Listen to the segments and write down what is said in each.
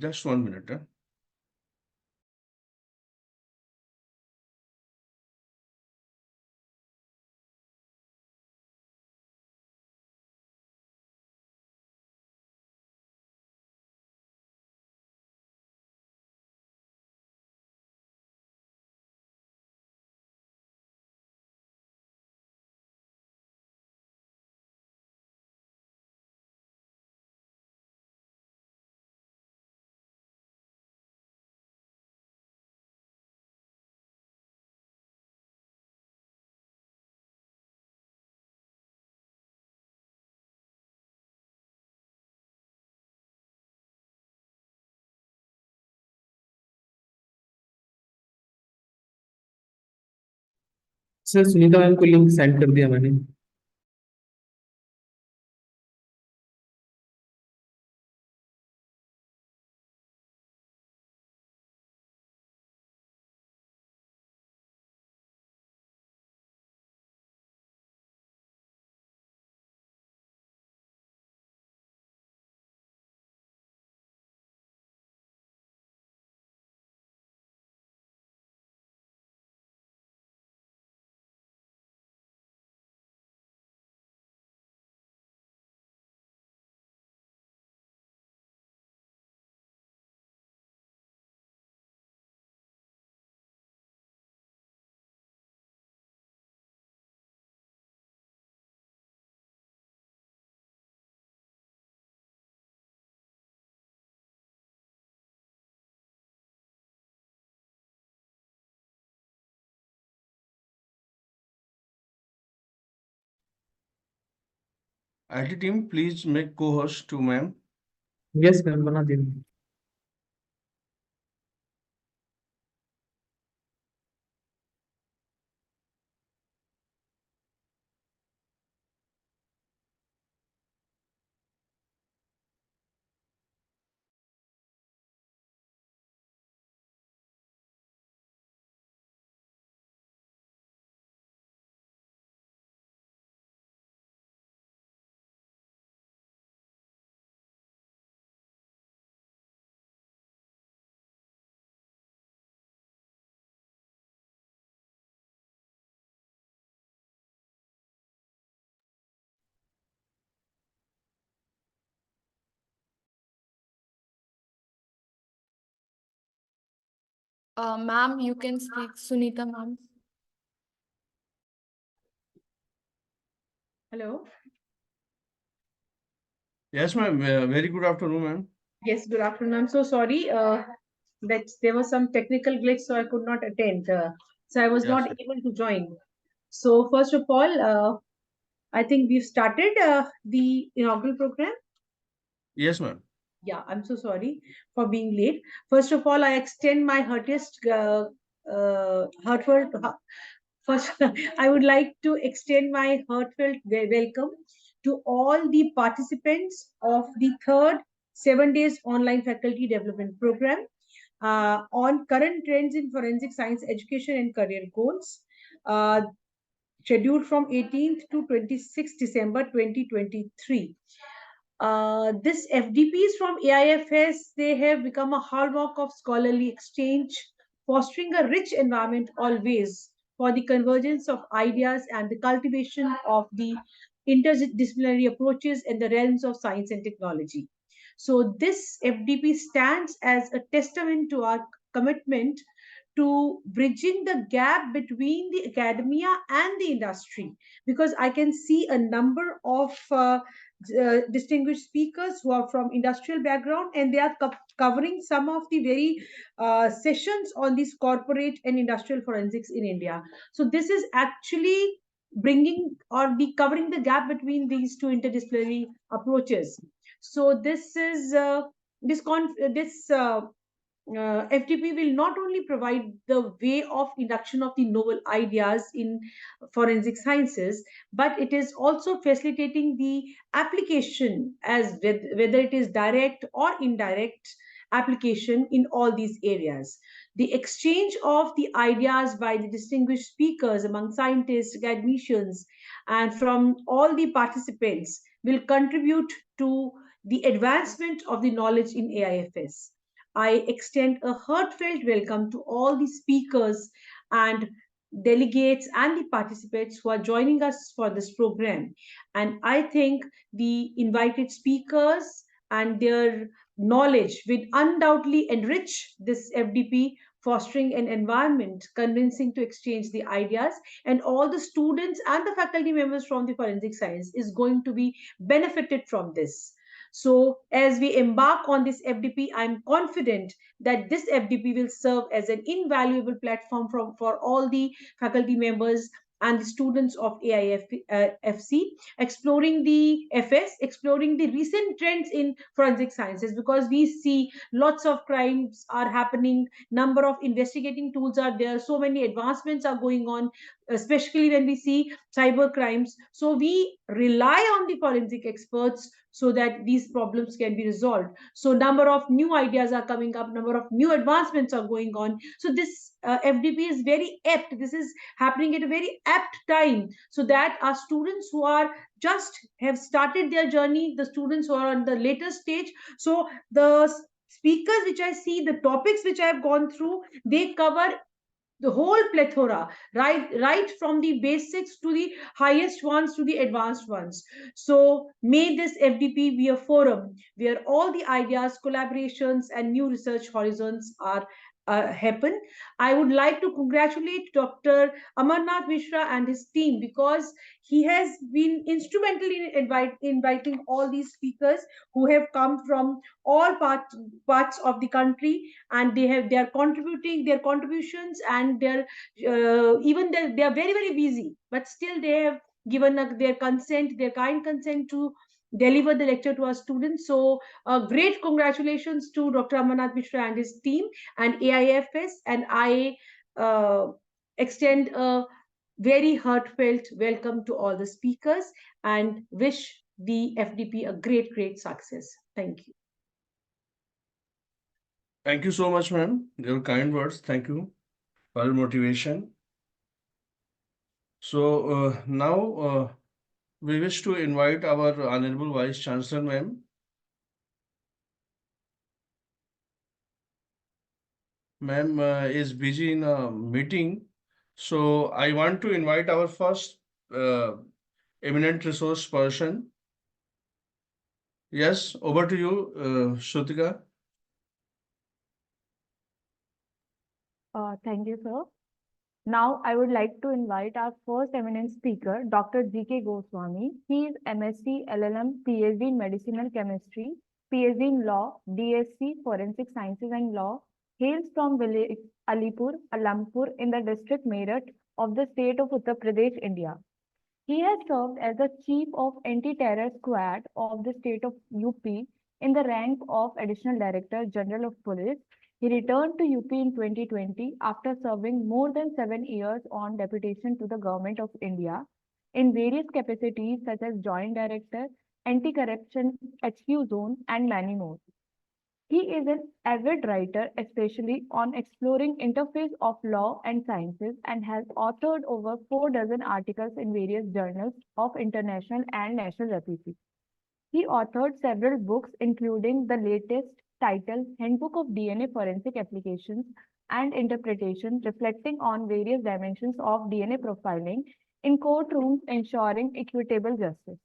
Just 1 minute. Huh? Sir Sunita ma'am को link send कर दिया मैंने। IT team, please make co-host to ma'am. Yes ma'am बना दी। Ma'am, you can speak, Sunita ma'am. Hello. Yes, ma'am. Very good afternoon, ma'am. Yes, good afternoon. I'm so sorry that there was some technical glitch, so I could not attend. So I was Yes, not yes. able to join. So first of all, I think we've started the inaugural program. Yes, ma'am. Yeah, I'm so sorry for being late. First of all, I extend my heartfelt. First, I would like to extend my heartfelt welcome to all the participants of the third 7 days online faculty development program on current trends in forensic science education and career goals. Uh, Scheduled from 18th to 26th December 2023. This FDPs from AIFS, they have become a hallmark of scholarly exchange, fostering a rich environment always for the convergence of ideas and the cultivation of the interdisciplinary approaches in the realms of science and technology. So this FDP stands as a testament to our commitment to bridging the gap between the academia and the industry, because I can see a number of distinguished speakers who are from industrial background, and they are covering some of the very sessions on this corporate and industrial forensics in India. So this is actually bringing or the covering the gap between these two interdisciplinary approaches. So this is this FTP will not only provide the way of induction of the novel ideas in forensic sciences, but it is also facilitating the application as whether it is direct or indirect application in all these areas. The exchange of the ideas by the distinguished speakers among scientists, academicians, and from all the participants will contribute to the advancement of the knowledge in AIFS. I extend a heartfelt welcome to all the speakers and delegates and the participants who are joining us for this program. And I think the invited speakers and their knowledge will undoubtedly enrich this FDP, fostering an environment convincing to exchange the ideas, and all the students and the faculty members from the forensic science is going to be benefited from this. So as we embark on this FDP, I'm confident that this FDP will serve as an invaluable platform for all the faculty members and the students of AIFC, exploring the FS, exploring the recent trends in forensic sciences, because we see lots of crimes are happening, number of investigating tools are there, so many advancements are going on, especially when we see cyber crimes. So we rely on the forensic experts so that these problems can be resolved. So number of new ideas are coming up, number of new advancements are going on. So this FDP is very apt. This is happening at a very apt time, so that our students who are just have started their journey, the students who are on the later stage, so the speakers which I see, the topics which I have gone through, they cover the whole plethora, right from the basics to the highest ones to the advanced ones. So may this FDP be a forum where all the ideas, collaborations, and new research horizons are happen. I would like to congratulate Dr. Amarnath Mishra and his team, because he has been instrumental in inviting all these speakers who have come from all parts of the country, and they are contributing their contributions, and their even they are very very busy, but still they have given their consent, their kind consent to deliver the lecture to our students. So great congratulations to Dr. Amarnath Mishra and his team and AIFS, and I extend a very heartfelt welcome to all the speakers and wish the FDP a great success. Thank you. Thank you so much, ma'am. Your kind words. Thank you for your motivation. So now we wish to invite our Honorable Vice Chancellor, ma'am. Ma'am is busy in a meeting. So I want to invite our first eminent resource person. Yes, over to you, Shrutika. Thank you, sir. Now, I would like to invite our first eminent speaker, Dr. G.K. Goswami. He is MSc, LLM, PhD in Medicinal Chemistry, PhD in Law, DSc, Forensic Sciences and Law, hails from village Alipur, Alampur in the district Meerut of the state of Uttar Pradesh, India. He has served as the Chief of Anti-Terror Squad of the state of UP in the rank of Additional Director General of Police. He returned to UP in 2020 after serving more than 7 years on deputation to the Government of India in various capacities such as Joint Director, Anti-Corruption HQ Zone, and many more. He is an avid writer, especially on exploring interface of law and sciences, and has authored over 4 dozen articles in various journals of international and national reputation. He authored several books, including the latest titled Handbook of DNA Forensic Applications and Interpretation, reflecting on various dimensions of DNA profiling in courtrooms, ensuring equitable justice.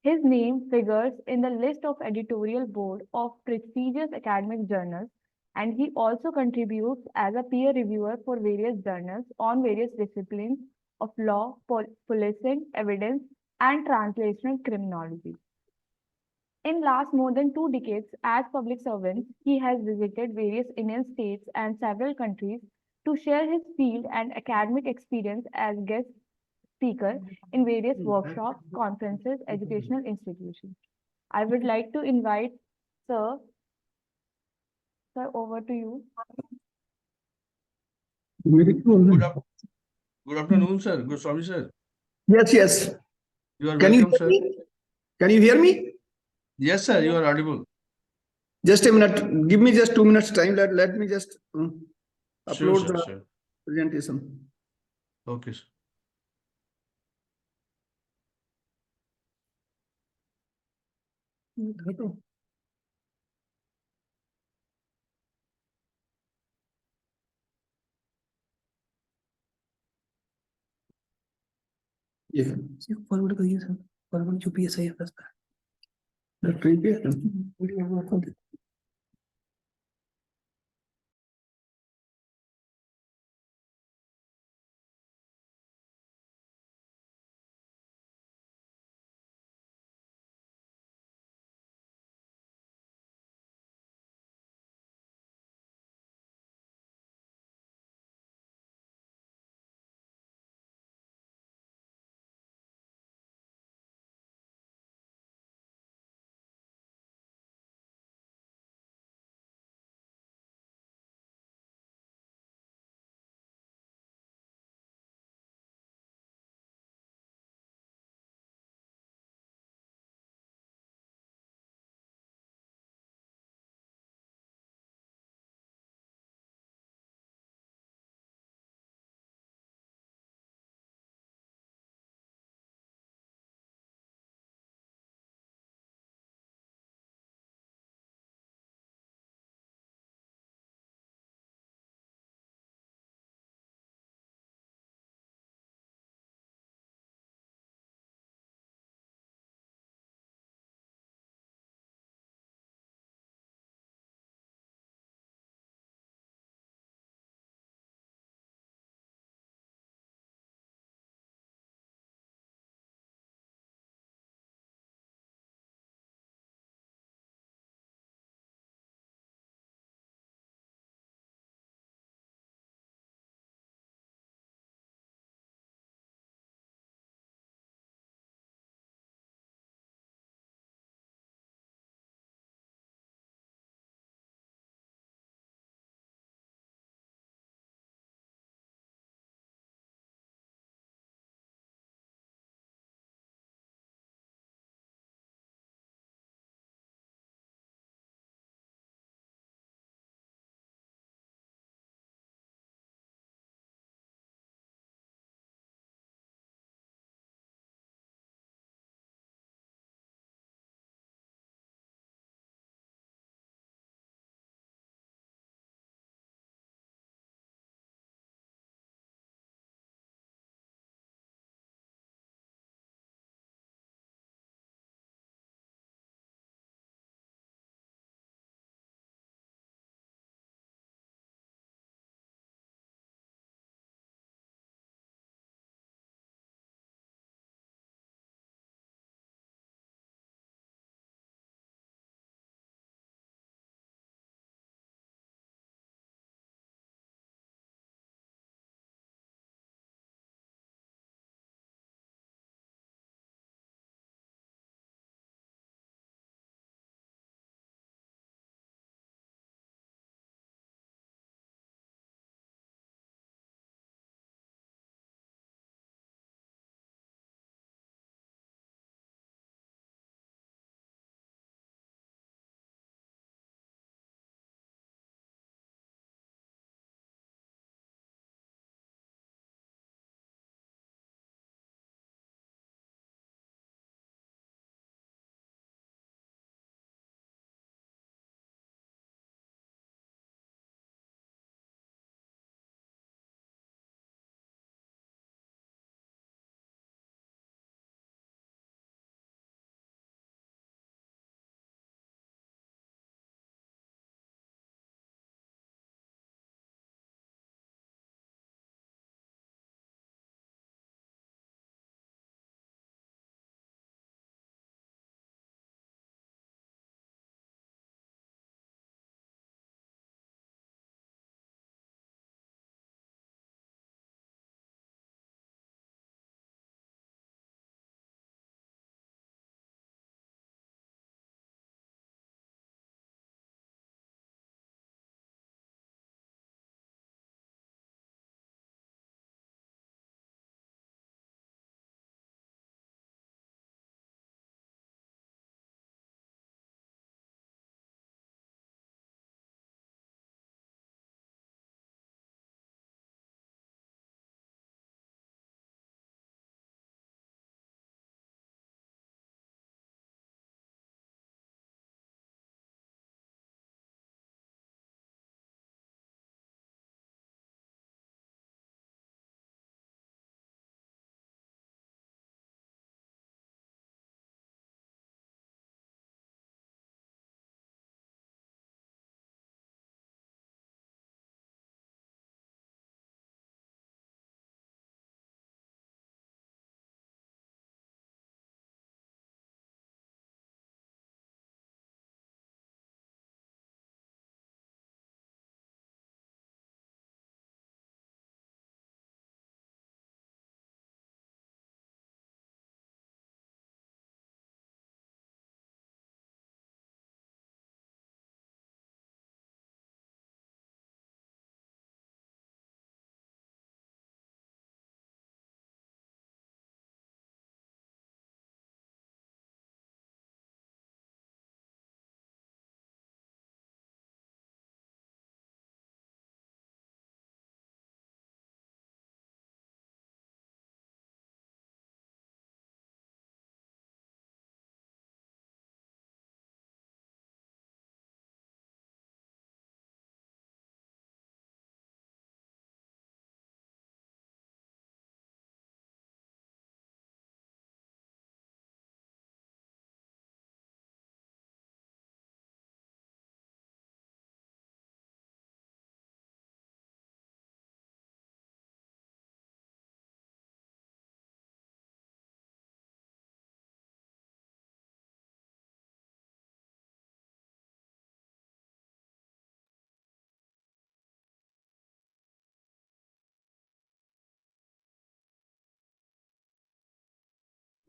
His name figures in the list of editorial board of prestigious academic journals, and he also contributes as a peer reviewer for various journals on various disciplines of law, policing, evidence, and translational criminology. In last more than 2 decades as public servant, he has visited various Indian states and several countries to share his field and academic experience as guest speaker in various workshops, conferences, educational institutions. I would like to invite Sir. Sir, over to you. Good afternoon, sir. Goswami, sir. Yes. You are Can you welcome, hear sir. me? Can you hear me? Yes, sir. You are audible. Just a minute. Give me just 2 minutes time. Let me just Sure, upload sir. the Sure. presentation. Okay, sir. ये forward करिए sir, forward जो PSIFS पे ठीक है video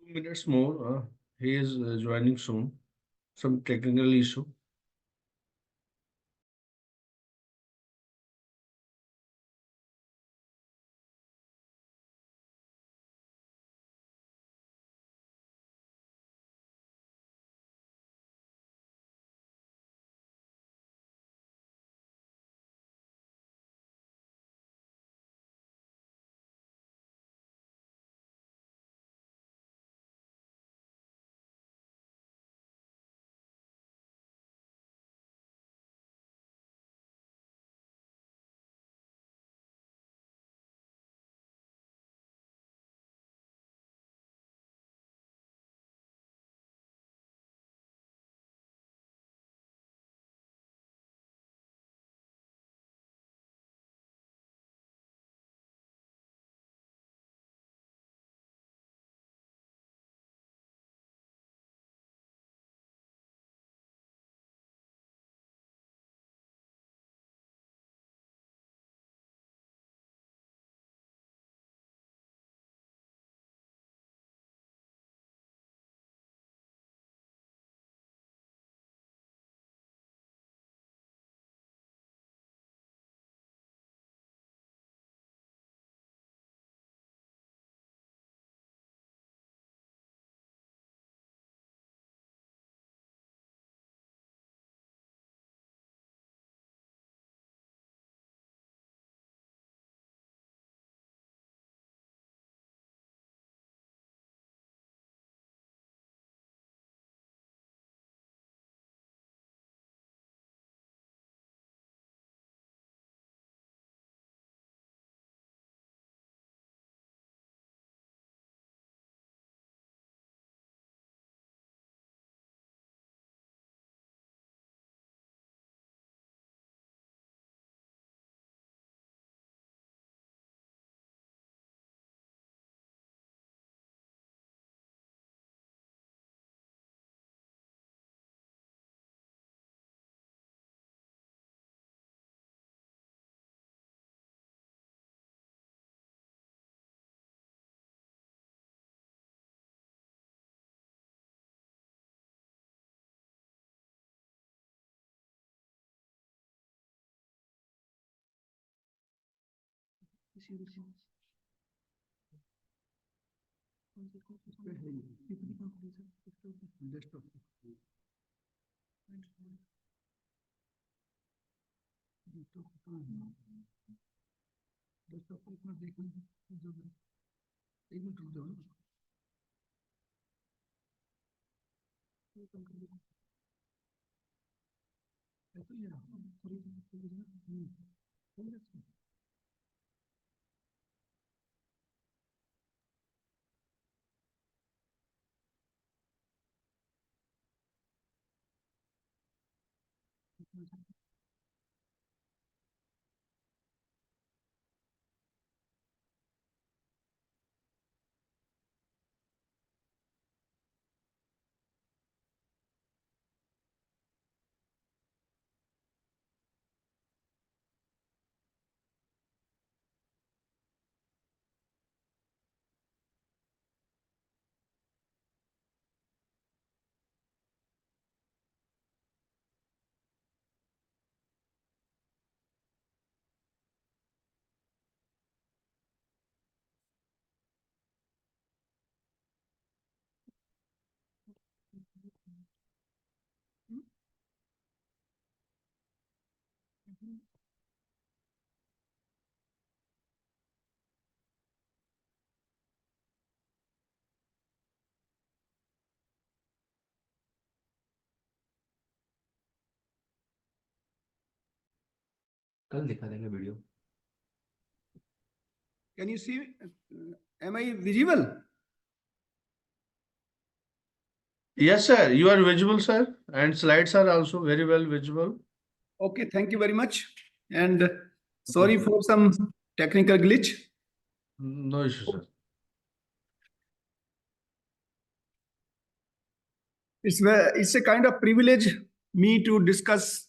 2 minutes more. He is joining soon. Some technical issue. कल दिखा देंगे video. Can you see? Am I visible? Yes, sir. You are visible, sir. And slides are also very well visible. Okay, thank you very much. And sorry for some technical glitch. No issue, sir. It's a kind of privilege me to discuss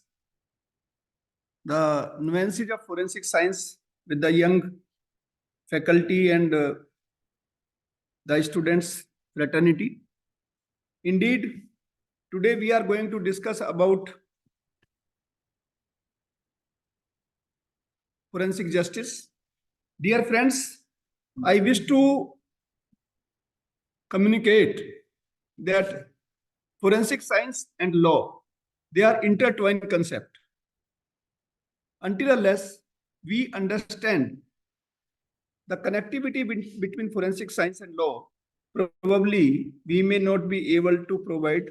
the nuances of forensic science with the young faculty and the students fraternity. Indeed, today we are going to discuss about forensic justice. Dear friends, I wish to communicate that forensic science and law, they are intertwined concept. Until unless we understand the connectivity between forensic science and law, probably we may not be able to provide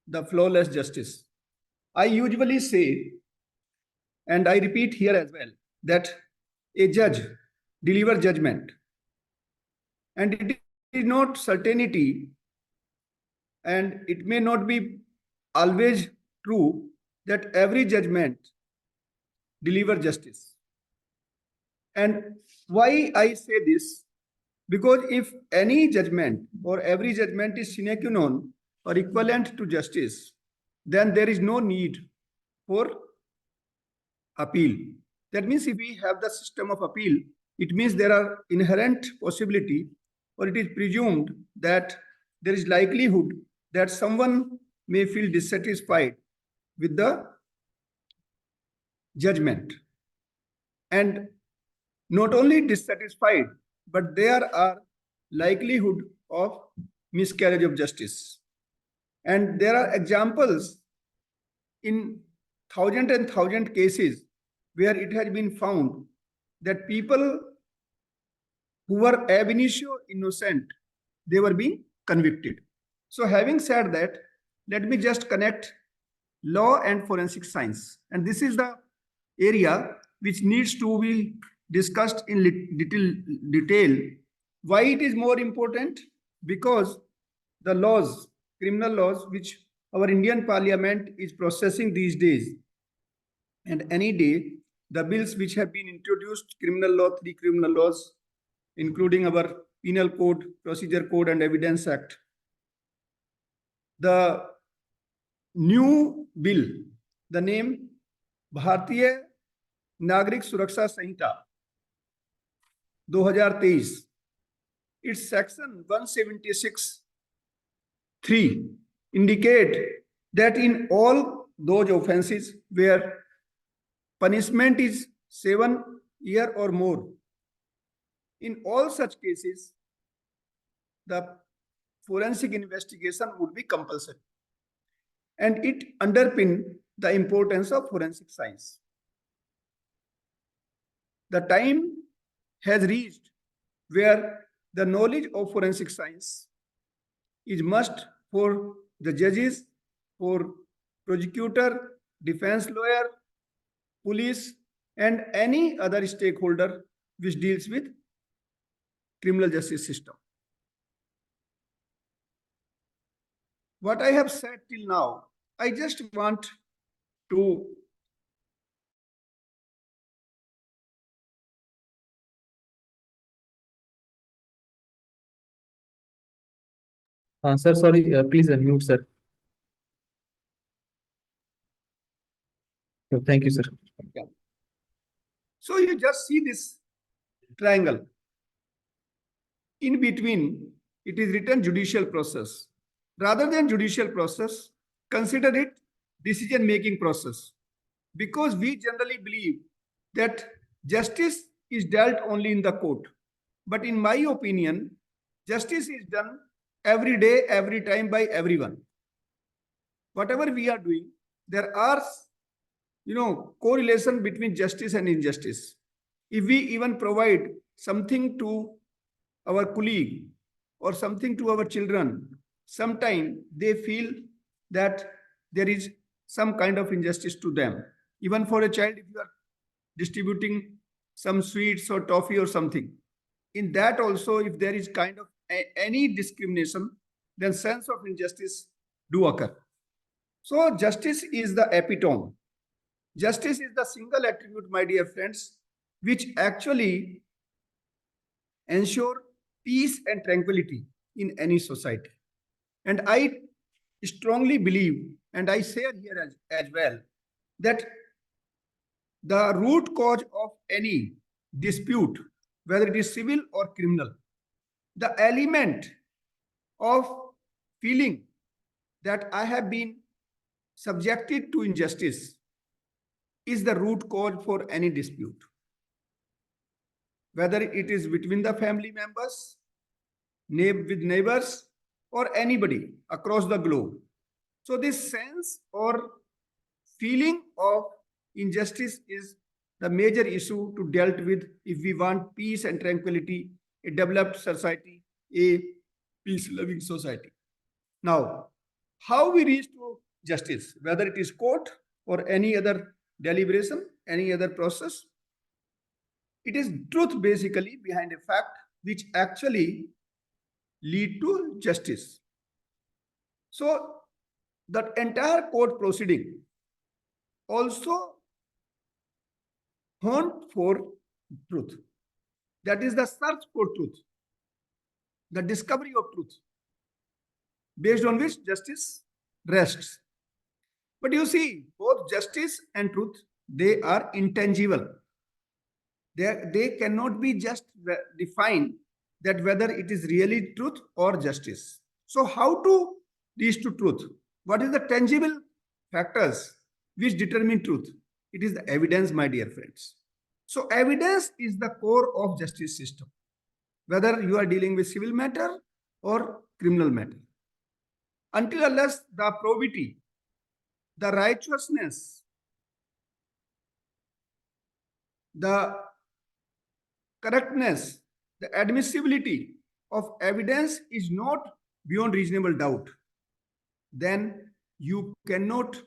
the flawless justice. I usually say, and I repeat here as well, that a judge delivers judgment, and it is not certainty, and it may not be always true that every judgment delivers justice. And why I say this? Because if any judgment or every judgment is sine qua non or equivalent to justice, then there is no need for appeal. That means if we have the system of appeal, it means there are inherent possibility, or it is presumed that there is likelihood that someone may feel dissatisfied with the judgment. And not only dissatisfied, but there are likelihood of miscarriage of justice. And there are examples in thousand and thousand cases where it has been found that people who were ab initio innocent, they were being convicted. So having said that, let me just connect law and forensic science. And this is the area which needs to be discussed in detail. Why it is more important? Because the laws, criminal laws, which our Indian Parliament is processing these days, and any day, the bills which have been introduced, criminal law, 3 criminal laws, including our Penal Code, Procedure Code, and Evidence Act. The new bill, the name Bharatiya Nagrik Suraksha Sanhita 2023, its section 176(3) indicate that in all those offenses where punishment is 7 years or more, in all such cases, the forensic investigation would be compulsory. And it underpins the importance of forensic science. The time has reached where the knowledge of forensic science is must for the judges, for prosecutor, defense lawyer, police, and any other stakeholder which deals with criminal justice system. What I have said till now, I just want to Sir, sorry, please unmute, sir. Thank you, sir. So you just see this triangle. In between, it is written judicial process. Rather than judicial process, consider it decision-making process. Because we generally believe that justice is dealt only in the court. But in my opinion, justice is done every day, every time by everyone. Whatever we are doing, there are correlation between justice and injustice. If we even provide something to our colleague or something to our children, sometimes they feel that there is some kind of injustice to them. Even for a child, if you are distributing some sweets or toffee or something, in that also, if there is kind of any discrimination, then sense of injustice do occur. So justice is the epitome. Justice is the single attribute, my dear friends, which actually ensure peace and tranquility in any society. And I strongly believe, and I say here as well, that the root cause of any dispute, whether it is civil or criminal, the element of feeling that I have been subjected to injustice is the root cause for any dispute, whether it is between the family members, with neighbors, or anybody across the globe. So this sense or feeling of injustice is the major issue to dealt with if we want peace and tranquility, a developed society, a peace-loving society. Now, how we reach to justice, whether it is court or any other deliberation, any other process, it is truth basically behind a fact which actually lead to justice. So the entire court proceeding also hunt for truth. That is the search for truth, the discovery of truth, based on which justice rests. But you see, both justice and truth, they are intangible. They cannot be just defined that whether it is really truth or justice. So how to reach to truth? What is the tangible factors which determine truth? It is the evidence, my dear friends. So evidence is the core of justice system, whether you are dealing with civil matter or criminal matter. Until unless the probity, the righteousness, the correctness, the admissibility of evidence is not beyond reasonable doubt, then you cannot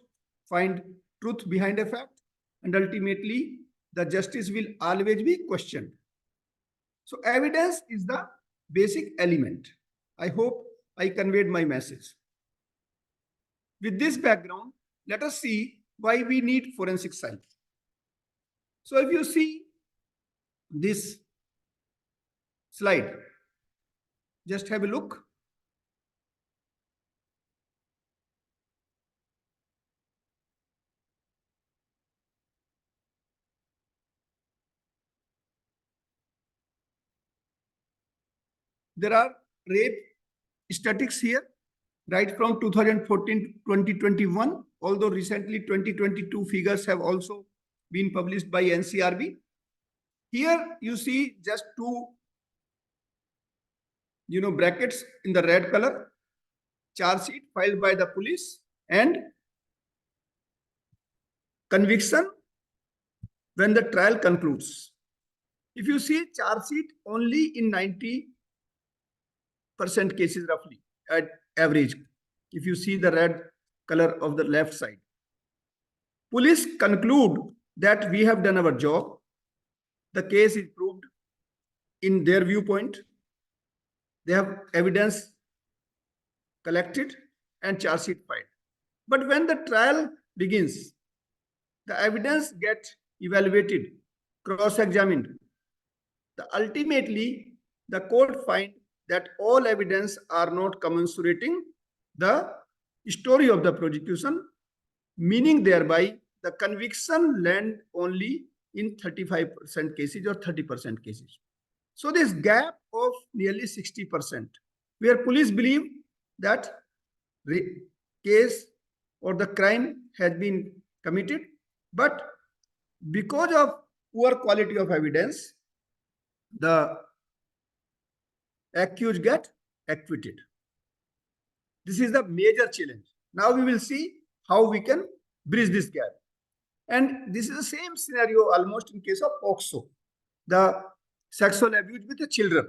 find truth behind a fact, and ultimately the justice will always be questioned. So evidence is the basic element. I hope I conveyed my message. With this background, let us see why we need forensic science. So if you see this slide, just have a look. There are rape statistics here, right from 2014 to 2021, although recently 2022 figures have also been published by NCRB. Here you see just two brackets in the red color, charge sheet filed by the police and conviction when the trial concludes. If you see charge sheet only in 90% cases roughly at average, if you see the red color of the left side. Police conclude that we have done our job. The case is proved in their viewpoint. They have evidence collected and charge sheet filed. But when the trial begins, the evidence gets evaluated, cross-examined. Ultimately, the court finds that all evidence are not commensurating the story of the prosecution, meaning thereby the conviction land only in 35% cases or 30% cases. So this gap of nearly 60%, where police believe that case or the crime has been committed, but because of poor quality of evidence, the accused get acquitted. This is the major challenge. Now we will see how we can bridge this gap. And this is the same scenario almost in case of POCSO, the sexual abuse with the children.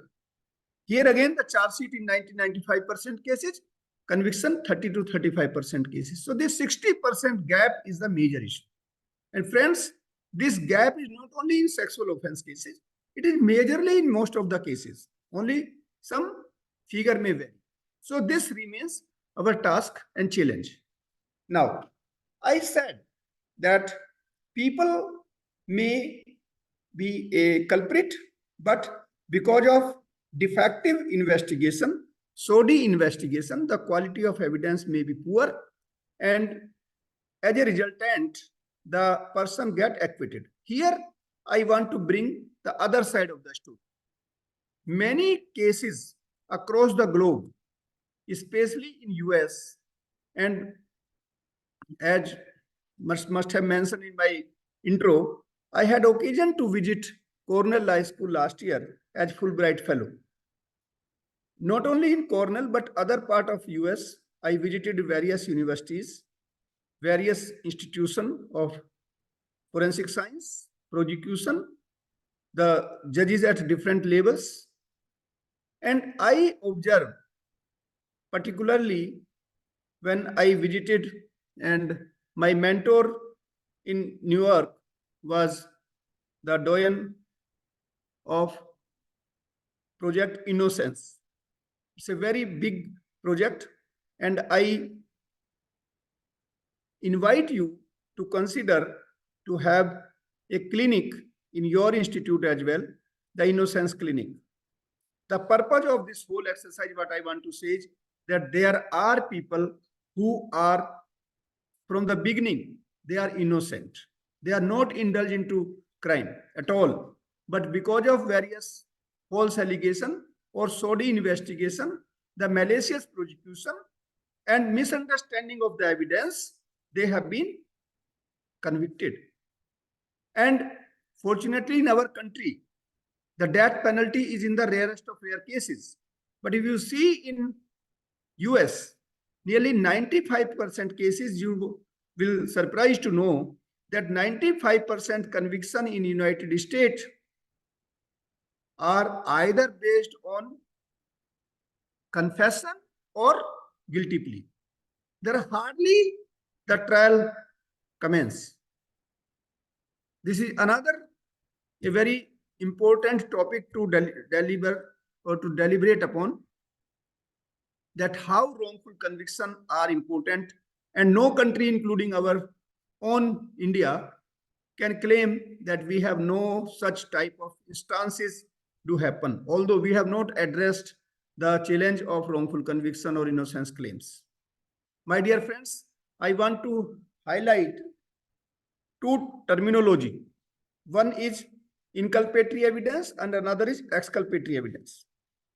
Here again, the charge sheet in 90-95% cases, conviction 30 to 35% cases. So this 60% gap is the major issue. And friends, this gap is not only in sexual offense cases, it is majorly in most of the cases. Only some figure may vary. So this remains our task and challenge. Now, I said that people may be a culprit, but because of defective investigation, shoddy investigation, the quality of evidence may be poor, and as a resultant, the person get acquitted. Here, I want to bring the other side of the story. Many cases across the globe, especially in US. And as must have mentioned in my intro, I had occasion to visit Cornell High School last year as Fulbright Fellow. Not only in Cornell, but other part of US, I visited various universities, various institutions of forensic science, prosecution, the judges at different levels. And I observed, particularly when I visited, and my mentor in New York was the doyen of Project Innocence. It's a very big project, and I invite you to consider to have a clinic in your institute as well, the Innocence Clinic. The purpose of this whole exercise, what I want to say is that there are people who are from the beginning, they are innocent. They are not indulged into crime at all. But because of various false allegation or shoddy investigation, the malicious prosecution and misunderstanding of the evidence, they have been convicted. And fortunately in our country, the death penalty is in the rarest of rare cases. But if you see in US, nearly 95% cases, you will surprised to know that 95% conviction in United States are either based on confession or guilty plea. There are hardly the trial commence. This is another a very important topic to deliberate upon, that how wrongful conviction are important, and no country, including our own India, can claim that we have no such type of instances do happen, although we have not addressed the challenge of wrongful conviction or innocence claims. My dear friends, I want to highlight two terminology. One is inculpatory evidence and another is exculpatory evidence.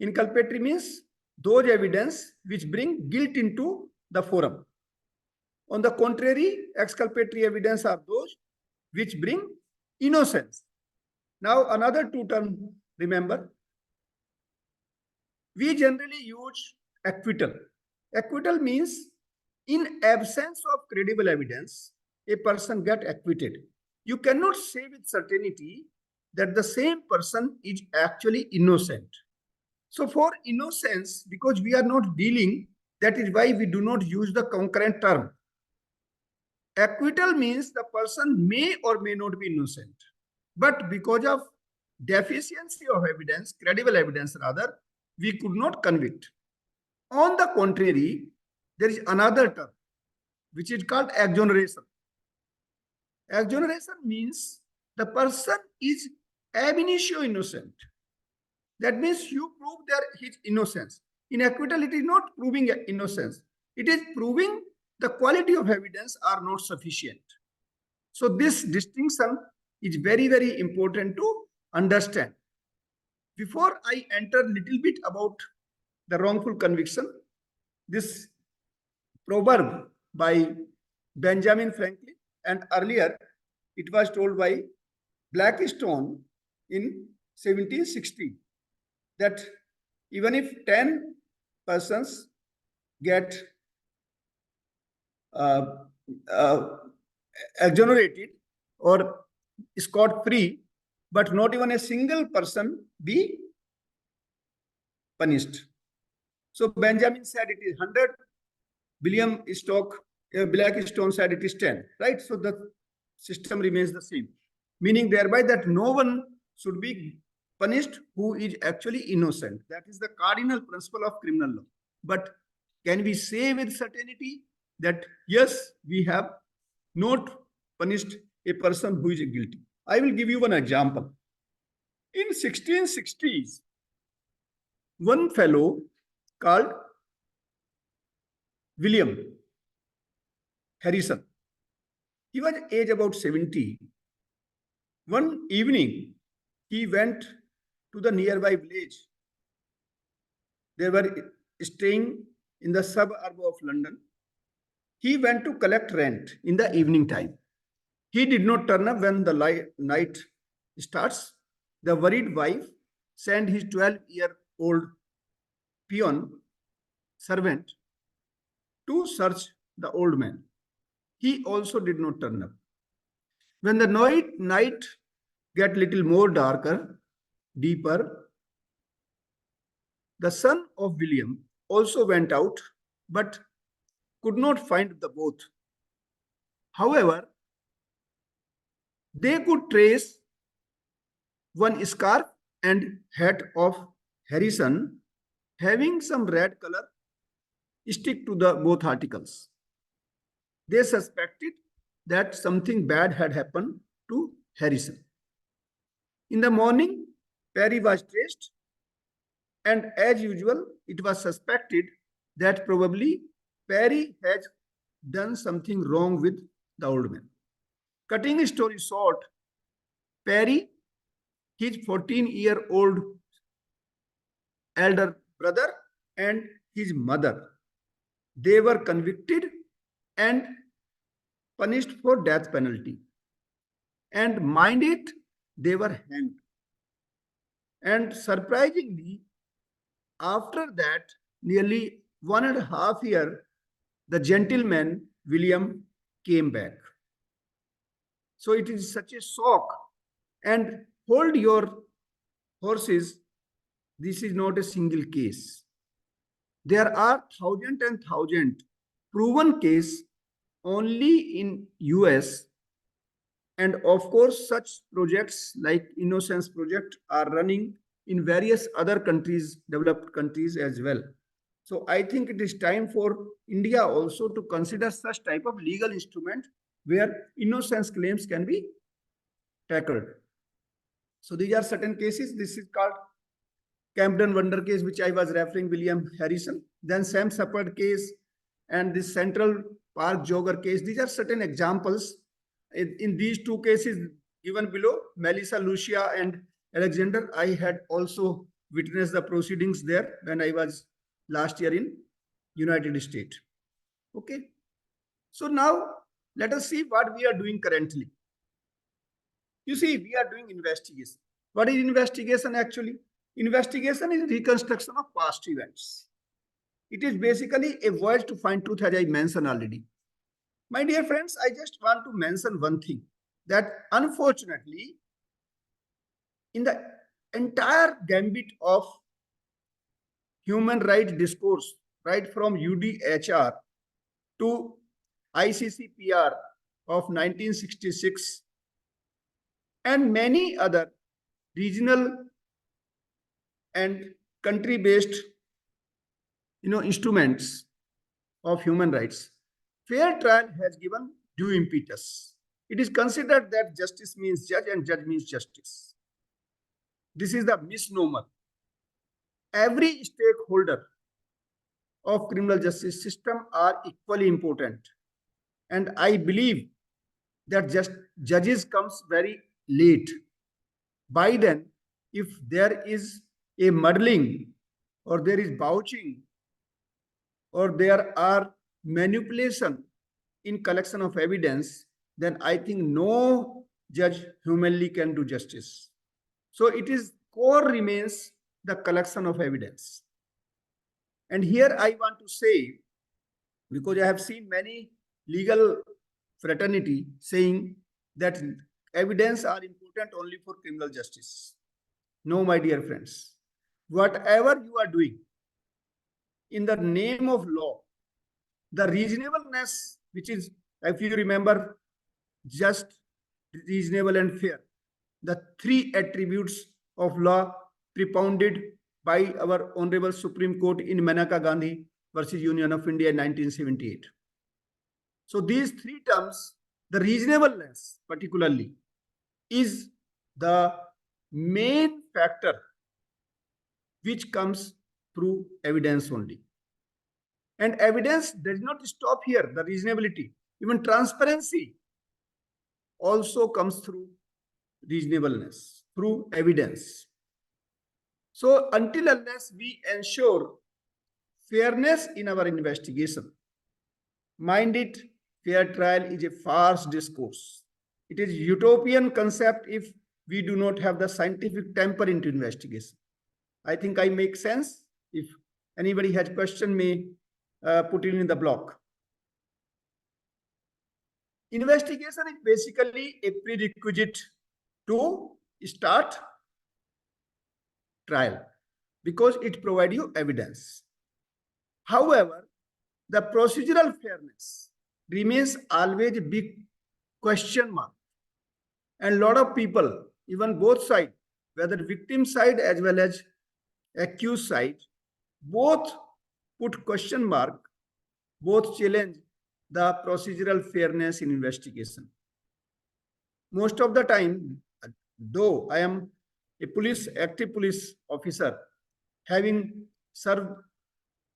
Inculpatory means those evidence which bring guilt into the forum. On the contrary, exculpatory evidence are those which bring innocence. Now, another two terms, remember, we generally use acquittal. Acquittal means in absence of credible evidence, a person gets acquitted. You cannot say with certainty that the same person is actually innocent. So for innocence, because we are not dealing, that is why we do not use the concurrent term. Acquittal means the person may or may not be innocent, but because of deficiency of evidence, credible evidence rather, we could not convict. On the contrary, there is another term which is called exoneration. Exoneration means the person is ab initio innocent. That means you prove his innocence. In acquittal, it is not proving innocence. It is proving the quality of evidence are not sufficient. So this distinction is very, very important to understand. Before I enter a little bit about the wrongful conviction, this proverb by Benjamin Franklin, and earlier it was told by Blackstone in 1760, that even if 10 persons get exonerated or scot free, but not even a single person be punished. So Benjamin said it is 100, William Blackstone said it is 10, right? So the system remains the same, meaning thereby that no one should be punished who is actually innocent. That is the cardinal principle of criminal law. But can we say with certainty that yes, we have not punished a person who is guilty? I will give you one example. In 1660s, one fellow called William Harrison, he was age about 70. One evening, he went to the nearby village They were staying in the suburb of London. He went to collect rent in the evening time. He did not turn up when the night starts. The worried wife sent his 12-year-old peon servant to search the old man. He also did not turn up. When the night get little more darker, deeper, the son of William also went out, but could not find the both. However, they could trace one scarf and hat of Harrison having some red color stick to the both articles. They suspected that something bad had happened to Harrison. In the morning, Perry was traced, and as usual, it was suspected that probably Perry had done something wrong with the old man. Cutting a story short, Perry, his 14-year-old elder brother, and his mother, they were convicted and punished for death penalty. And mind it, they were hanged. And surprisingly, after that, nearly 1.5 years, the gentleman William came back. So it is such a shock. And hold your horses, this is not a single case. There are thousands and thousands proven case only in US, and of course such projects like Innocence Project are running in various other countries, developed countries as well. So I think it is time for India also to consider such type of legal instrument where innocence claims can be tackled. So these are certain cases. This is called Camden Wonder case, which I was referring, William Harrison. Then Sam Shepard case and this Central Park jogger case. These are certain examples. In these two cases given below, Melissa Lucia and Alexander, I had also witnessed the proceedings there when I was last year in United States. Okay. So now let us see what we are doing currently. You see, we are doing investigation. What is investigation actually? Investigation is reconstruction of past events. It is basically a voyage to find truth, as I mentioned already. My dear friends, I just want to mention one thing, that unfortunately, in the entire gambit of human rights discourse, right from UDHR to ICCPR of 1966 and many other regional and country-based instruments of human rights, fair trial has given due impetus. It is considered that justice means judge and judge means justice. This is the misnomer. Every stakeholder of criminal justice system are equally important. And I believe that judges comes very late. By then, if there is a muddling or there is vouching or there are manipulation in collection of evidence, then I think no judge humanly can do justice. So it is core remains the collection of evidence. And here I want to say, because I have seen many legal fraternity saying that evidence are important only for criminal justice. No, my dear friends, whatever you are doing in the name of law, the reasonableness, which is, if you remember, just, reasonable and fair, the three attributes of law propounded by our Honorable Supreme Court in Maneka Gandhi versus Union of India in 1978. So these three terms, the reasonableness particularly, is the main factor which comes through evidence only. And evidence does not stop here, the reasonability. Even transparency also comes through reasonableness, through evidence. So until unless we ensure fairness in our investigation. Mind it, fair trial is a farce discourse. It is utopian concept if we do not have the scientific temper into investigation. I think I make sense. If anybody has question, may put it in the block. Investigation is basically a prerequisite to start trial because it provides you evidence. However, the procedural fairness remains always a big question mark. And a lot of people, even both sides, whether victim side as well as accused side, both put question mark, both challenge the procedural fairness in investigation. Most of the time, though I am a active police officer, having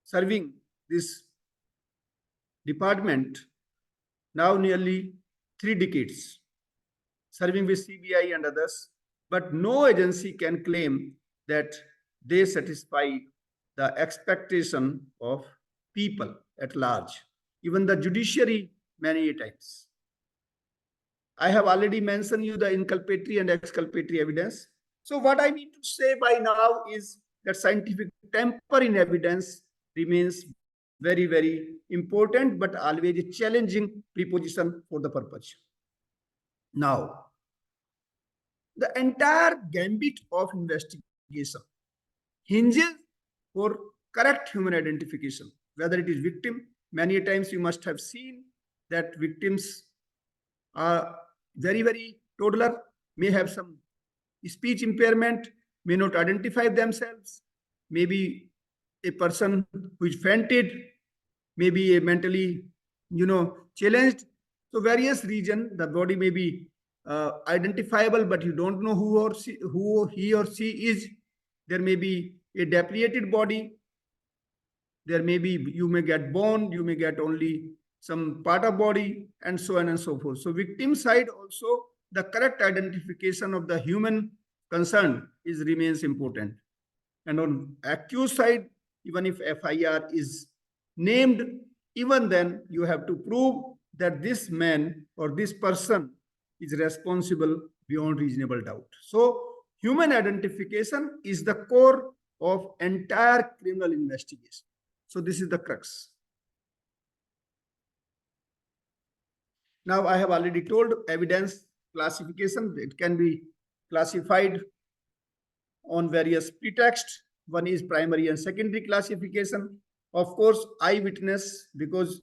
serving this department now nearly 3 decades, serving with CBI and others, but no agency can claim that they satisfy the expectation of people at large, even the judiciary many times. I have already mentioned you the inculpatory and exculpatory evidence. So what I mean to say by now is that scientific temper in evidence remains very, very important, but always a challenging preposition for the purpose. Now, the entire gambit of investigation hinges for correct human identification, whether it is victim. Many times you must have seen that victims are very, very toddler, may have some speech impairment, may not identify themselves, maybe a person who is fainted, maybe a mentally, challenged. So various reasons, the body may be identifiable, but you don't know who he or she is. There may be a depleted body. There may be, you may get bone, you may get only some part of body, and so on and so forth. So victim side also, the correct identification of the human concerned remains important. And on accused side, even if FIR is named, even then you have to prove that this man or this person is responsible beyond reasonable doubt. So human identification is the core of entire criminal investigation. So this is the crux. Now I have already told evidence classification. It can be classified on various pretexts. One is primary and secondary classification. Of course, eyewitness, because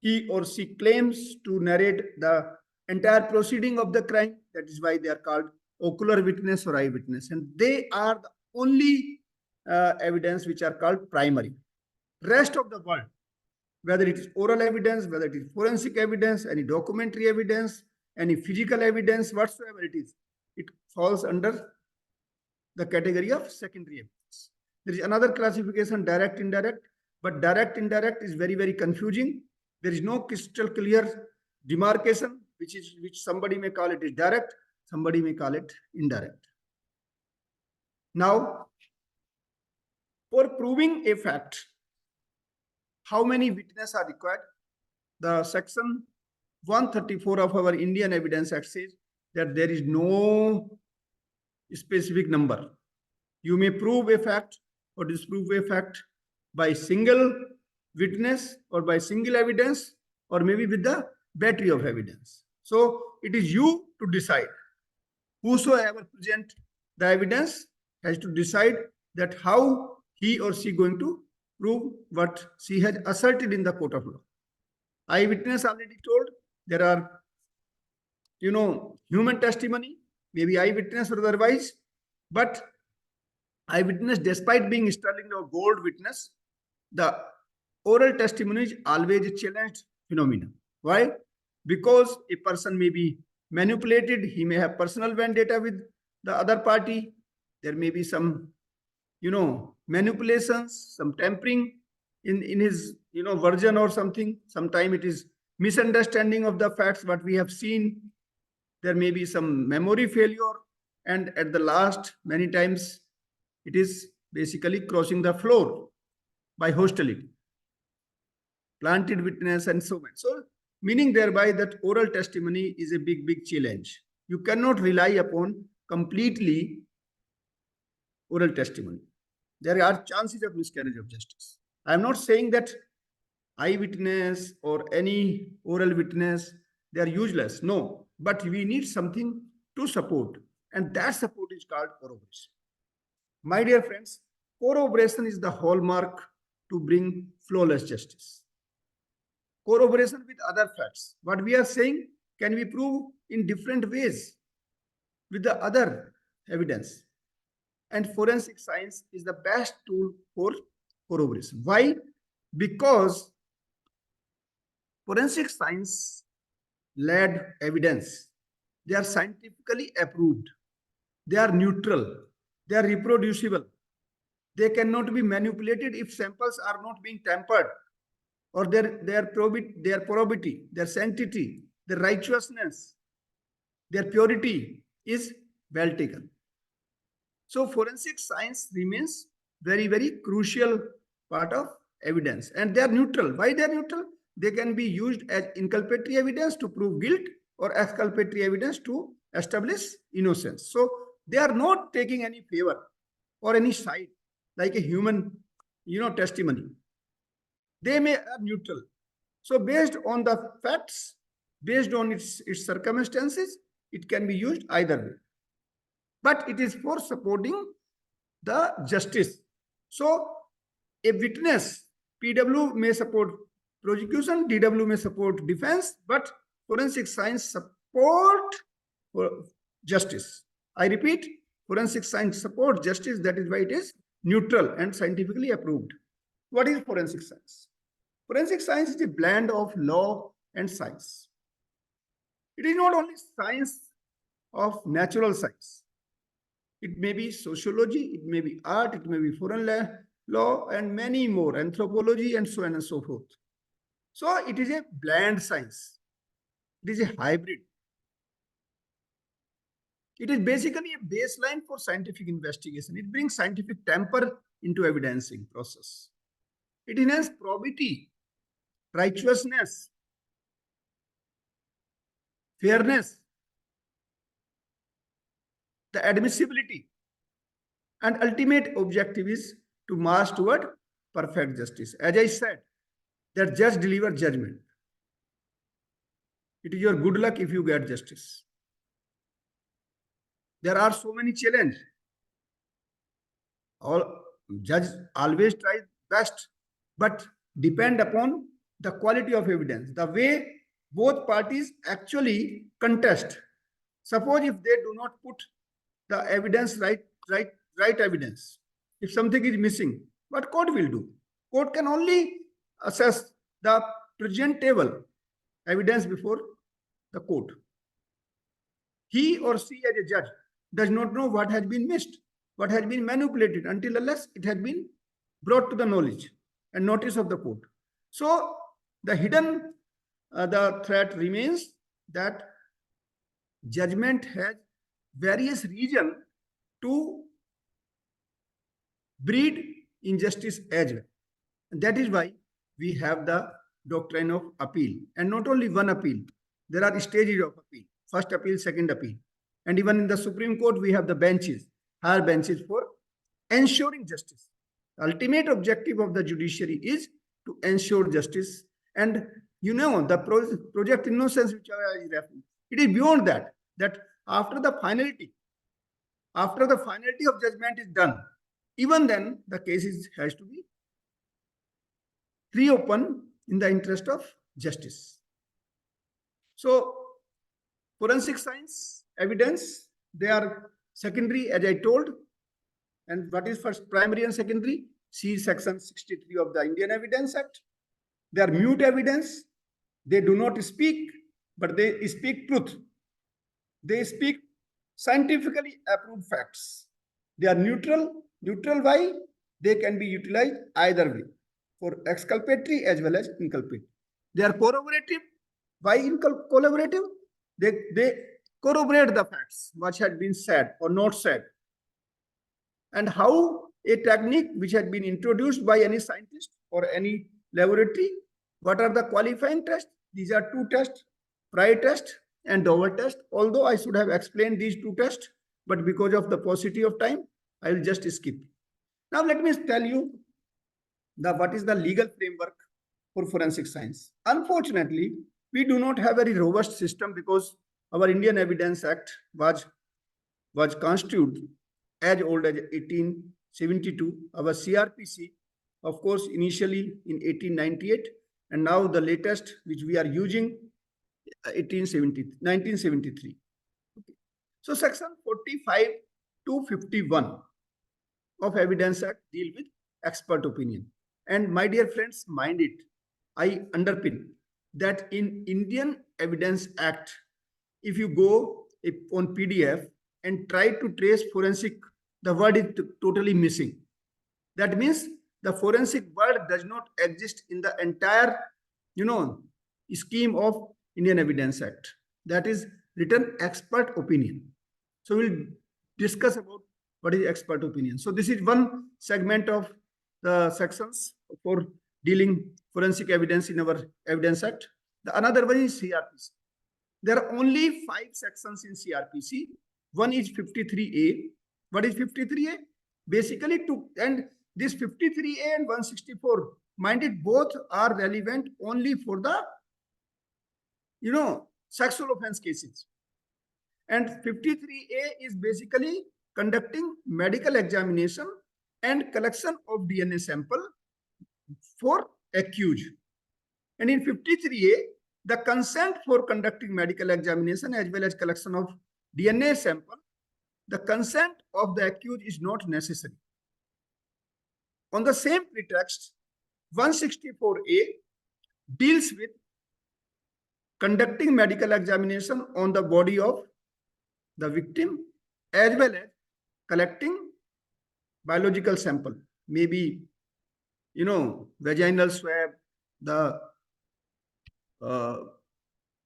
he or she claims to narrate the entire proceeding of the crime. That is why they are called ocular witness or eyewitness. And they are the only evidence which are called primary. Rest of the world, whether it is oral evidence, whether it is forensic evidence, any documentary evidence, any physical evidence, whatsoever it is, it falls under the category of secondary evidence. There is another classification, direct, indirect, but direct, indirect is very, very confusing. There is no crystal clear demarcation, which somebody may call it is direct, somebody may call it indirect. Now, for proving a fact, how many witnesses are required? The section 134 of our Indian Evidence Act says that there is no specific number. You may prove a fact or disprove a fact by single witness or by single evidence or maybe with the battery of evidence. So it is you to decide. Whosoever present the evidence has to decide that how he or she going to prove what she has asserted in the court of law. Eyewitness already told there are, human testimony, maybe eyewitness or otherwise, but eyewitness, despite being sterling or gold witness, the oral testimony is always a challenged phenomenon. Why? Because a person may be manipulated, he may have personal vendetta with the other party, there may be some, manipulations, some tampering in his, version or something. Sometimes it is misunderstanding of the facts, what we have seen. There may be some memory failure. And at the last, many times, it is basically crossing the floor by hostility. planted witness, and so on. So, meaning thereby that oral testimony is a big, big challenge. You cannot rely upon completely oral testimony. There are chances of miscarriage of justice. I am not saying that eyewitness or any oral witness, they are useless. No, but we need something to support, and that support is called corroboration. My dear friends, corroboration is the hallmark to bring flawless justice. Corroboration with other facts. What we are saying can be proved in different ways with the other evidence. And forensic science is the best tool for corroboration. Why? Because forensic science led evidence, they are scientifically approved, they are neutral, they are reproducible, they cannot be manipulated if samples are not being tampered, or their probity, their sanctity, their righteousness, their purity is well taken. So forensic science remains very, very crucial part of evidence, and they are neutral. Why they are neutral? They can be used as inculpatory evidence to prove guilt or exculpatory evidence to establish innocence. So they are not taking any favor or any side like a human, testimony. They are neutral. So based on the facts, based on its circumstances, it can be used either way. But it is for supporting the justice. So a witness, PW may support prosecution, DW may support defense, but forensic science support justice. I repeat, forensic science support justice. That is why it is neutral and scientifically approved. What is forensic science? Forensic science is a blend of law and science. It is not only science of natural science. It may be sociology, it may be art, it may be foreign law, and many more, anthropology, and so on and so forth. So it is a blend science. It is a hybrid. It is basically a baseline for scientific investigation. It brings scientific temper into evidencing process. It enhances probity, righteousness, fairness, the admissibility, and ultimate objective is to march toward perfect justice. As I said, that judge delivers judgment. It is your good luck if you get justice. There are so many challenges. Judge always tries best, but depend upon the quality of evidence, the way both parties actually contest. Suppose if they do not put the evidence right evidence, if something is missing, what court will do? Court can only assess the presentable evidence before the court. He or she as a judge does not know what has been missed, what has been manipulated, until unless it has been brought to the knowledge and notice of the court. So the hidden the threat remains that judgment has various reasons to breed injustice as well. And that is why we have the doctrine of appeal, and not only one appeal. There are stages of appeal: first appeal, second appeal, and even in the Supreme Court we have the benches, higher benches for ensuring justice. The ultimate objective of the judiciary is to ensure justice, and the Project Innocence which I is referring, it is beyond that. That after the finality of judgment is done, even then the case has to be reopened in the interest of justice. So forensic science, evidence, they are secondary, as I told. And what is first? Primary and secondary. See section 63 of the Indian Evidence Act. They are mute evidence. They do not speak, but they speak truth. They speak scientifically approved facts. They are neutral. Neutral why? They can be utilized either way, for exculpatory as well as inculpatory. They are corroborative. Why collaborative? They corroborate the facts, what had been said or not said. And how a technique which had been introduced by any scientist or any laboratory, What are the qualifying tests? These are two tests, Fry test and Dover test. Although I should have explained these two tests, but because of the paucity of time, I will just skip. Now let me tell you what is the legal framework for forensic science. Unfortunately, we do not have a very robust system because our Indian Evidence Act was constituted as old as 1872. Our CRPC, of course, initially in 1898, and now the latest which we are using 1973. Okay. So section 45 to 51 of Evidence Act deal with expert opinion. And my dear friends, mind it, I underpin that in Indian Evidence Act, if you go on PDF and try to trace forensic, the word is totally missing. That means the forensic word does not exist in the entire, scheme of Indian Evidence Act. That is written expert opinion. So we'll discuss about what is expert opinion. So this is one segment of the sections for dealing forensic evidence in our Evidence Act. The another one is CRPC. There are only 5 sections in CRPC. One is 53A. What is 53A? Basically, and this 53A and 164, mind it, both are relevant only for the, sexual offense cases. And 53A is basically conducting medical examination and collection of DNA sample for accused. And in 53A, the consent for conducting medical examination as well as collection of DNA sample, the consent of the accused is not necessary. On the same pretext, 164A deals with conducting medical examination on the body of the victim as well as collecting biological sample, maybe, vaginal swab, the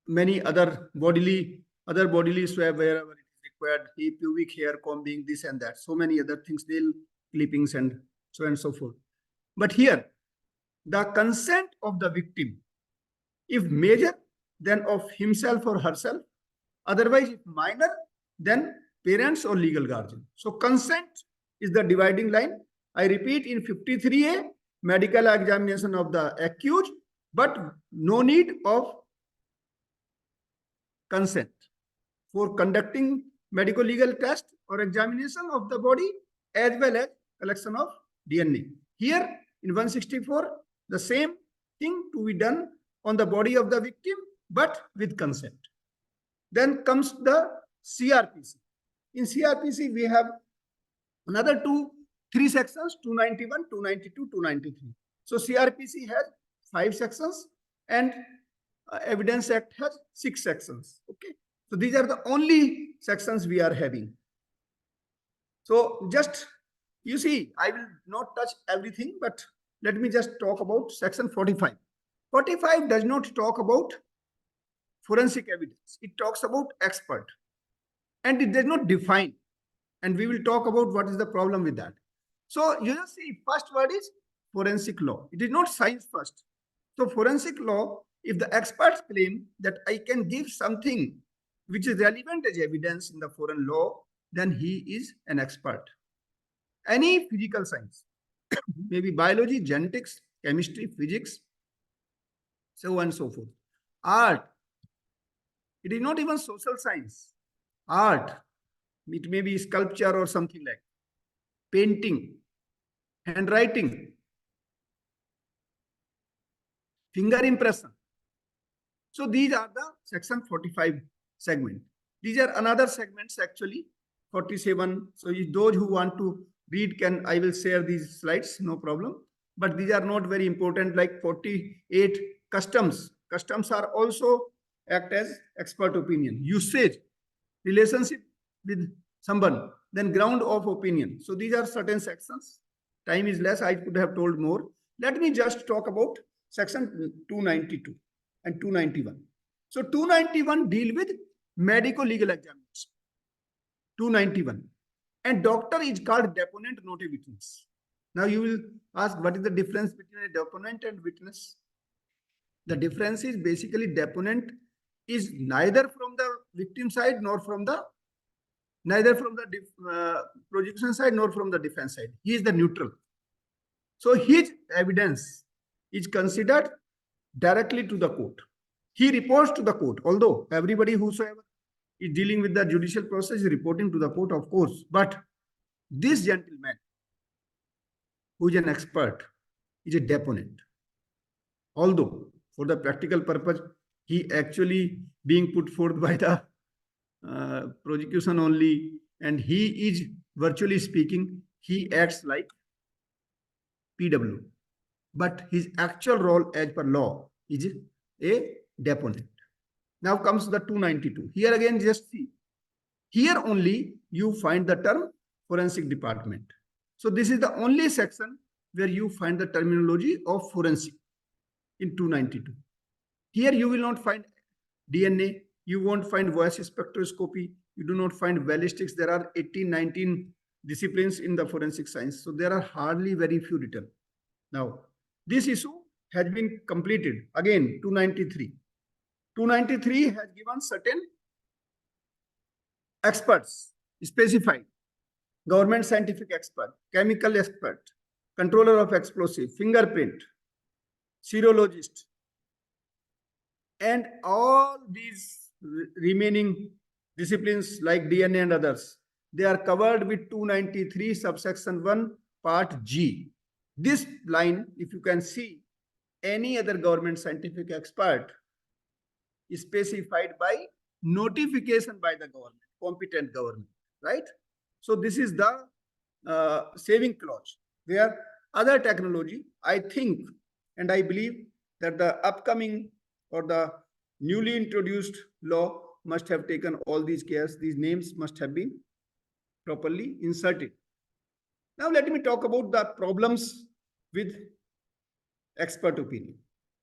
many other bodily swab wherever it is required, pubic hair combing, this and that, so many other things, nail clippings and so on and so forth. But here, the consent of the victim, if major, then of himself or herself, otherwise if minor, then parents or legal guardian. So consent is the dividing line. I repeat, in 53A, medical examination of the accused, but no need of consent for conducting medical legal test or examination of the body as well as collection of DNA. Here in 164, the same thing to be done on the body of the victim, but with consent. Then comes the CRPC. In CRPC, we have another 3 sections, 291, 292, 293. So CRPC has 5 sections and Evidence Act has 6 sections. Okay. So these are the only sections we are having. So just, you see, I will not touch everything, but let me just talk about section 45. 45 does not talk about forensic evidence. It talks about expert. And it does not define. And we will talk about what is the problem with that. So you just see, first word is forensic law. It is not science first. So forensic law, if the experts claim that I can give something which is relevant as evidence in the foreign law, then he is an expert. Any physical science, maybe biology, genetics, chemistry, physics, so on and so forth. Art, it is not even social science. Art, it may be sculpture or something like painting, handwriting, finger impression. So these are the section 45 segment. These are another segments actually, 47. So those who want to read I will share these slides, no problem. But these are not very important, like 48 customs. Customs are also act as expert opinion. Usage, relationship with someone, then ground of opinion. So these are certain sections. Time is less, I could have told more. Let me just talk about section 292 and 291. So 291 deal with medical legal examination. 291. And doctor is called deponent, not a witness. Now you will ask, what is the difference between a deponent and witness? The difference is basically deponent is neither from the victim side nor from the prosecution side nor from the defense side. He is the neutral. So his evidence is considered directly to the court. He reports to the court, although everybody whosoever is dealing with the judicial process is reporting to the court, of course. But this gentleman, who is an expert, is a deponent. Although for the practical purpose, he actually being put forth by the prosecution only, and he is virtually speaking, he acts like PW. But his actual role as per law is a deponent. Now comes the 292. Here again, just see. Here only you find the term forensic department. So this is the only section where you find the terminology of forensic in 292. Here you will not find DNA, you won't find voice spectroscopy, you do not find ballistics. There are 18, 19 disciplines in the forensic science. So there are hardly very few written. Now, this issue has been completed. Again, 293. 293 has given certain experts specified. Government scientific expert, chemical expert, controller of explosive, fingerprint, serologist, and all these remaining disciplines like DNA and others, they are covered with 293 subsection 1 part G. This line, if you can see, any other government scientific expert is specified by notification by the government, competent government, right? So this is the saving clause, where other technology, I think, and I believe that the upcoming or the newly introduced law must have taken all these cares. These names must have been properly inserted. Now let me talk about the problems with expert opinion,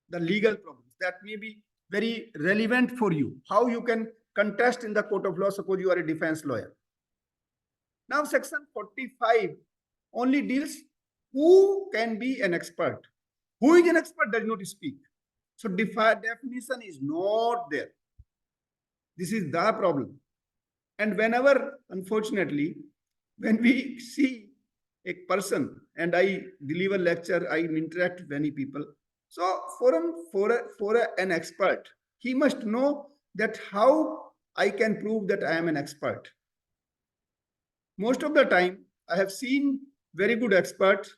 the legal problems that may be very relevant for you, how you can contest in the court of law, suppose you are a defense lawyer. Now section 45 only deals who can be an expert. Who is an expert does not speak. So definition is not there. This is the problem. And whenever, unfortunately, when we see a person, and I deliver lecture, I interact with many people. So for an expert, he must know that how I can prove that I am an expert. Most of the time, I have seen very good experts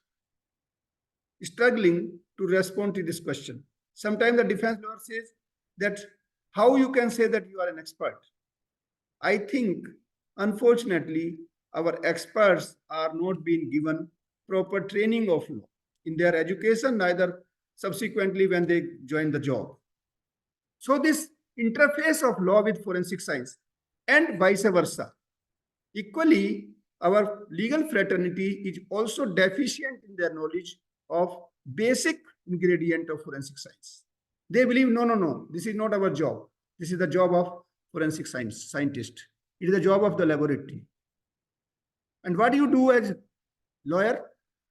struggling to respond to this question. Sometimes the defense lawyer says that how you can say that you are an expert. I think, unfortunately, our experts are not being given proper training of law in their education, neither subsequently when they join the job. So this interface of law with forensic science and vice versa. Equally, our legal fraternity is also deficient in their knowledge of basic ingredient of forensic science. They believe, no, this is not our job. This is the job of forensic scientist. It is the job of the laboratory. And what do you do as lawyer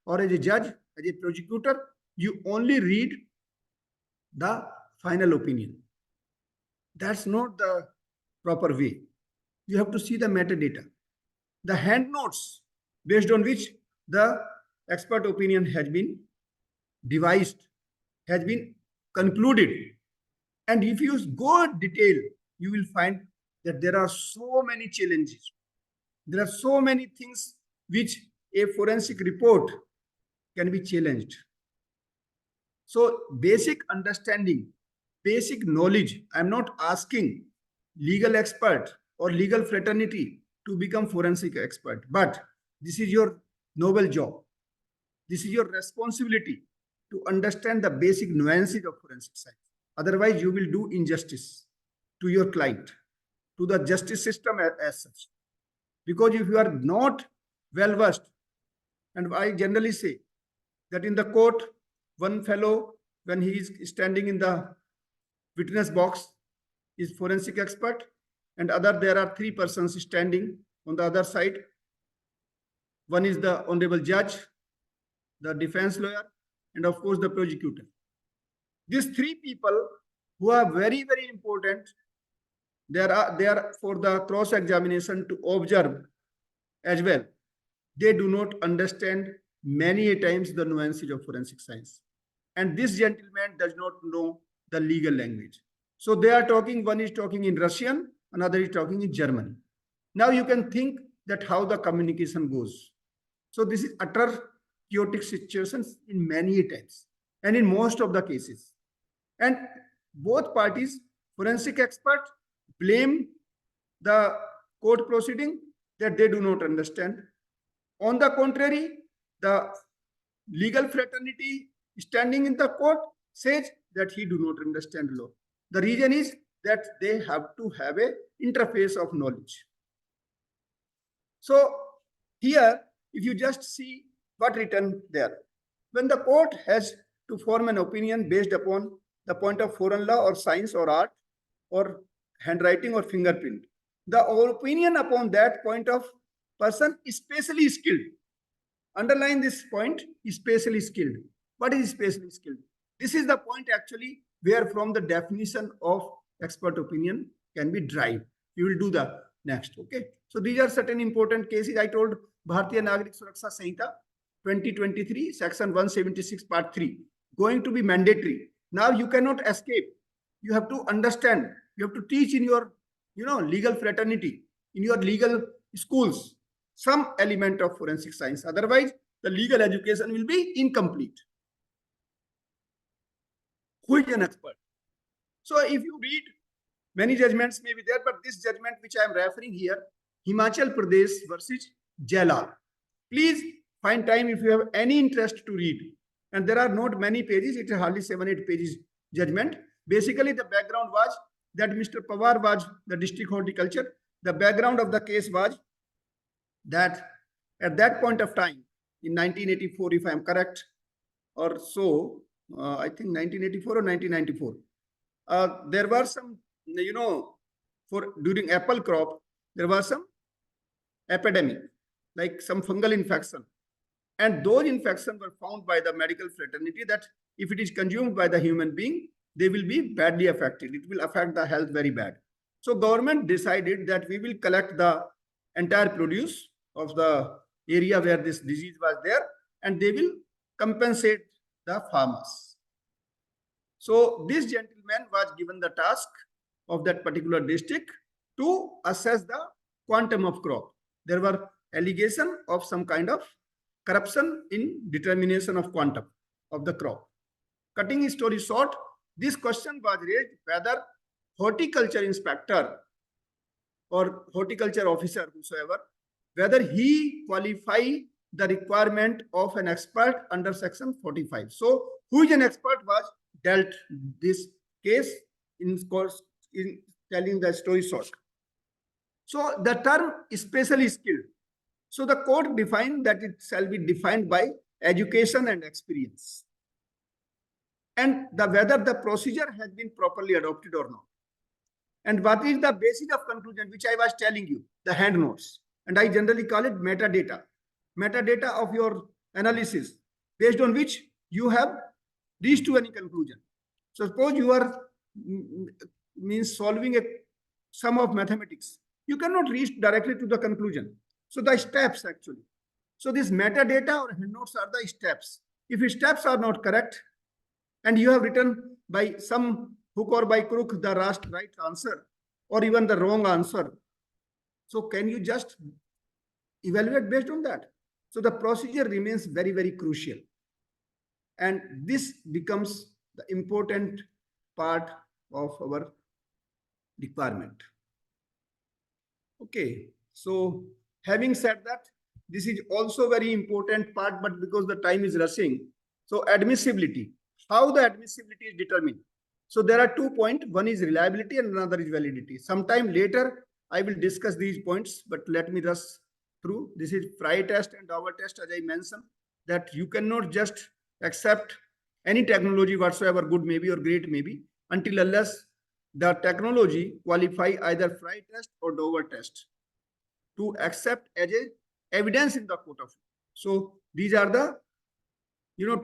or as a judge, as a prosecutor? You only read the final opinion. That's not the proper way. You have to see the metadata, the hand notes based on which the expert opinion has been devised, has been concluded. And if you go in detail, you will find that there are so many challenges. There are so many things which a forensic report can be challenged. So basic understanding, basic knowledge, I'm not asking legal expert or legal fraternity to become forensic expert, but this is your noble job. This is your responsibility to understand the basic nuances of forensic science. Otherwise, you will do injustice to your client, to the justice system as such. Because if you are not well versed, and I generally say that in the court, one fellow, when he is standing in the witness box, is forensic expert, and there are 3 persons standing on the other side. One is the honorable judge, the defense lawyer, and of course the prosecutor. these three people who are very, very important, they are for the cross examination to observe as well. They do not understand many a times the nuances of forensic science. And this gentleman does not know the legal language. So they are talking, one is talking in Russian, another is talking in German. Now you can think that how the communication goes. So this is utter chaotic situations in many times and in most of the cases. And both parties, forensic expert, blame the court proceeding that they do not understand. On the contrary, the legal fraternity standing in the court says that he do not understand law. The reason is that they have to have a interface of knowledge. So here, if you just see what written there, when the court has to form an opinion based upon the point of foreign law or science or art or handwriting or fingerprint, the opinion upon that point of person is specially skilled. Underline this point, is specially skilled. What is specially skilled? This is the point actually where from the definition of expert opinion can be derived. You will do the next, okay? So these are certain important cases. I told Bharatiya Nagarik Suraksha Samhita 2023, section 176, part 3, going to be mandatory. Now you cannot escape. You have to understand. You have to teach in your, legal fraternity, in your legal schools, some element of forensic science. Otherwise, the legal education will be incomplete. Who is an expert? So if you read, many judgments may be there, but this judgment which I am referring here, Himachal Pradesh versus Jailal. Please find time if you have any interest to read. And there are not many pages, it is hardly 7-8 pages judgment. Basically, the background was that Mr. Pawar was the district horticulture. The background of the case was that at that point of time, in 1984, if I am correct, or so, I think 1984 or 1994, there were some, during apple crop, there was some epidemic, like some fungal infection. And those infections were found by the medical fraternity that if it is consumed by the human being, they will be badly affected. It will affect the health very bad. So government decided that we will collect the entire produce of the area where this disease was there, and they will compensate the farmers. So this gentleman was given the task of that particular district to assess the quantum of crop. There were allegations of some kind of corruption in determination of quantum of the crop. Cutting his story short, this question was raised whether horticulture inspector or horticulture officer, whosoever, whether he qualify the requirement of an expert under section 45. So who is an expert was dealt this case in telling the story short. So the term especially skilled. So the court defined that it shall be defined by education and experience. And whether the procedure has been properly adopted or not. And what is the basis of conclusion, which I was telling you, the hand notes. And I generally call it metadata. Metadata of your analysis, based on which you have reached to any conclusion. So suppose you are solving a sum of mathematics. You cannot reach directly to the conclusion. So the steps actually. So this metadata or hand notes are the steps. If the steps are not correct, and you have written by some hook or by crook the right answer, or even the wrong answer, so can you just evaluate based on that? So the procedure remains very, very crucial. And this becomes the important part of our requirement. Okay, so having said that, this is also very important part, but because the time is rushing, so admissibility, how the admissibility is determined. So there are 2 points, one is reliability and another is validity. Sometime later, I will discuss these points, but let me rush through. This is Fry test and Dover test, as I mentioned, that you cannot just accept any technology whatsoever, good maybe or great maybe, until unless the technology qualify either Fry test or Dover test to accept as a evidence in the court of law. So these are the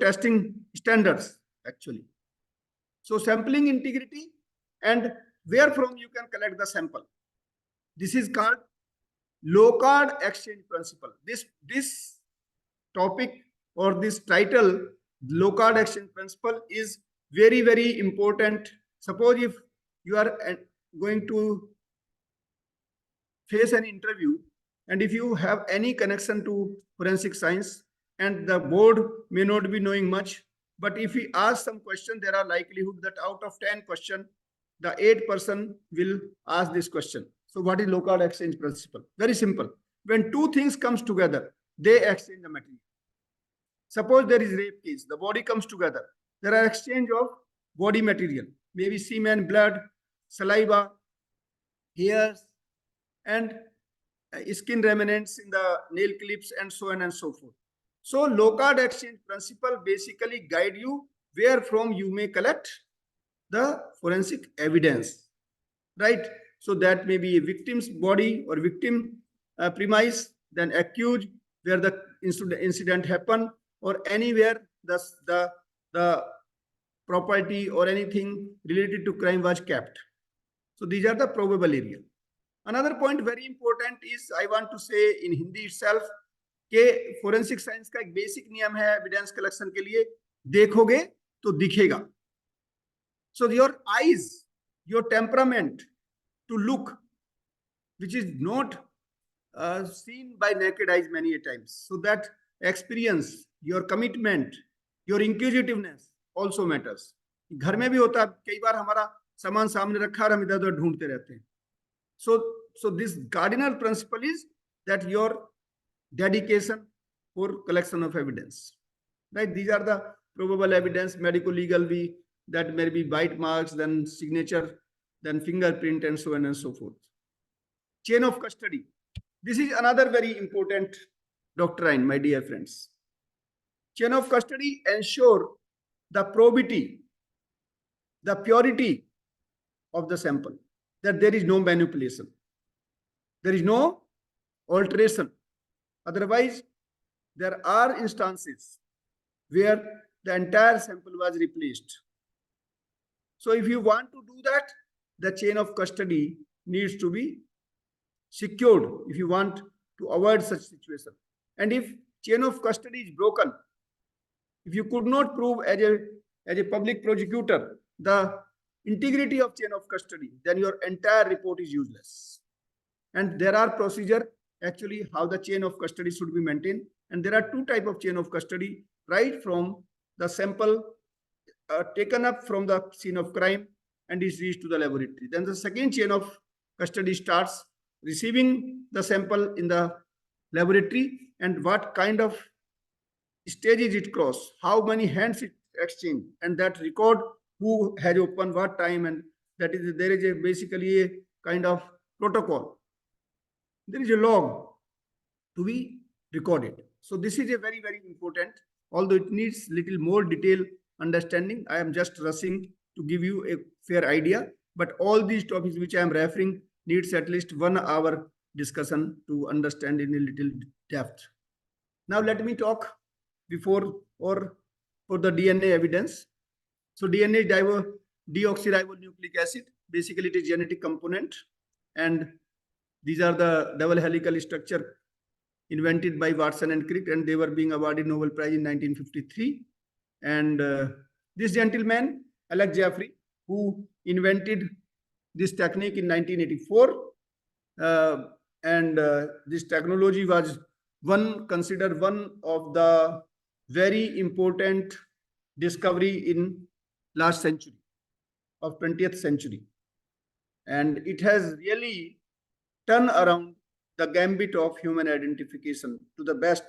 testing standards actually. So sampling integrity and where from you can collect the sample. This is called Locard exchange principle. This topic or this title, Locard exchange principle, is very, very important. Suppose if you are going to face an interview, and if you have any connection to forensic science, and the board may not be knowing much, but if we ask some question, there are likelihood that out of 10 questions, the 8 person will ask this question. So what is Locard exchange principle? Very simple. When two things comes together, they exchange the material. Suppose there is rape case, the body comes together. There are exchange of body material, maybe semen, blood, saliva, hairs, and skin remnants in the nail clips, and so on and so forth. So Locard exchange principle basically guide you where from you may collect the forensic evidence, right? So that may be a victim's body or victim premise, then accused where the incident happened, or anywhere the property or anything related to crime was kept. So these are the probable area. Another point very important is I want to say in Hindi itself कि forensic science का एक basic नियम है evidence collection के लिए, देखोगे तो दिखेगा. So your eyes, your temperament to look, which is not seen by naked eyes many a times. So that experience, your commitment, your inquisitiveness also matters. घर में भी होता है, कई बार हमारा सामान सामने रखा और हम इधर उधर ढूंढते रहते हैं. So this cardinal principle is that your dedication for collection of evidence, right? These are the probable evidence, medical legal, that may be bite marks, then signature, then fingerprint, and so on and so forth. Chain of custody. This is another very important doctrine, my dear friends. Chain of custody ensure the probity, the purity of the sample, that there is no manipulation, there is no alteration. Otherwise, there are instances where the entire sample was replaced. So if you want to do that, the chain of custody needs to be secured if you want to avoid such situation. And if chain of custody is broken, if you could not prove as a public prosecutor the integrity of chain of custody, then your entire report is useless. And there are procedures actually how the chain of custody should be maintained. And there are two types of chain of custody, right from the sample taken up from the scene of crime and is reached to the laboratory. Then the second chain of custody starts receiving the sample in the laboratory and what kind of stages it cross, how many hands it exchange, and that record who has opened what time, and that is there is basically a kind of protocol. There is a log to be recorded. So this is a very, very important, although it needs little more detailed understanding. I am just rushing to give you a fair idea, but all these topics which I am referring needs at least 1 hour discussion to understand in a little depth. Now let me talk before or for the DNA evidence. So DNA is deoxyribonucleic acid. Basically, it is genetic component, and these are the double helical structure invented by Watson and Crick, and they were being awarded Nobel Prize in 1953. And this gentleman, Alex Jeffrey, who invented this technique in 1984, and this technology was considered one of the very important discovery in last century of 20th century, and it has really turned around the gambit of human identification to the best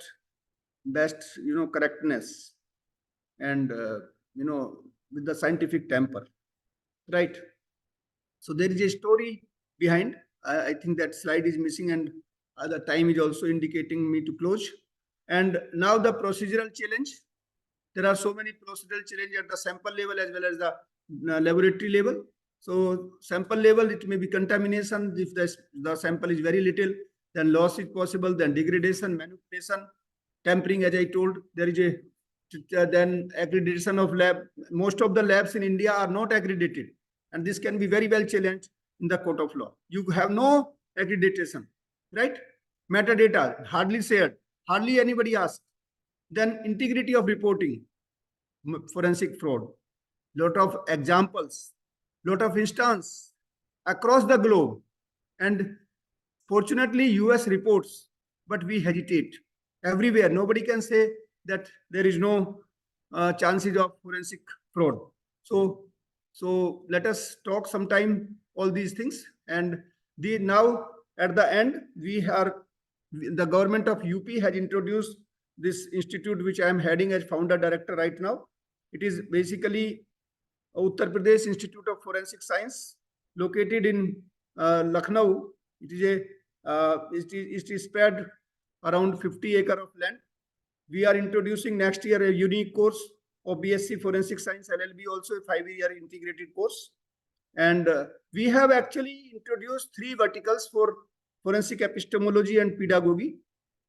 correctness, and with the scientific temper, right? So there is a story behind. I think that slide is missing, and the time is also indicating me to close. And now the procedural challenge. There are so many procedural challenges at the sample level as well as the laboratory level. So sample level, it may be contamination. If the sample is very little, then loss is possible, then degradation, manipulation, tampering, as I told. There is a then accreditation of lab. Most of the labs in India are not accredited, and this can be very well challenged in the court of law. You have no accreditation, right? Metadata hardly shared, hardly anybody asked. Then integrity of reporting, forensic fraud, lot of examples, lot of instances across the globe, and fortunately US reports, but we hesitate everywhere. Nobody can say that there is no chances of forensic fraud. So let us talk sometime all these things. And now at the end, the government of UP has introduced this institute, which I am heading as founder director right now. It is basically Uttar Pradesh Institute of Forensic Science, located in Lucknow. It is spread around 50 acres of land. We are introducing next year a unique course of BSc Forensic Science LLB, also a 5-year integrated course. And we have actually introduced 3 verticals for forensic epistemology and pedagogy.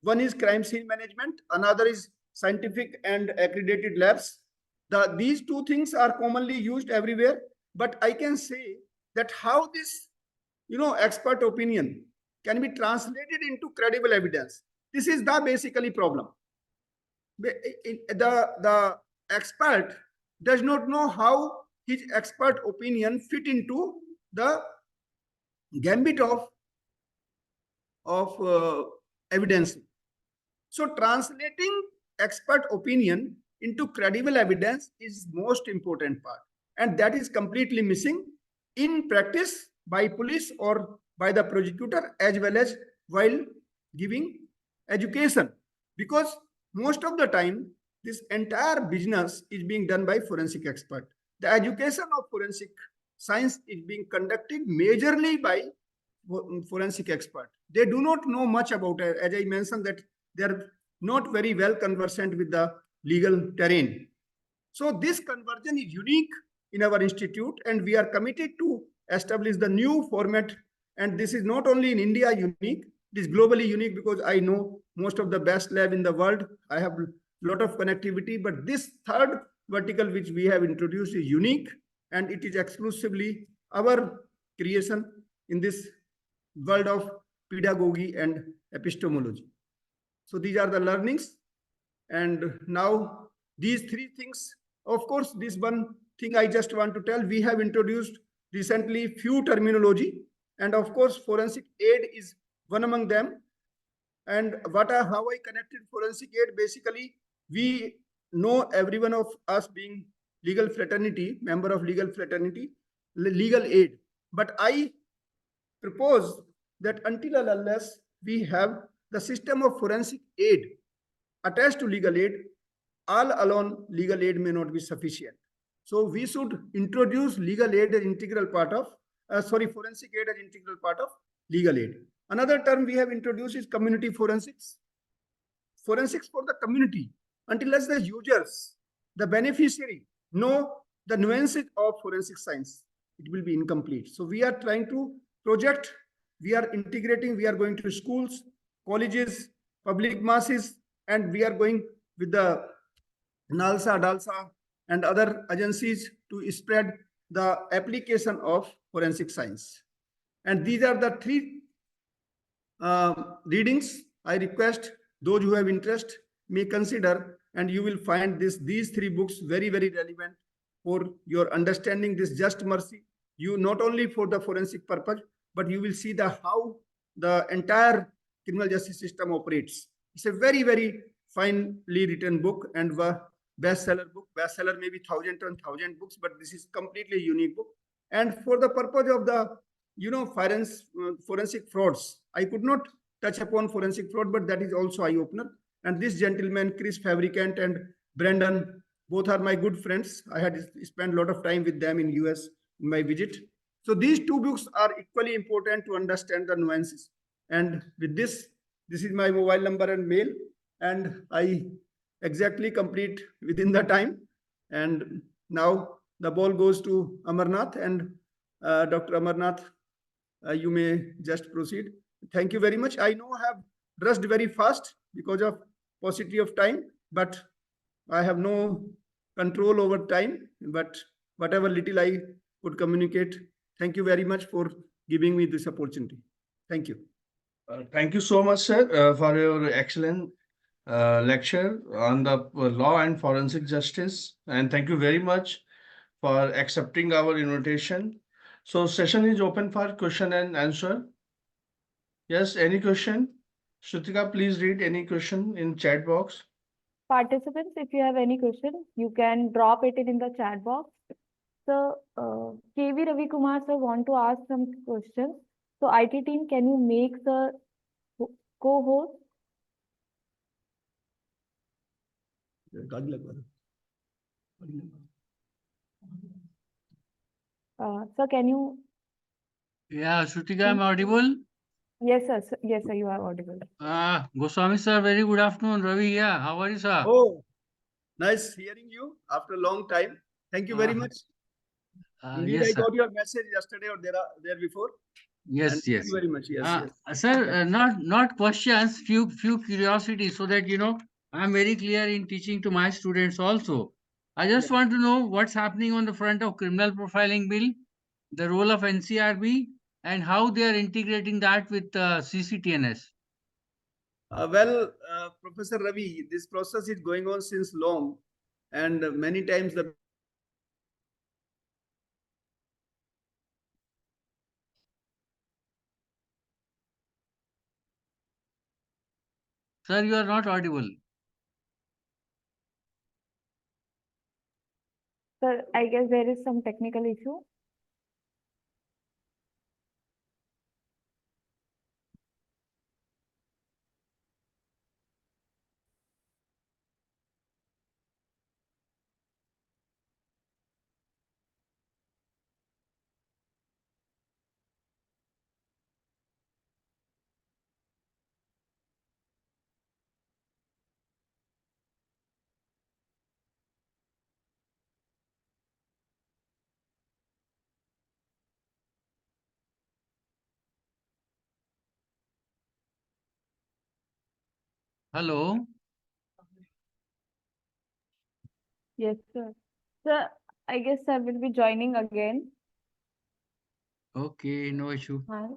One is crime scene management, another is scientific and accredited labs. These 2 things are commonly used everywhere, but I can say that how this, expert opinion can be translated into credible evidence. This is the basically problem. The expert does not know how his expert opinion fit into the gambit of evidence. So translating expert opinion into credible evidence is most important part, and that is completely missing in practice by police or by the prosecutor, as well as while giving education, because most of the time this entire business is being done by forensic expert. The education of forensic science is being conducted majorly by forensic expert. They do not know much about it. As I mentioned, that they are not very well conversant with the legal terrain. So this conversion is unique in our institute, and we are committed to establish the new format. And this is not only in India unique, it is globally unique, because I know most of the best lab in the world. I have a lot of connectivity, but this 3rd vertical which we have introduced is unique, and it is exclusively our creation in this world of pedagogy and epistemology. So these are the learnings. And now these 3 things, of course, this one thing I just want to tell, we have introduced recently few terminology, and of course forensic aid is one among them. And how I connected forensic aid, basically we know everyone of us being legal fraternity, member of legal fraternity, legal aid. But I propose that until and unless we have the system of forensic aid attached to legal aid, all alone legal aid may not be sufficient. So we should introduce legal aid as integral part of, forensic aid as integral part of legal aid. Another term we have introduced is community forensics. Forensics for the community. Until as the users, the beneficiary, know the nuances of forensic science, it will be incomplete. So we are trying to project, we are integrating, we are going to schools, colleges, public masses, and we are going with the NALSA, DALSA, and other agencies to spread the application of forensic science. And these are the 3 readings. I request those who have interest may consider, and you will find these 3 books very, very relevant for your understanding this just mercy. You not only for the forensic purpose, but you will see how the entire criminal justice system operates. It's a very, very finely written book, and bestseller book. Bestseller maybe 1,000 books, but this is completely unique book. And for the purpose of the forensic frauds, I could not touch upon forensic fraud, but that is also eye-opener. And this gentleman, Chris Fabricant and Brandon, both are my good friends. I had spent a lot of time with them in US in my visit. So these 2 books are equally important to understand the nuances. And with this is my mobile number and mail, and I exactly complete within the time. And now the ball goes to Amarnath, and Dr. Amarnath, you may just proceed. Thank you very much. I know I have rushed very fast because of paucity of time, but I have no control over time, but whatever little I could communicate, thank you very much for giving me this opportunity. Thank you. Thank you so much, sir, for your excellent lecture on the law and forensic justice. And thank you very much for accepting our invitation. So session is open for question and answer. Yes, any question? Shrutika, please read any question in chat box. Participants, if you have any question, you can drop it in the chat box. So, KV Ravi Kumar sir want to ask some questions. So, IT team, can you make the co-host? Sir, can you? Yeah, Shrutika, I'm audible. Yes, sir. Yes, sir, you are audible. Goswami sir, very good afternoon. Ravi, yeah, how are you, sir? Oh, nice hearing you after a long time. Thank you very Uh, much. Indeed, yes, I sir. got your message yesterday or there before. And Yes, thank yes. you very much. Yes, yes. Sir, not questions, few curiosities, so that I'm very clear in teaching to my students also. I just want to know what's happening on the front of criminal profiling bill, the role of NCRB, and how they are integrating that with CCTNS. Professor Ravi, this process is going on since long, and many times the Sir, you are not audible. Sir, I guess there is some technical issue. Hello. Yes, sir. Sir, I guess I will be joining again. Okay, no issue. Hi.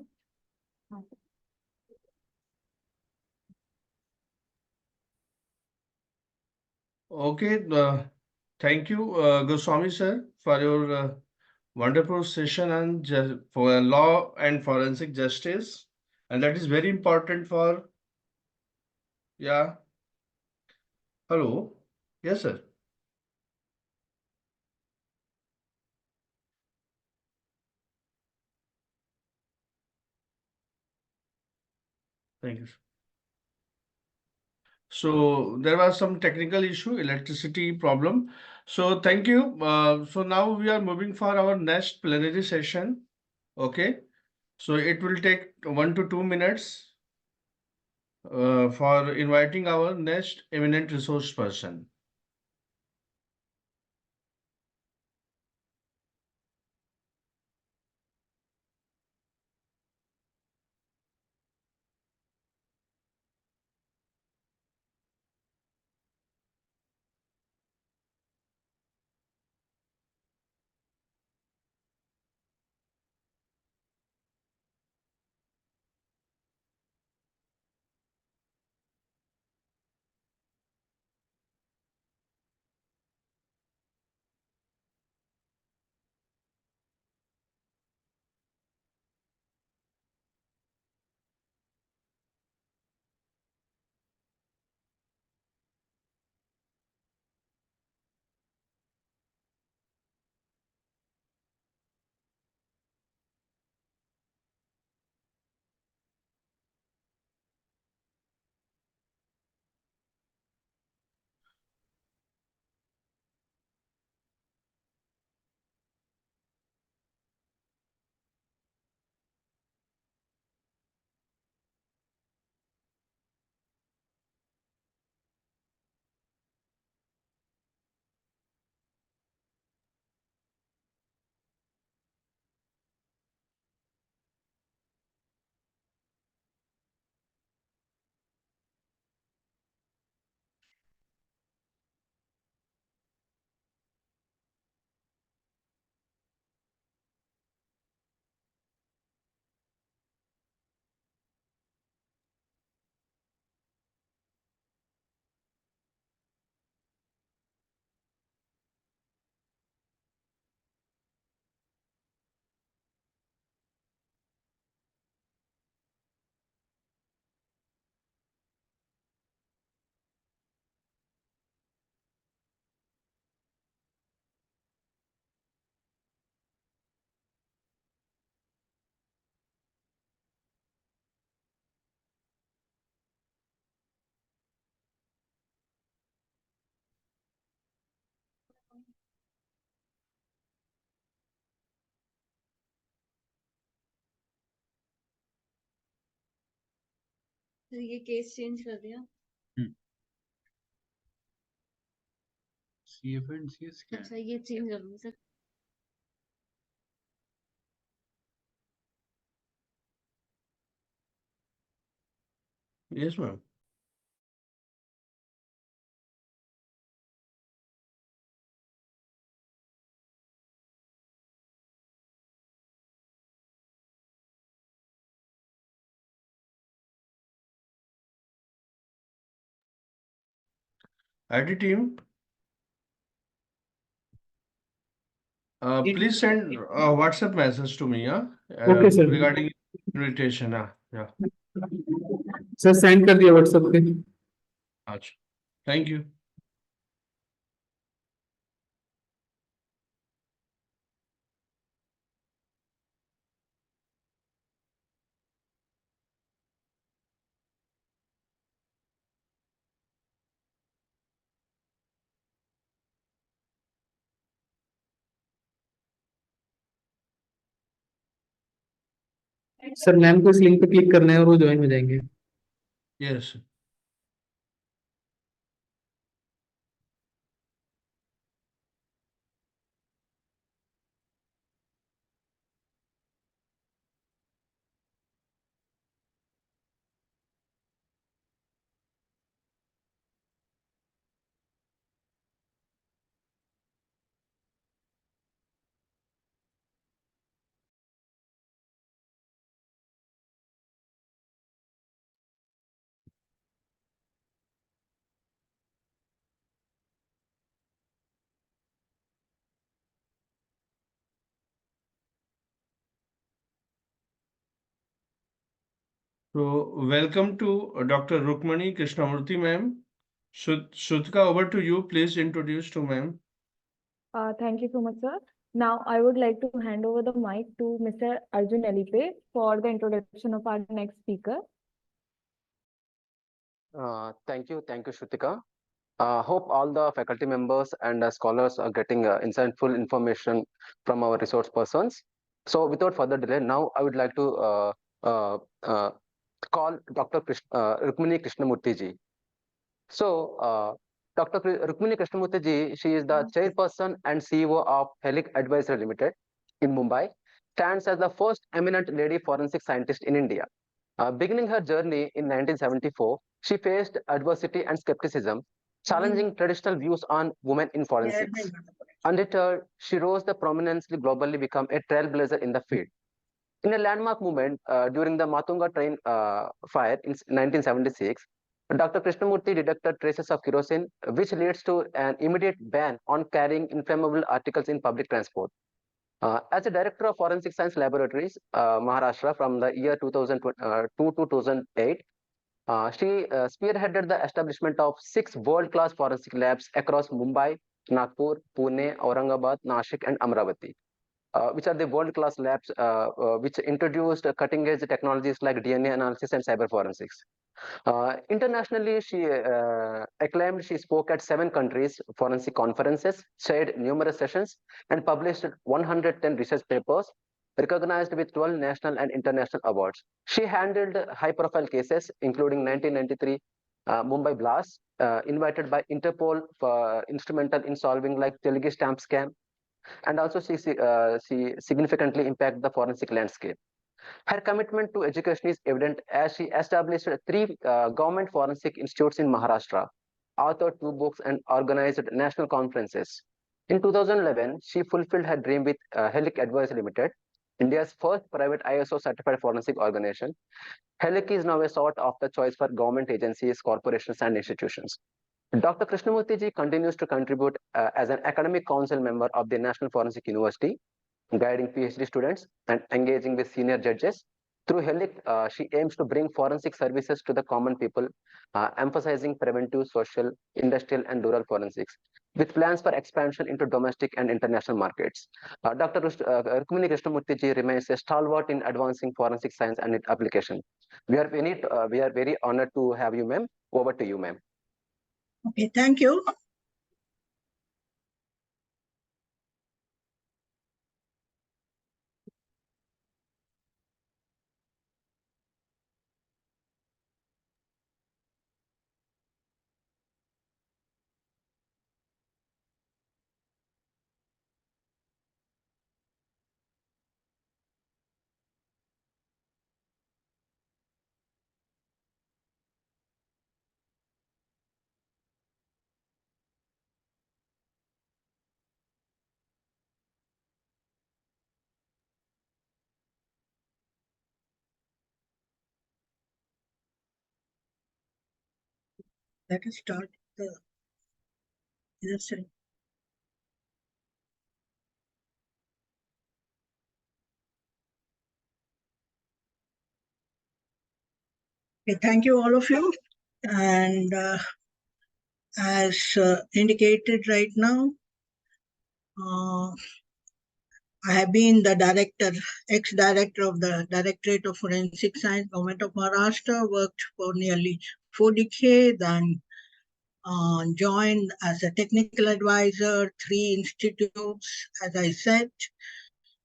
Okay, thank you, Goswami sir, for your wonderful session on for law and forensic justice, and that is very important for, yeah. Hello, yes, sir. Thank you. So there was some technical issue, electricity problem. So thank you. So now we are moving for our next plenary session. Okay. So it will take 1 to 2 minutes for inviting our next eminent resource person. ये case change कर दिया। CF and CS क्या है? अच्छा ये change कर दूँ sir. Yes, ma'am. IT team, please send a WhatsApp message to me, Okay, sir. regarding invitation. Yeah. Sir send कर दिया व्हाट्सएप पे। अच्छा. Thank you. सर मैम को इस लिंक पे क्लिक करना है और वो ज्वाइन हो जाएंगे। Yes. So, welcome to Dr. Rukmani Krishnamurthy, ma'am. Shrutika, over to you. Please introduce to ma'am. Thank you so much, sir. Now, I would like to hand over the mic to Mr. Arjun Elipe for the introduction of our next speaker. Thank you, Shrutika. Hope all the faculty members and scholars are getting insightful information from our resource persons. So, without further delay, now I would like to uh, uh, call Dr. Rukmini Krishnamurthy ji. So, Rukmini Krishnamurthy ji, she is the chairperson and CEO of Helic Advisory Limited in Mumbai, stands as the first eminent lady forensic scientist in India. Beginning her journey in 1974, she faced adversity and skepticism, challenging traditional views on women in forensics. Undeterred, she rose the prominently globally, become a trailblazer in the field. In a landmark movement during the Matunga train fire in 1976, Dr. Krishnamurthy detected traces of kerosene, which leads to an immediate ban on carrying inflammable articles in public transport. As a director of Forensic Science Laboratories, Maharashtra from the year 2002 to 2008, she spearheaded the establishment of 6 world-class forensic labs across Mumbai, Nagpur, Pune, Aurangabad, Nashik, and Amravati, which are the world-class labs which introduced cutting-edge technologies like DNA analysis and cyber forensics. Internationally, she acclaimed. She spoke at 7 countries forensic conferences, chaired numerous sessions, and published 110 research papers, recognized with 12 national and international awards. She handled high-profile cases, including 1993 Mumbai blast, invited by Interpol for instrumental in solving like Telugu stamp scam, and also she significantly impacted the forensic landscape. Her commitment to education is evident as she established 3 government forensic institutes in Maharashtra, authored 2 books, and organized national conferences. In 2011, she fulfilled her dream with Helic Advisory Limited, India's first private ISO certified forensic organization. Helic is now a sought after choice for government agencies, corporations, and institutions. Dr. Krishnamurthy ji continues to contribute as an academic council member of the National Forensic University, guiding PhD students and engaging with senior judges. Through Helic, she aims to bring forensic services to the common people, emphasizing preventive, social, industrial, and rural forensics, with plans for expansion into domestic and international markets. Dr. Rukmini Krishnamurthy ji remains a stalwart in advancing forensic science and its application. We are very honored to have you, ma'am. Over to you, ma'am. Okay, thank you. let us start the lesson. Okay, thank you, all of you. And as indicated right now, I have been the director, ex-director of the Directorate of Forensic Science, Government of Maharashtra, worked for nearly 4 decades and joined as a technical advisor, 3 institutes, as I said,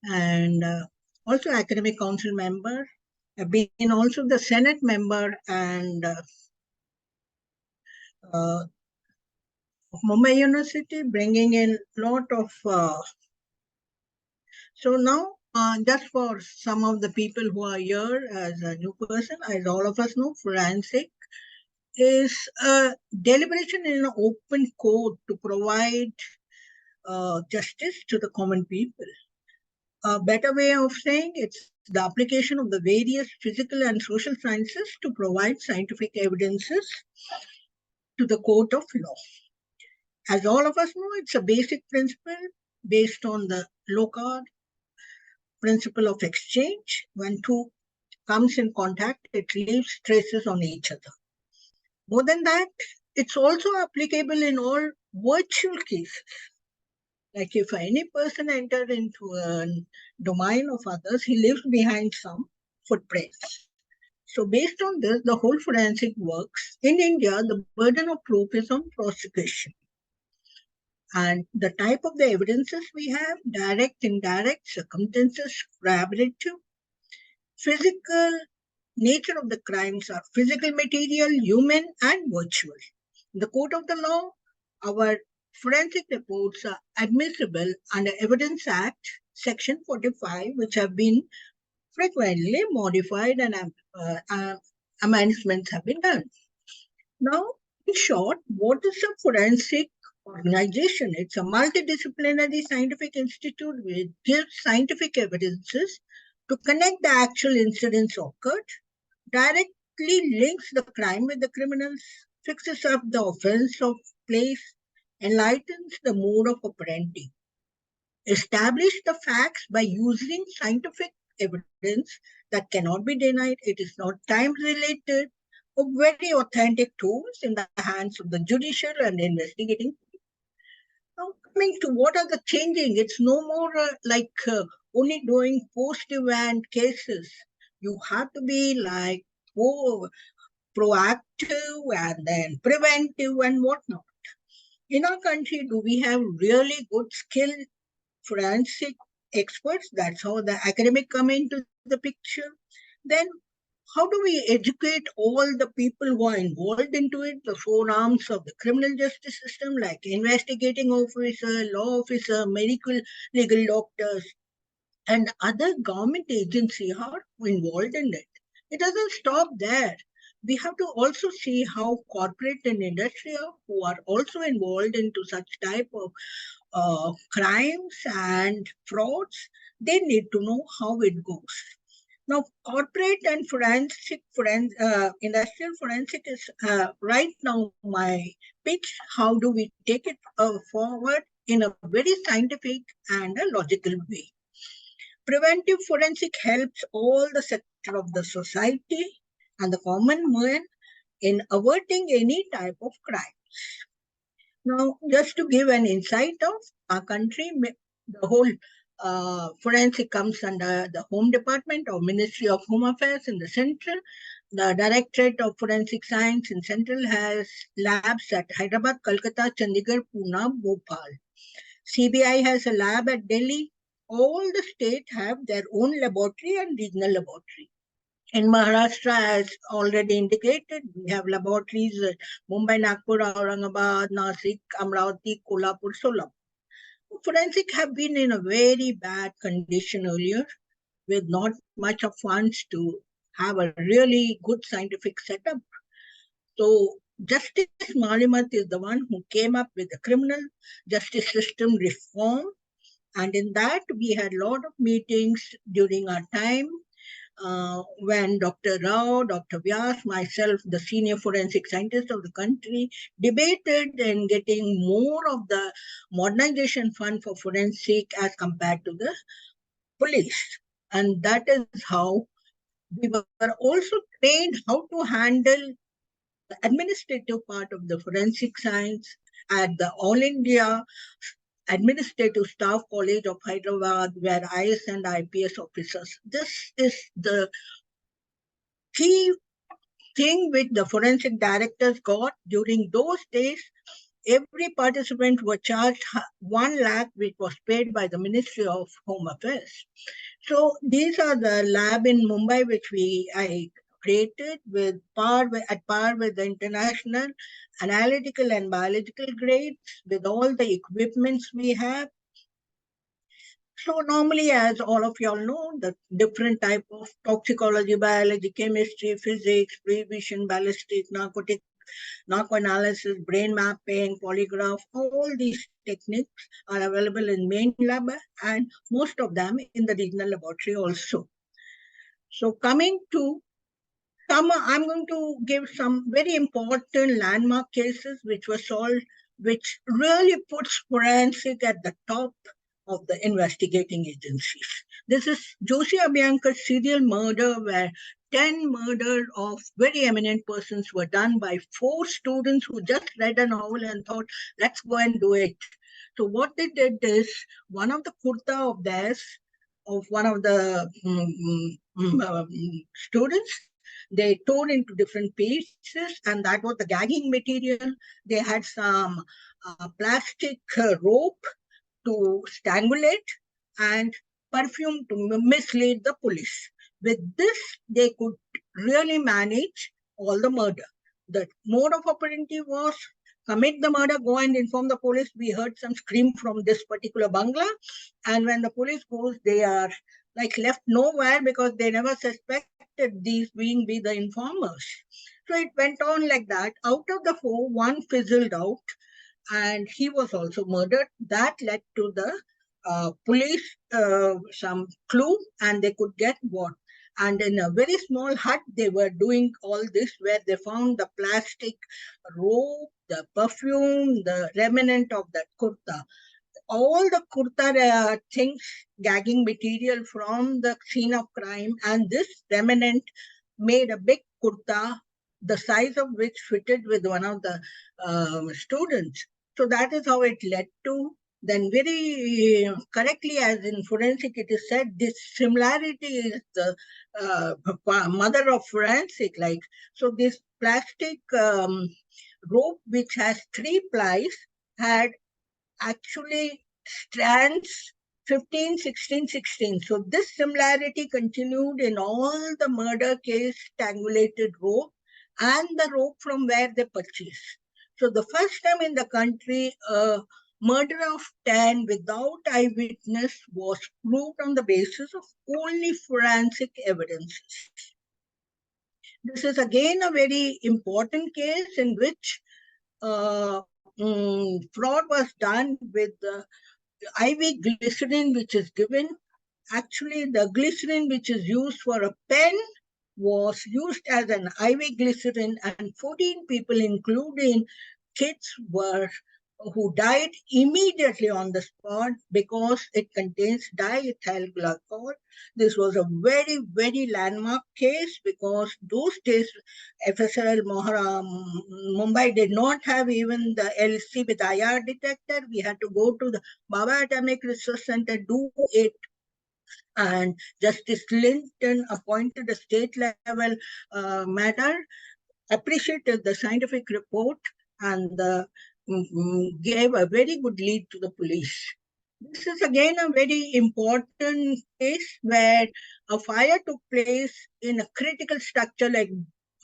and also academic council member. I've been also the Senate member and of Mumbai University, bringing in a lot of. So now, just for some of the people who are here as a new person, as all of us know, forensic is a deliberation in an open court to provide justice to the common people. A better way of saying it's the application of the various physical and social sciences to provide scientific evidences to the court of law. As all of us know, it's a basic principle based on the Locard principle of exchange. When two comes in contact, it leaves traces on each other. More than that, it's also applicable in all virtual cases. Like if any person enters into a domain of others, he leaves behind some footprints. So based on this, the whole forensic works. In India, the burden of proof is on prosecution. And the type of the evidences we have, direct, indirect, circumstances, corroborative, physical nature of the crimes are physical material, human, and virtual. In the court of the law, our forensic reports are admissible under Evidence Act, Section 45, which have been frequently modified and amendments have been done. Now, in short, what is a forensic organization? It's a multidisciplinary scientific institute which gives scientific evidences to connect the actual incidents occurred, directly links the crime with the criminals, fixes up the offense of place, enlightens the mode of operandi, establish the facts by using scientific evidence that cannot be denied. It is not time-related or very authentic tools in the hands of the judicial and investigating. Now, coming to what are the changing, it's no more like only doing post-event cases. You have to be like proactive and then preventive and whatnot. In our country, do we have really good skilled forensic experts? That's how the academic come into the picture. Then how do we educate all the people who are involved into it, the four arms of the criminal justice system, like investigating officer, law officer, medical legal doctors, and other government agencies are involved in it? It doesn't stop there. We have to also see how corporate and industry who are also involved into such type of crimes and frauds, they need to know how it goes. Now, corporate and industrial forensic is right now my pitch. How do we take it forward in a very scientific and a logical way? Preventive forensic helps all the sector of the society and the common man in averting any type of crimes. Now, just to give an insight of our country, the whole forensic comes under the Home Department or Ministry of Home Affairs in the central. The Directorate of Forensic Science in central has labs at Hyderabad, Kolkata, Chandigarh, Pune, Bhopal. CBI has a lab at Delhi. All the states have their own laboratory and regional laboratory. In Maharashtra, as already indicated, we have laboratories at Mumbai, Nagpur, Aurangabad, Nasik, Amravati, Kolhapur, Solapur. Forensic have been in a very bad condition earlier, with not much of funds to have a really good scientific setup. So Justice Malimat is the one who came up with the criminal justice system reform. And in that, we had a lot of meetings during our time when Dr. Rao, Dr. Vyas, myself, the senior forensic scientist of the country, debated in getting more of the modernization fund for forensic as compared to the police. And that is how we were also trained how to handle the administrative part of the forensic science at the All India Administrative Staff College of Hyderabad, where IS and IPS officers. This is the key thing which the forensic directors got during those days. Every participant was charged 1 lakh, which was paid by the Ministry of Home Affairs. So these are the lab in Mumbai, which I created at par with the international analytical and biological grades, with all the equipments we have. So normally, as all of y'all know, the different type of toxicology, biology, chemistry, physics, prevision, ballistic, narcoanalysis, brain mapping, polygraph, all these techniques are available in main lab and most of them in the regional laboratory also. So coming to I'm going to give some very important landmark cases which were solved, which really puts forensic at the top of the investigating agencies. This is Joshi Abhyankar's serial murder, where 10 murders of very eminent persons were done by 4 students who just read a novel and thought, let's go and do it. So what they did is, one of the kurta of theirs, of one of the students, they tore into different pieces, and that was the gagging material. They had some plastic rope to strangulate and perfume to mislead the police. With this, they could really manage all the murder. The mode of operandi was commit the murder, go and inform the police. We heard some scream from this particular bungalow, and when the police goes, they are like left nowhere because they never suspected these being the informers. So it went on like that. Out of the 4, 1 fizzled out, and he was also murdered. That led to the police some clue, and they could get what. And in a very small hut, they were doing all this, where they found the plastic rope, the perfume, the remnant of that kurta. All the kurta things, gagging material from the scene of crime, and this remnant made a big kurta, the size of which fitted with one of the students. So that is how it led to. Then very correctly, as in forensic, it is said, this similarity is the mother of forensic. Like, so this plastic rope, which has 3 plies, had actually strands 15, 16, 16. So this similarity continued in all the murder case strangulated rope and the rope from where they purchased. So the first time in the country, a murder of 10 without eyewitness was proved on the basis of only forensic evidences. This is again a very important case in which fraud was done with the IV glycerin, which is given. Actually, the glycerin which is used for a pen was used as an IV glycerin, and 14 people, including kids, who died immediately on the spot because it contains diethyl glycol. This was a very, very landmark case because those days FSL Mumbai did not have even the LC with IR detector. We had to go to the Baba Atomic Research Center, do it. And Justice Linton appointed a state level matter, appreciated the scientific report, and gave a very good lead to the police. This is again a very important case where a fire took place in a critical structure like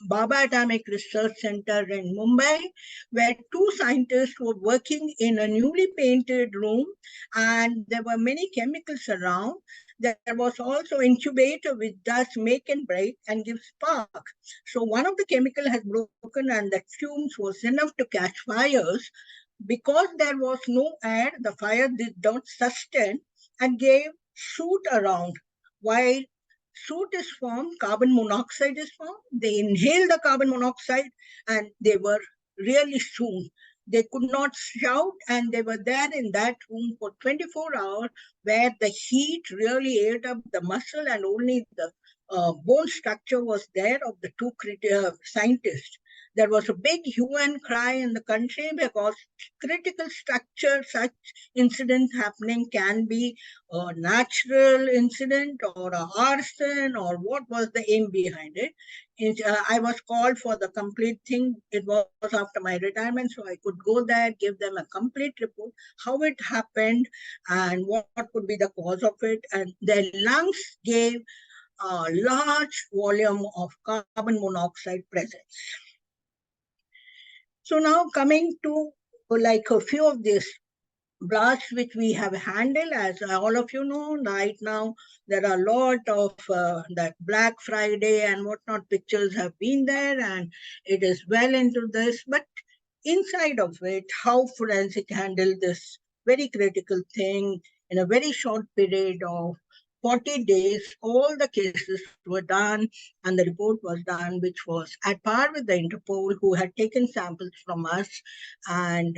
Baba Atomic Research Center in Mumbai, where 2 scientists were working in a newly painted room, and there were many chemicals around. There was also incubator which does make and break and give spark. So one of the chemical has broken, and the fumes was enough to catch fires. Because there was no air, the fire did not sustain and gave shoot around, while soot is formed, carbon monoxide is formed. They inhaled the carbon monoxide and they were really soon. They could not shout, and they were there in that room for 24 hours where the heat really ate up the muscle and only the bone structure was there of the two scientists. There was a big hue and cry in the country because critical structure, such incidents happening can be a natural incident or a arson or what was the aim behind it. I was called for the complete thing. It was after my retirement, so I could go there, give them a complete report, how it happened and what could be the cause of it. And their lungs gave a large volume of carbon monoxide presence. So now coming to like a few of these blasts which we have handled, as all of you know, right now there are a lot of that Black Friday and whatnot pictures have been there, and it is well into this. But inside of it, how forensic handled this very critical thing in a very short period of 40 days, all the cases were done and the report was done, which was at par with the Interpol, who had taken samples from us. And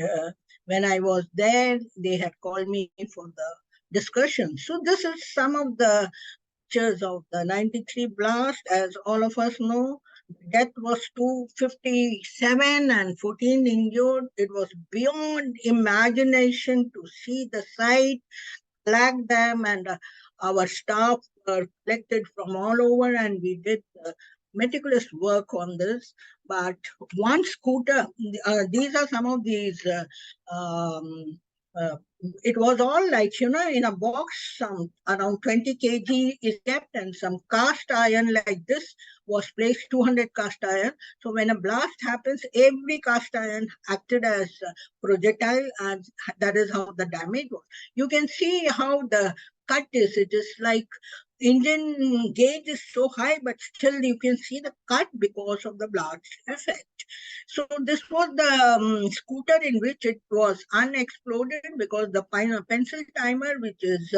when I was there, they had called me for the discussion. So this is some of the pictures of the 93 blast. As all of us know, death was 257 and 14 injured. It was beyond imagination to see the site, flag them, and our staff were collected from all over, and we did meticulous work on this. But one scooter, these are some of these, it was all like, you know, in a box, some around 20 kg is kept, and some cast iron like this was placed, 200 cast iron. So when a blast happens, every cast iron acted as a projectile, and that is how the damage was. You can see how the cut is. It is like engine gauge is so high, but still you can see the cut because of the blast effect. So this was the scooter in which it was unexploded, because the pencil timer, which is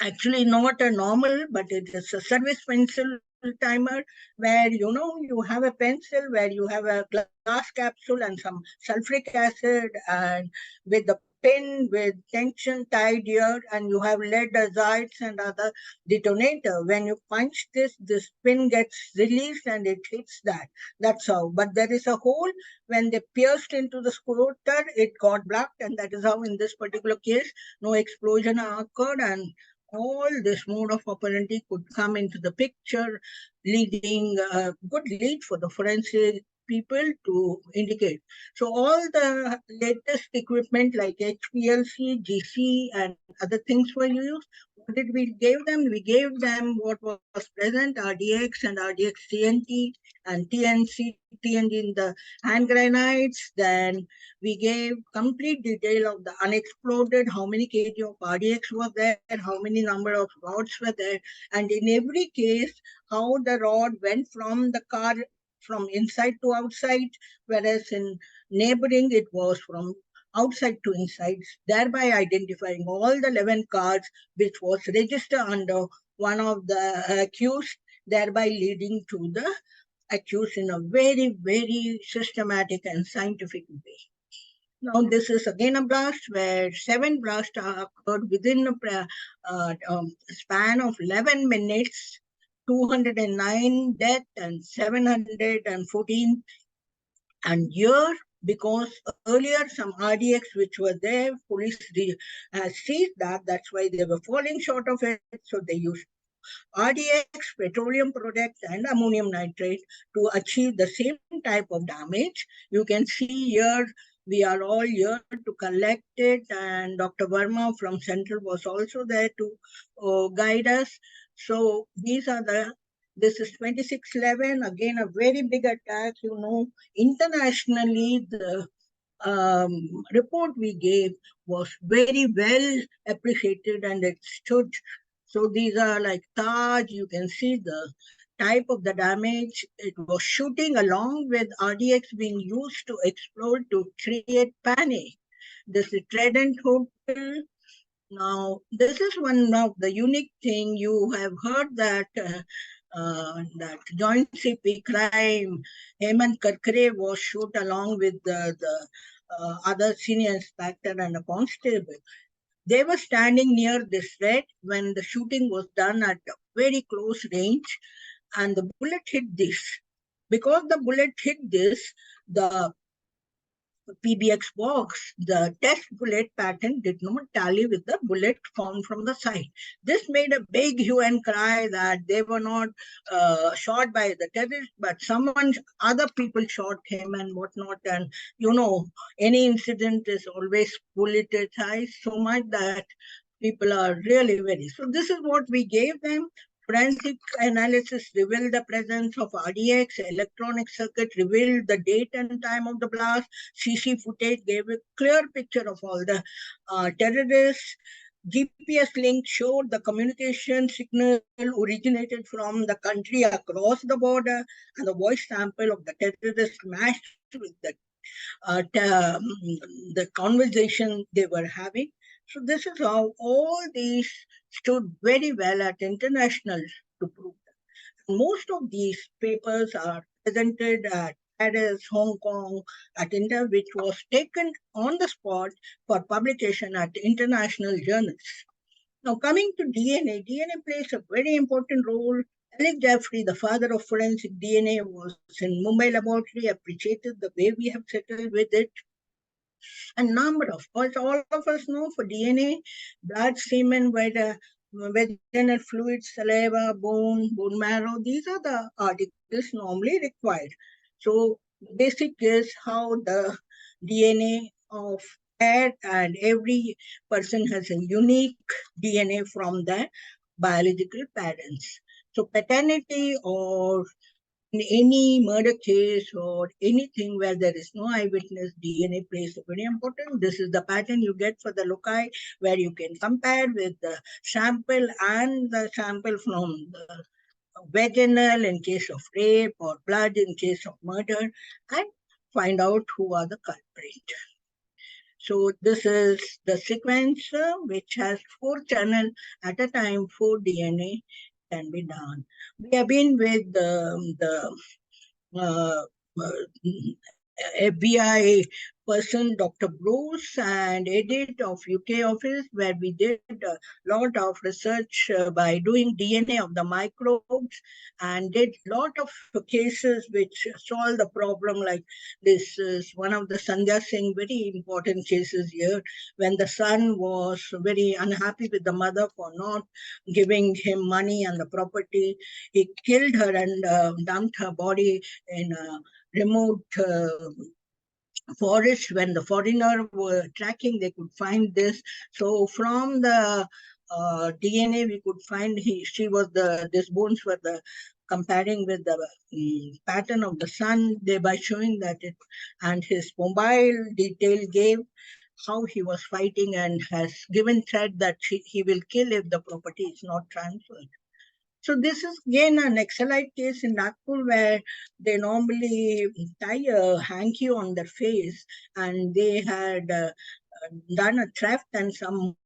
actually not a normal, but it is a service pencil timer, where you have a pencil where you have a glass capsule and some sulfuric acid, and with the pin with tension tied here, and you have lead azides and other detonator. When you punch this pin gets released and it hits that. That's how. But there is a hole. When they pierced into the scooter, it got blocked, and that is how in this particular case no explosion occurred, and all this mode of operandi could come into the picture, leading a good lead for the forensic people to indicate. So all the latest equipment like HPLC, GC, and other things were used. What did we give them? We gave them what was present, RDX and RDX TNT and TNC in the hand grenades. Then we gave complete detail of the unexploded, how many kg of RDX was there, how many number of rods were there, and in every case, how the rod went from the car from inside to outside, whereas in neighboring it was from outside to inside, thereby identifying all the 11 cars which was registered under one of the accused, thereby leading to the accused in a very, very systematic and scientific way. Now, this is again a blast where 7 blasts occurred within a span of 11 minutes, 209 death and 714. And here, because earlier some RDX which were there, police seized that. That's why they were falling short of it. So they used RDX, petroleum products, and ammonium nitrate to achieve the same type of damage. You can see here, we are all here to collect it, and Dr. Verma from Central was also there to guide us. So these are this is 2611, again a very big attack. Internationally, the report we gave was very well appreciated, and it stood. So these are like Taj. You can see the type of the damage. It was shooting along with RDX being used to explode to create panic. This is Trident Hotel. Now, this is one of the unique thing. You have heard that that Joint CP crime, Hemant Karkare was shot along with the other senior inspector and a constable. They were standing near this red when the shooting was done at a very close range, and the bullet hit this. Because the bullet hit this, the PBX box, the test bullet pattern did not tally with the bullet found from the side. This made a big hue and cry that they were not shot by the terrorist, but other people shot him and whatnot. And any incident is always politicized so much that people are really very. So this is what we gave them. Forensic analysis revealed the presence of RDX, electronic circuit revealed the date and time of the blast, CC footage gave a clear picture of all the terrorists. GPS link showed the communication signal originated from the country across the border, and the voice sample of the terrorist matched with the conversation they were having. So this is how all these stood very well at international to prove that. Most of these papers are presented at Paris, Hong Kong, at India, which was taken on the spot for publication at international journals. Now coming to DNA, DNA plays a very important role. Alec Jeffrey, the father of forensic DNA, was in Mumbai laboratory, appreciated the way we have settled with it. A number of us, all of us know for DNA, blood, semen, vaginal fluid, saliva, bone marrow, these are the articles normally required. So basic is how the DNA of and every person has a unique DNA from the biological parents. So paternity or in any murder case or anything where there is no eyewitness, DNA plays a very important. This is the pattern you get for the loci, where you can compare with the sample and the sample from the vaginal in case of rape or blood in case of murder, and find out who are the culprit. So this is the sequencer which has 4 channels at a time, 4 DNA can be done. We have been with the FBI person, Dr. Bruce and Edith of UK office, where we did a lot of research by doing DNA of the microbes and did a lot of cases which solve the problem. Like this is one of the Sandhya Singh very important cases here, when the son was very unhappy with the mother for not giving him money and the property. He killed her and dumped her body in a remote forest. When the foreigner were tracking, they could find this. So from the DNA, we could find these bones were the comparing with the pattern of the son, thereby showing that it, and his mobile detail gave how he was fighting and has given threat that he will kill if the property is not transferred. So this is again an Naxalite case in Nagpur where they normally tie a hanky on their face, and they had done a theft and some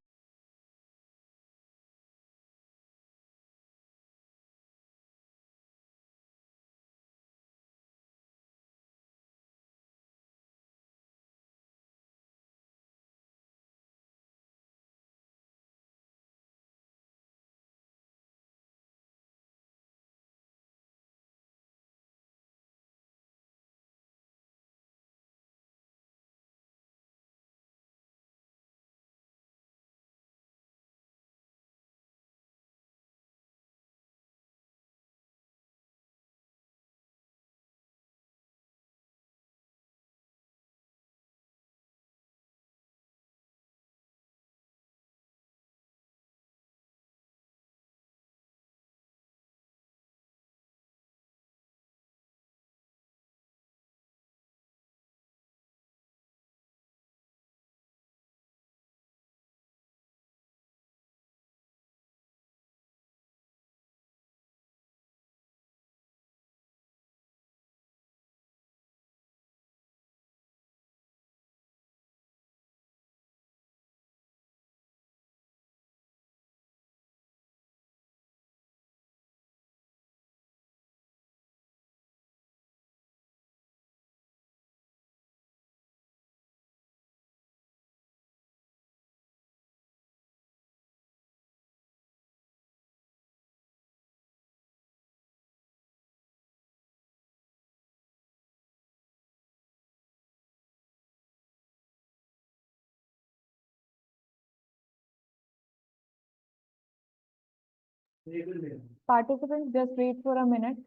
Participants, just wait for a minute.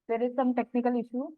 There is some technical issue.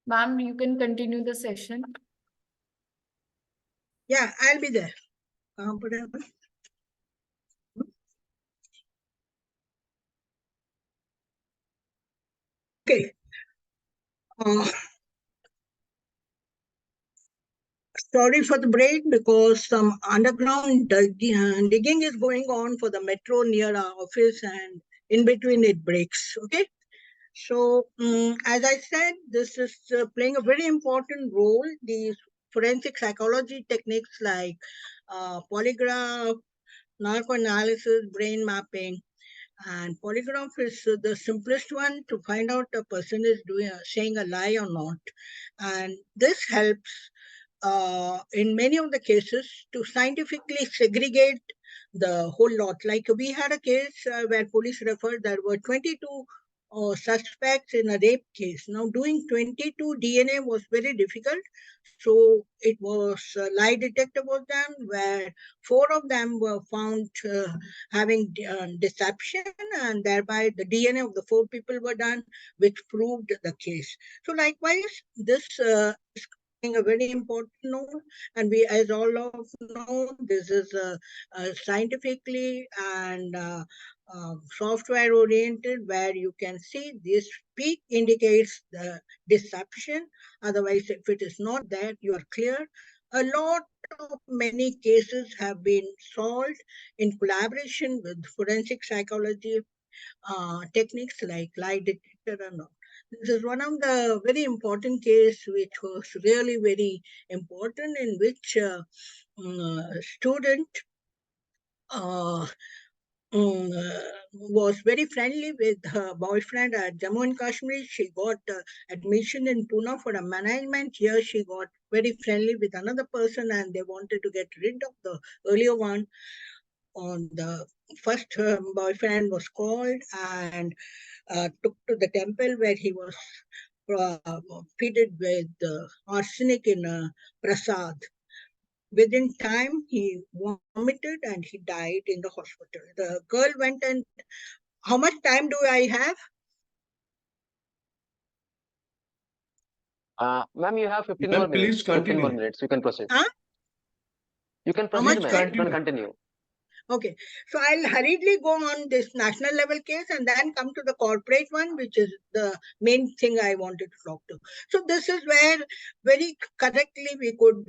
Ma'am, you can continue the session. Yeah, I'll be there. Comfortable. Uh, Sorry for the break because some underground digging is going on for the metro near our office, and in between it breaks. Okay. So, as I said, this is playing a very important role. These forensic psychology techniques like polygraph, narcoanalysis, brain mapping, and polygraph is the simplest one to find out a person is saying a lie or not. And this helps in many of the cases to scientifically segregate the whole lot. Like we had a case where police referred there were 22 suspects in a rape case. Now doing 22 DNA was very difficult. So it was lie detector was done where 4 of them were found having deception, and thereby the DNA of the 4 people were done, which proved the case. So likewise, this is playing a very important role, and we, as all of know, this is scientifically and software oriented, where you can see this peak indicates the deception. Otherwise, if it is not there, you are clear. A lot of many cases have been solved in collaboration with forensic psychology techniques like lie detector and all. This is one of the very important case which was really very important, in which student uh, was very friendly with her boyfriend at Jammu and Kashmir. She got admission in Pune for a management. Here she got very friendly with another person, and they wanted to get rid of the earlier one. On the first boyfriend was called and took to the temple where he was feeded with arsenic in a prasad. Within time, he vomited and he died in the hospital. The girl went and, how much time do I have? Ma'am, you have 15 more Ma'am, please minutes. 15 more continue. minutes. You can proceed. Huh? You can How proceed, much ma'am. time? You can continue. Okay, so I'll hurriedly go on this national level case and then come to the corporate one, which is the main thing I wanted to talk to. So this is where very correctly we could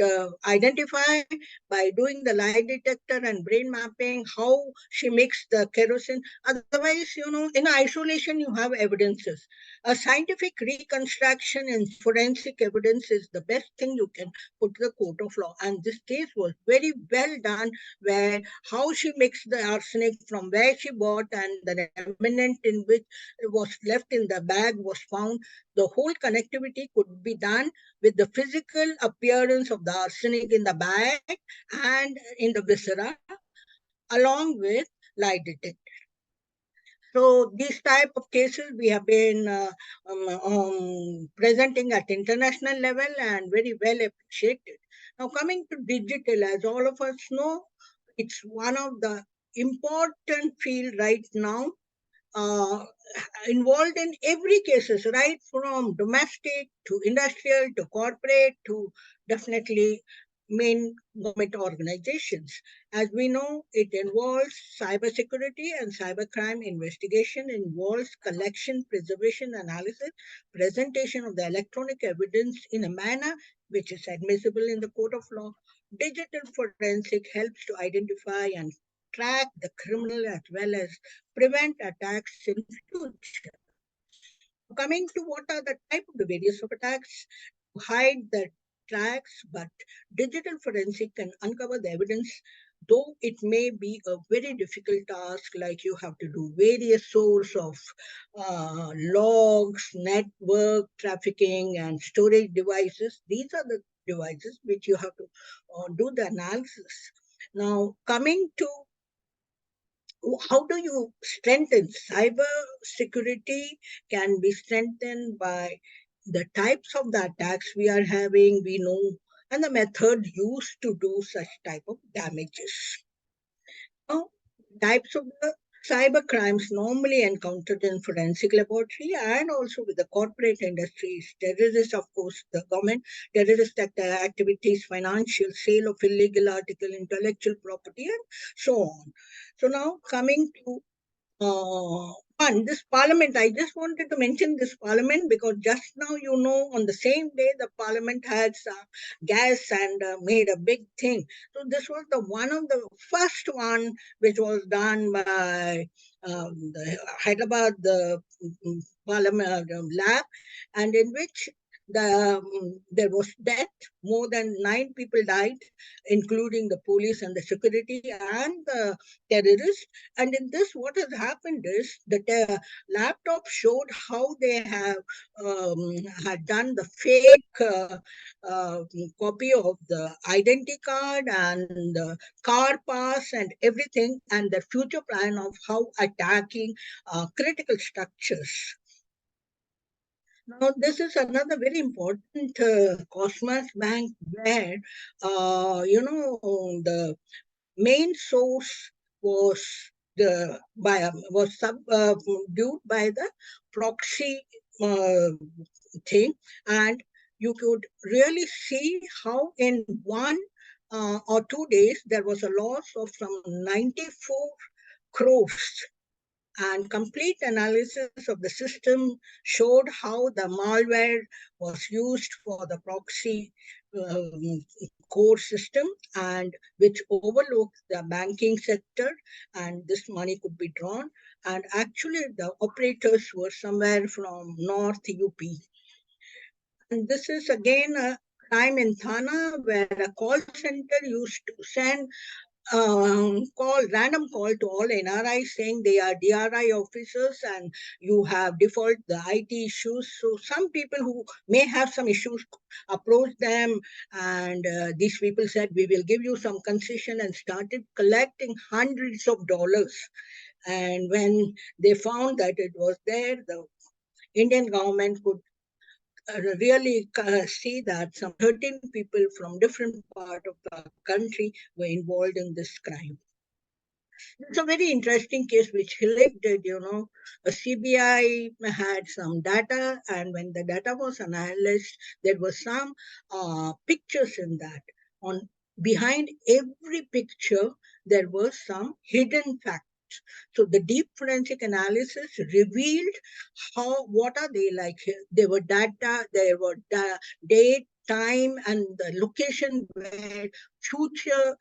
identify by doing the lie detector and brain mapping how she makes the kerosene. Otherwise, in isolation you have evidences. A scientific reconstruction in forensic evidence is the best thing you can put to the court of law. And this case was very well done, where how she mixed the arsenic, from where she bought, and the remnant in which was left in the bag was found. The whole connectivity could be done with the physical appearance of the arsenic in the bag and in the viscera, along with lie detector. So these type of cases we have been presenting at international level and very well appreciated. Now coming to digital, as all of us know, it's one of the important field right now, involved in every cases, right from domestic to industrial to corporate to definitely main government organizations. As we know, it involves cybersecurity and cybercrime investigation, involves collection, preservation, analysis, presentation of the electronic evidence in a manner which is admissible in the court of law. Digital forensic helps to identify and track the criminal as well as prevent attacks in future. Coming to what are the type of the various of attacks, to hide the tracks, but digital forensic can uncover the evidence, though it may be a very difficult task, like you have to do various source of logs, network trafficking, and storage devices. These are the devices which you have to do the analysis. Now, coming to how do you strengthen cyber security, can be strengthened by the types of the attacks we are having, we know, and the method used to do such type of damages. Now, types of the cyber crimes normally encountered in forensic laboratory and also with the corporate industries, terrorists, of course, the government, terrorist activities, financial sale of illegal article, intellectual property, and so on. So now coming to one, this parliament, I just wanted to mention this parliament because just now, on the same day, the parliament had some gas and made a big thing. So this was the one of the first one which was done by the Hyderabad parliament lab, and in which there was death. More than 9 people died, including the police and the security and the terrorists. And in this, what has happened is that laptop showed how they have had done the fake copy of the identity card and the car pass and everything, and the future plan of how attacking critical structures. Now, this is another very important Cosmos Bank where, the main source was subdued by the proxy thing, and you could really see how in 1 or 2 days there was a loss of some 94 crores. And complete analysis of the system showed how the malware was used for the proxy core system, and which overlooked the banking sector, and this money could be drawn. And actually, the operators were somewhere from North UP. And this is again a crime in Thana where a call center used to send random call to all NRIs saying they are DRI officers and you have default the IT issues. So some people who may have some issues approached them, and these people said, we will give you some concession, and started collecting hundreds of dollars. And when they found that it was there, the Indian government could really see that some 13 people from different part of the country were involved in this crime. It's a very interesting case which highlighted, a CBI had some data, and when the data was analyzed, there were some pictures in that. On behind every picture, there was some hidden fact. So the deep forensic analysis revealed what are they like. There were data, there were date, time, and the location where future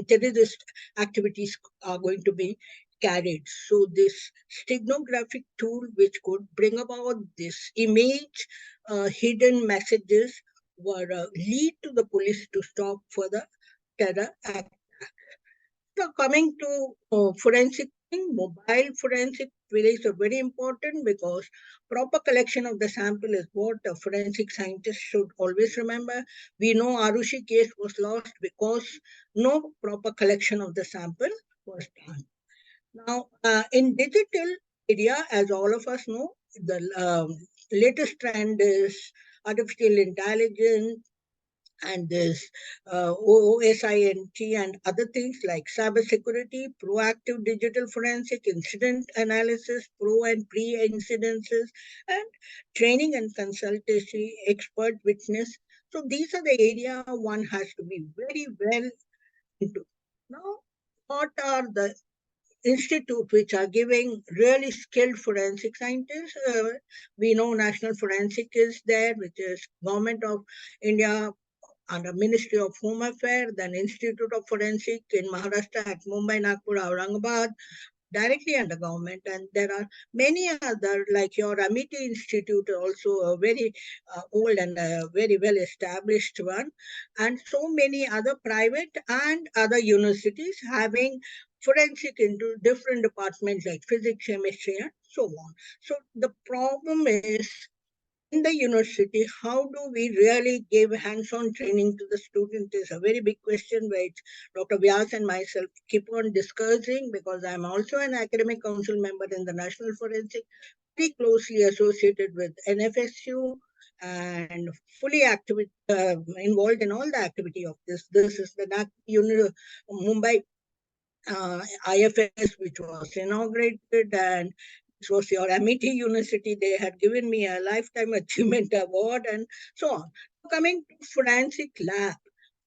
terrorist activities are going to be carried. So this steganographic tool, which could bring about this image, hidden messages, were lead to the police to stop further terror act. So coming to forensic thing, mobile forensic is very important because proper collection of the sample is what a forensic scientist should always remember. We know Arushi case was lost because no proper collection of the sample was done. Now, in digital area, as all of us know, the latest trend is artificial intelligence, and this OSINT and other things like cybersecurity, proactive digital forensic, incident analysis, pro and pre-incidences, and training and consultancy, expert witness. So these are the area one has to be very well into. Now, what are the institute which are giving really skilled forensic scientists? We know National Forensic is there, which is Government of India under Ministry of Home Affairs, then Institute of Forensic in Maharashtra at Mumbai, Nagpur, Aurangabad, directly under government. And there are many other, like your Amity Institute, also a very old and very well established one, and so many other private and other universities having forensic into different departments like physics, chemistry, and so on. So the problem is, in the university, how do we really give hands-on training to the student is a very big question which Dr. Vyas and myself keep on discussing, because I'm also an academic council member in the National Forensic, very closely associated with NFSU and fully involved in all the activity of this. This is the Mumbai IFS, which was inaugurated, and it was your Amity University. They had given me a lifetime achievement award and so on. Coming to forensic lab,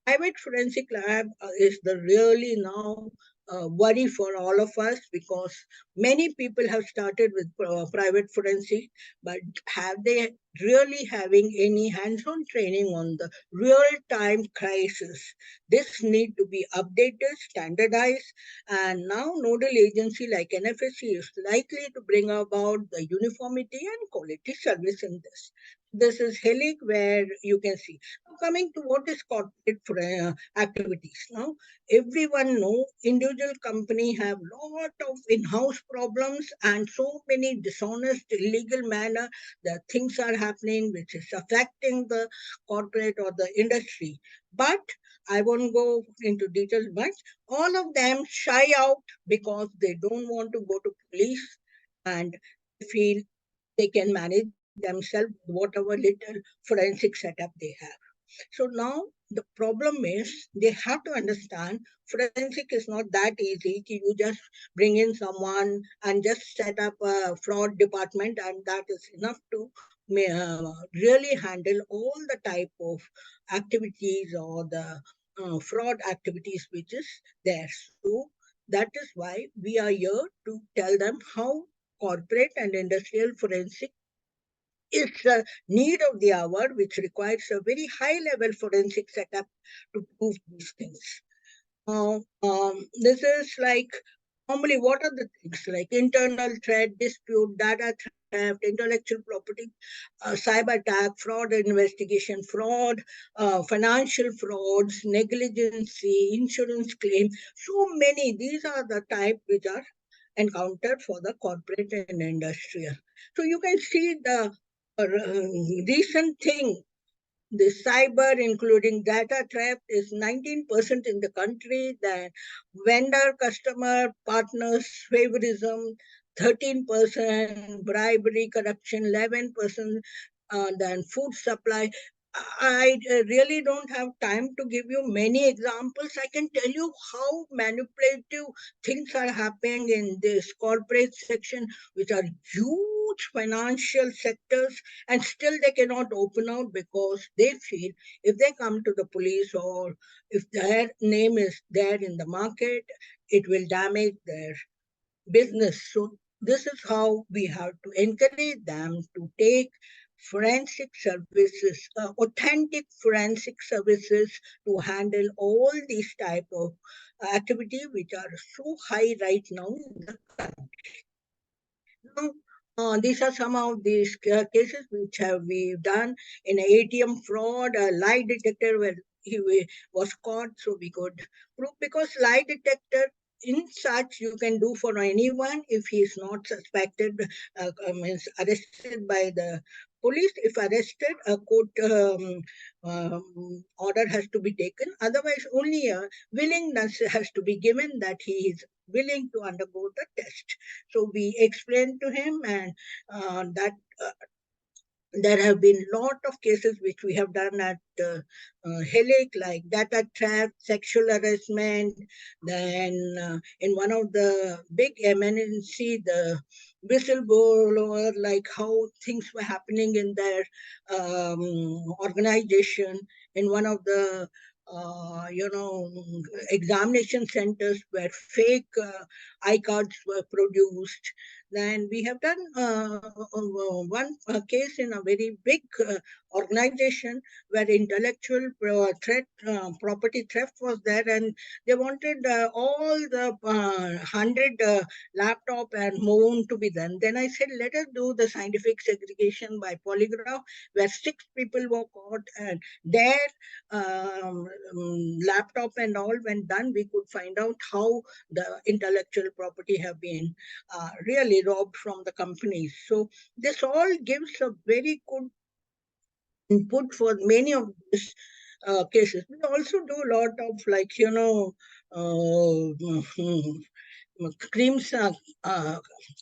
private forensic lab is the really now worry for all of us, because many people have started with private forensic, but have they really having any hands-on training on the real-time crisis? This need to be updated, standardized, and now nodal agency like NFSC is likely to bring about the uniformity and quality service in this. This is HELIC, where you can see. Now, coming to what is corporate activities. Now, everyone know individual company have lot of in-house problems and so many dishonest, illegal manner that things are happening which is affecting the corporate or the industry. But I won't go into details much. All of them shy out because they don't want to go to police and feel they can manage themselves whatever little forensic setup they have. So now the problem is they have to understand forensic is not that easy. You just bring in someone and just set up a fraud department, and that is enough to really handle all the type of activities or the fraud activities which is there. So that is why we are here to tell them how corporate and industrial forensic is a need of the hour, which requires a very high level forensic setup to prove these things. This is like normally what are the things like internal threat, dispute, data theft, intellectual property, cyber attack, fraud investigation, fraud, financial frauds, negligence, insurance claim. So many, these are the type which are encountered for the corporate and industrial. So you can see the recent thing, the cyber, including data theft, is 19% in the country. Then vendor, customer, partners, favorism, 13%, bribery, corruption, 11%, then food supply. I really don't have time to give you many examples. I can tell you how manipulative things are happening in this corporate section, which are huge financial sectors, and still they cannot open out because they feel if they come to the police or if their name is there in the market, it will damage their business. So this is how we have to encourage them to take forensic services, authentic forensic services to handle all these type of activity which are so high right now in the country. Now, these are some of these cases which have we done in a ATM fraud, a lie detector where was caught, so we could prove, because lie detector in such you can do for anyone if he is not suspected, means arrested by the police. If arrested, a court order has to be taken. Otherwise, only a willingness has to be given that he is willing to undergo the test. So we explained to him, and that there have been lot of cases which we have done at HELIC, like data theft, sexual harassment. Then in one of the big MNC, the whistleblower, like how things were happening in their organization. In one of the examination centers where fake iCards were produced. Then we have done one case in a very big organization where intellectual property theft was there, and they wanted all the 100 laptop and phone to be done. Then I said, let us do the scientific segregation by polygraph, where 6 people were caught, and their laptop and all when done, we could find out how the intellectual property have been really robbed from the companies. So this all gives a very good input for many of these cases. We also do a lot of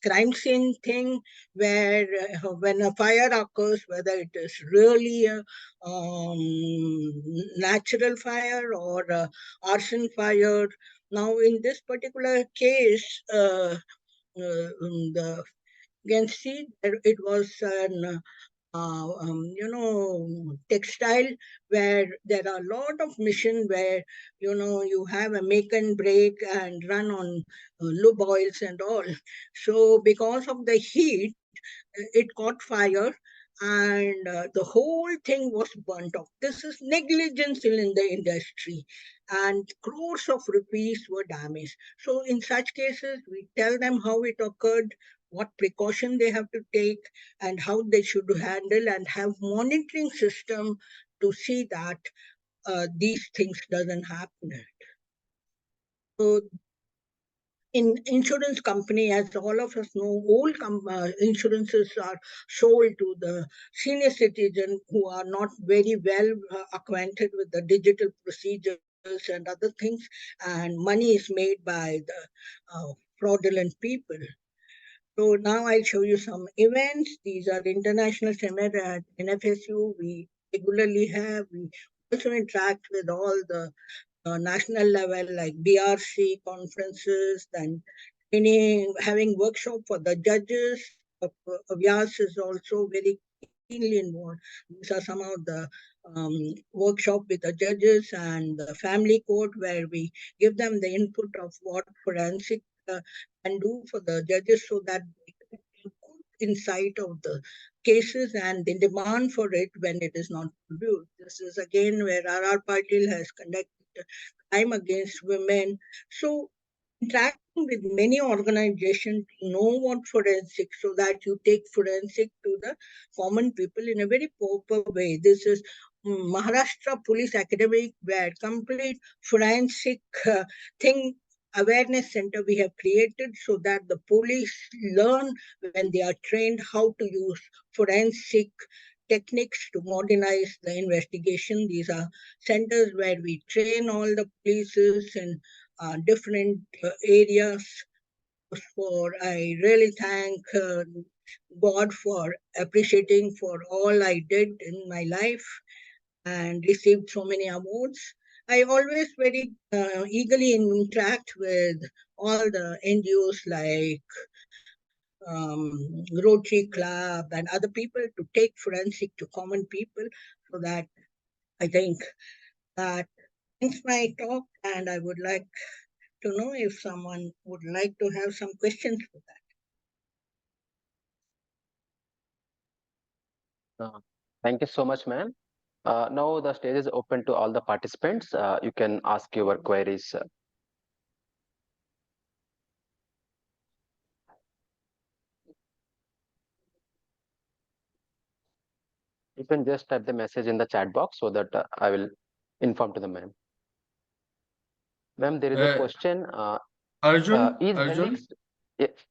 crime scene thing, where when a fire occurs, whether it is really a natural fire or a arson fire. Now in this particular case, you can see that it was an textile, where there are a lot of mission where, you have a make and break and run on lube oils and all. So because of the heat, it caught fire and the whole thing was burnt off. This is negligence in the industry and crores of rupees were damaged. So in such cases, we tell them how it occurred, what precaution they have to take and how they should handle and have monitoring system to see that these things doesn't happen. So in insurance company, as all of us know, all insurances are sold to the senior citizen who are not very well acquainted with the digital procedures and other things, and money is made by the fraudulent people. So now I'll show you some events. These are international seminar at NFSU. We regularly have. We also interact with all the national level like BRC conferences, then having workshop for the judges. Vyas is also very keenly involved. These are some of the workshop with the judges and the family court, where we give them the input of what forensic can do for the judges so that they can get good insight of the cases and the demand for it when it is not produced. This is again where R.R. Patil has conducted crime against women. So interacting with many organizations to know what forensic, so that you take forensic to the common people in a very proper way. This is Maharashtra Police Academy, where complete forensic thing awareness center we have created so that the police learn when they are trained how to use forensic techniques to modernize the investigation. These are centers where we train all the polices in different areas. I really thank God for appreciating for all I did in my life and received so many awards. I always very eagerly interact with all the NGOs like Rotary Club and other people to take forensic to common people, so that I think that ends my talk, and I would like to know if someone would like to have some questions for that. Thank you so much, ma'am. Now the stage is open to all the participants. You can ask your queries. You can just type the message in the chat box so that I will inform to the ma'am. Ma'am, there is a question. Arjun, Is Arjun, Helix?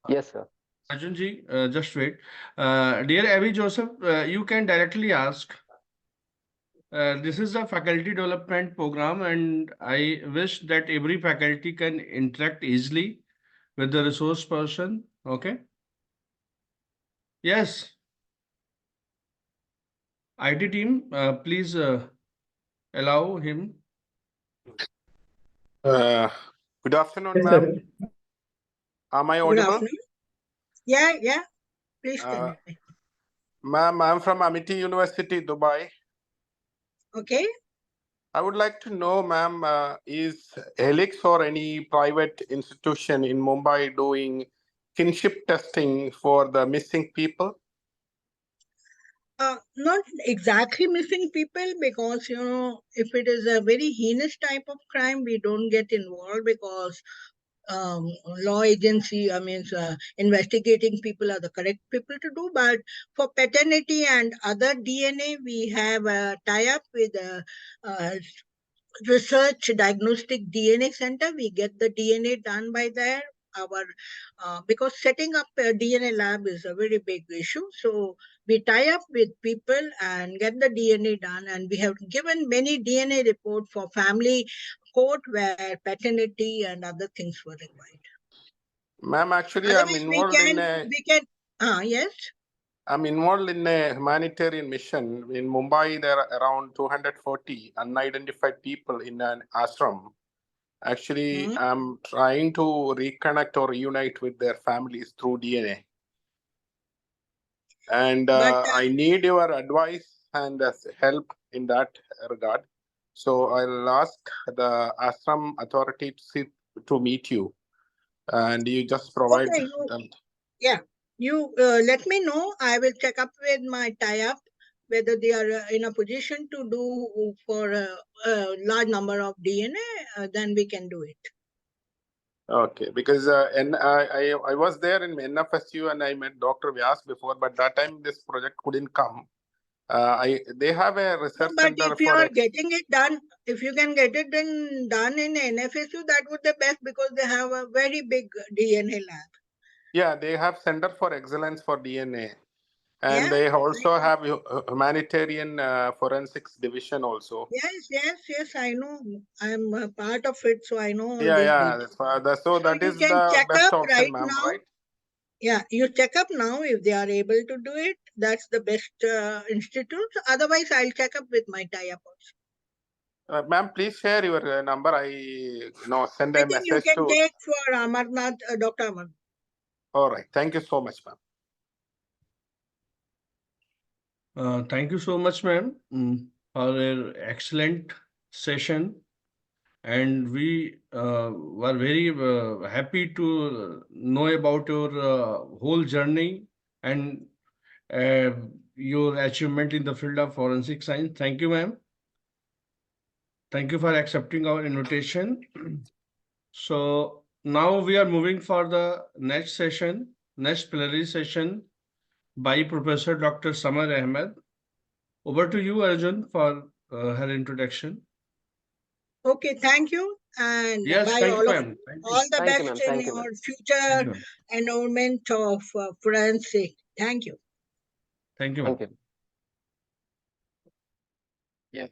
Yes, sir. Arjun ji, just wait. Dear Abby Joseph, you can directly ask. This is a faculty development program, and I wish that every faculty can interact easily with the resource person. Okay. Yes. IT team, please allow him. Good afternoon, Yes, ma'am. sir. Am I Good audible? afternoon. Yeah, please tell me. Ma'am, I'm from Amity University, Dubai. Okay. I would like to know, ma'am, is Helix or any private institution in Mumbai doing kinship testing for the missing people? Not exactly missing people, because if it is a very heinous type of crime, we don't get involved, because law agency, investigating people are the correct people to do. But for paternity and other DNA, we have a tie-up with a research diagnostic DNA center. We get the DNA done by there. Because setting up a DNA lab is a very big issue. So we tie up with people and get the DNA done. And we have given many DNA reports for family court where paternity and other things were required. Ma'am, actually, I'm involved yes. I'm involved in a humanitarian mission. In Mumbai, there are around 240 unidentified people in an ashram. Actually, I'm trying to reconnect or reunite with their families through DNA. And I need your advice and help in that regard. So I'll ask the ashram authority to meet you, and you just provide Okay, them. yeah, you let me know. I will check up with my tie-up whether they are in a position to do for a large number of DNA. Then we can do it. Okay, because I was there in NFSU and I met Dr. Vyas before, but that time this project couldn't come. They have a No, research but center if you for are getting it done, if you can get it done in NFSU, that would be best because they have a very big DNA lab. Yeah, they have Center for Excellence for DNA, and Yeah, they also have humanitarian forensics division also. yes, I know. I'm a part of it, so I know all Yeah, these yeah. details. So that You is can the check best up option, right ma'am, now. right? Yeah, you check up now if they are able to do it. That's the best institute. Otherwise, I'll check up with my tie-up also. Ma'am, please share your number. Send I a think you message can to. take for Amarnath, Dr. Amarnath. All right. Thank you so much, ma'am. Thank you so much, ma'am, for an excellent session. And we were very happy to know about your whole journey and uh, your achievement in the field of forensic science. Thank you, ma'am. Thank you for accepting our invitation. So now we are moving for the next session, next plenary session by Professor Dr. Samar Ahmed. Over to you, Arjun, for her introduction. Okay, thank you. And Yes, by thank you, all of ma'am. Thank you. all the Thank you, best ma'am. in Thank you, ma'am. your Thank future you, ma'am. endowment of forensic. Thank you. Thank you, ma'am. Thank you. Yeah.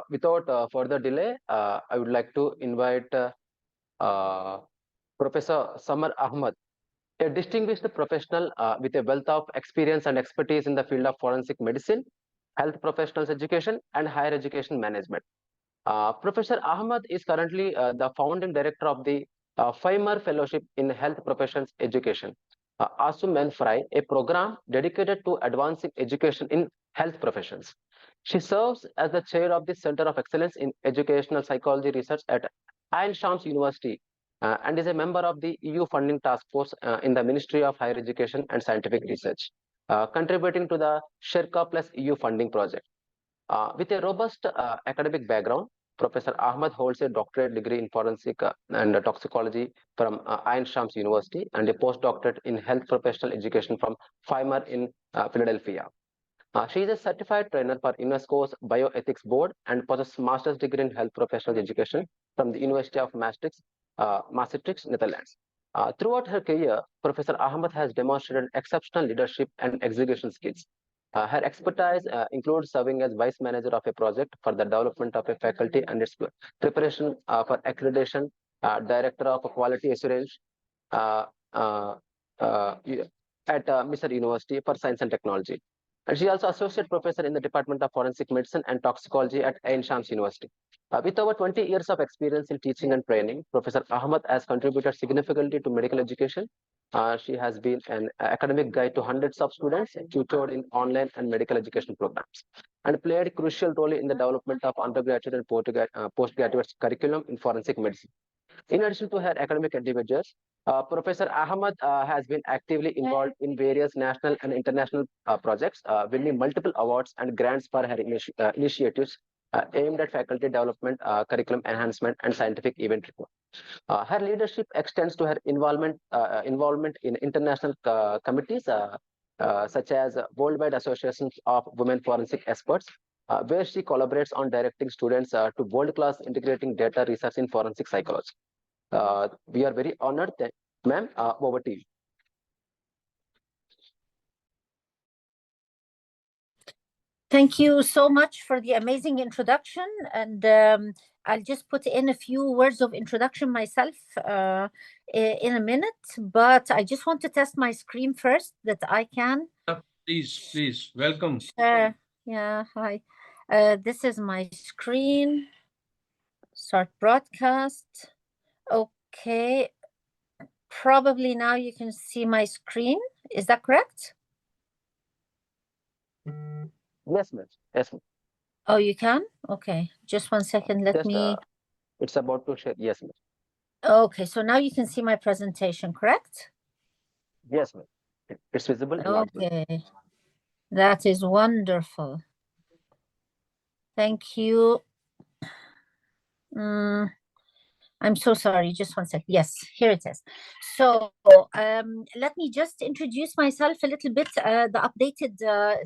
Without further delay, I would like to invite Professor Samar Ahmed, a distinguished professional with a wealth of experience and expertise in the field of forensic medicine, health professionals education, and higher education management. Professor Ahmed is currently the founding director of the FIMER Fellowship in Health Professions Education, ASUM Fry, a program dedicated to advancing education in health professions. She serves as the chair of the Center of Excellence in Educational Psychology Research at Ain Shams University and is a member of the EU Funding Task Force in the Ministry of Higher Education and Scientific Research, contributing to the Sherpa Plus EU funding project. With a robust academic background, Professor Ahmed holds a doctorate degree in forensic and toxicology from Ain Shams University and a postdoctorate in health professional education from FIMER in Philadelphia. She is a certified trainer for UNESCO's Bioethics Board and possesses master's degree in health professional education from the University of Maastricht, Netherlands. Throughout her career, Professor Ahmed has demonstrated exceptional leadership and execution skills. Her expertise includes serving as vice manager of a project for the development of a faculty and its preparation for accreditation, director of quality assurance uh, uh, at Misr University for Science and Technology. And she is also associate professor in the Department of Forensic Medicine and Toxicology at Ain Shams University. With over 20 years of experience in teaching and training, Professor Ahmed has contributed significantly to medical education. She has been an academic guide to hundreds of students, tutored in online and medical education programs, and played a crucial role in the development of undergraduate and postgraduate curriculum in forensic medicine. In addition to her academic endeavors, Professor Ahmed has been actively involved in various national and international projects, winning multiple awards and grants for her initiatives aimed at faculty development, curriculum enhancement, and scientific event report. Her leadership extends to her involvement in international committees such as Worldwide Associations of Women Forensic Experts, where she collaborates on directing students to world-class integrating data research in forensic psychology. We are very honored. Ma'am, over to you. Thank you so much for the amazing introduction. And I'll just put in a few words of introduction myself in a minute. But I just want to test my screen first that I can. Please, welcome. Yeah, hi. This is my screen. Start broadcast. Okay. probably now you can see my screen. Is that correct? Yes, ma'am. Yes, ma'am. Oh, you can? Okay, just one second. Let Just, me. it's about to share. Yes, ma'am. Okay, so now you can see my presentation, correct? Yes, ma'am. It's visible and audible. Okay, that is wonderful. Thank you. I'm so sorry, just one second. Yes, here it is. So let me just introduce myself a little bit, the updated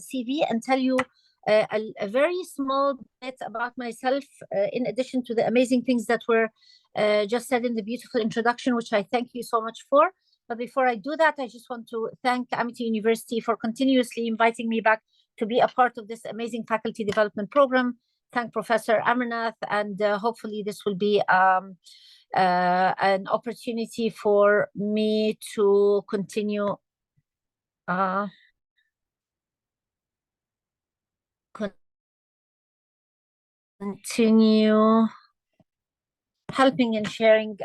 CV, and tell you a very small bit about myself, in addition to the amazing things that were just said in the beautiful introduction, which I thank you so much for. But before I do that, I just want to thank Amity University for continuously inviting me back to be a part of this amazing faculty development program. Thank Professor Amarnath, and hopefully this will be an opportunity for me to continue helping and sharing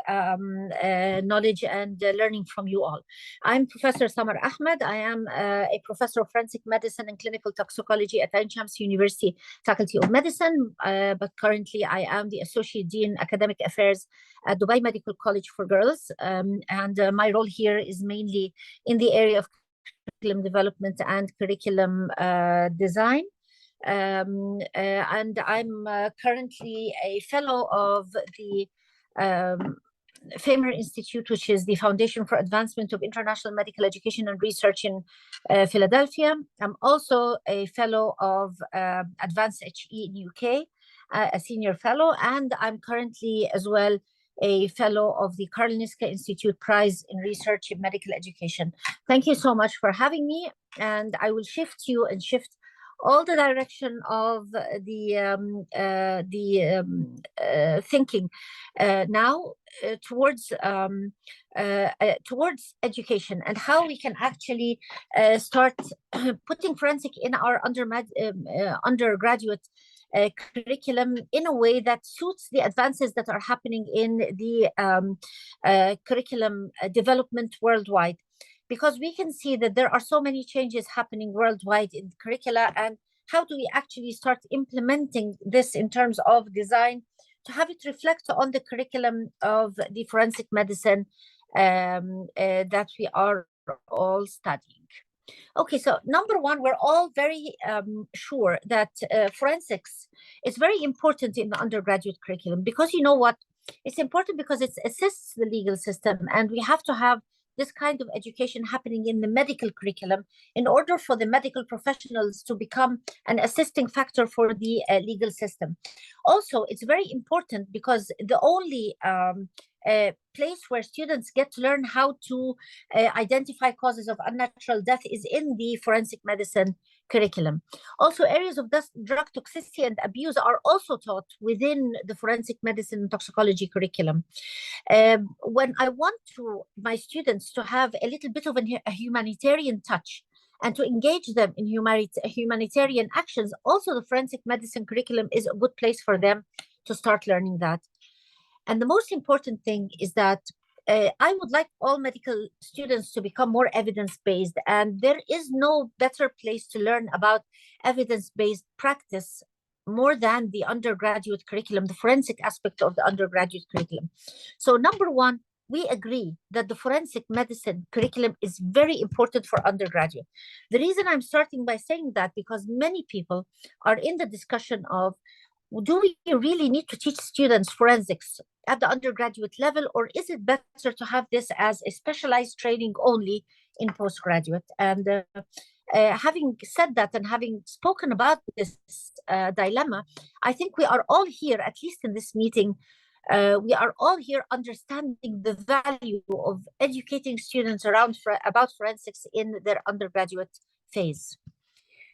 knowledge and learning from you all. I'm Professor Samar Ahmed. I am a professor of forensic medicine and clinical toxicology at Ain Shams University Faculty of Medicine, but currently I am the Associate Dean Academic Affairs at Dubai Medical College for Girls, and my role here is mainly in the area of curriculum development and curriculum design. And I'm currently a fellow of the FAMER Institute, which is the Foundation for Advancement of International Medical Education and Research in Philadelphia. I'm also a fellow of Advanced HE in UK, a senior fellow, and I'm currently as well a fellow of the Karolinska Institute Prize in Research in Medical Education. Thank you so much for having me, and I will shift you and shift all the direction of the thinking now towards education and how we can actually start putting forensic in our undergraduate curriculum in a way that suits the advances that are happening in the curriculum development worldwide. Because we can see that there are so many changes happening worldwide in curricula, and how do we actually start implementing this in terms of design to have it reflect on the curriculum of the forensic medicine that we are all studying. Okay, so number one, we're all very sure that forensics is very important in the undergraduate curriculum, because you know what? It's important because it assists the legal system, and we have to have this kind of education happening in the medical curriculum in order for the medical professionals to become an assisting factor for the legal system. Also, it's very important because the only place where students get to learn how to identify causes of unnatural death is in the forensic medicine curriculum. Also, areas of drug toxicity and abuse are also taught within the forensic medicine and toxicology curriculum. When I want my students to have a little bit of a humanitarian touch and to engage them in humanitarian actions, also the forensic medicine curriculum is a good place for them to start learning that. And the most important thing is that I would like all medical students to become more evidence-based, and there is no better place to learn about evidence-based practice more than the undergraduate curriculum, the forensic aspect of the undergraduate curriculum. So number one, we agree that the forensic medicine curriculum is very important for undergraduate. The reason I'm starting by saying that, because many people are in the discussion of, do we really need to teach students forensics at the undergraduate level, or is it better to have this as a specialized training only in postgraduate? And having said that, and having spoken about this dilemma, I think we are all here, at least in this meeting, we are all here understanding the value of educating students about forensics in their undergraduate phase.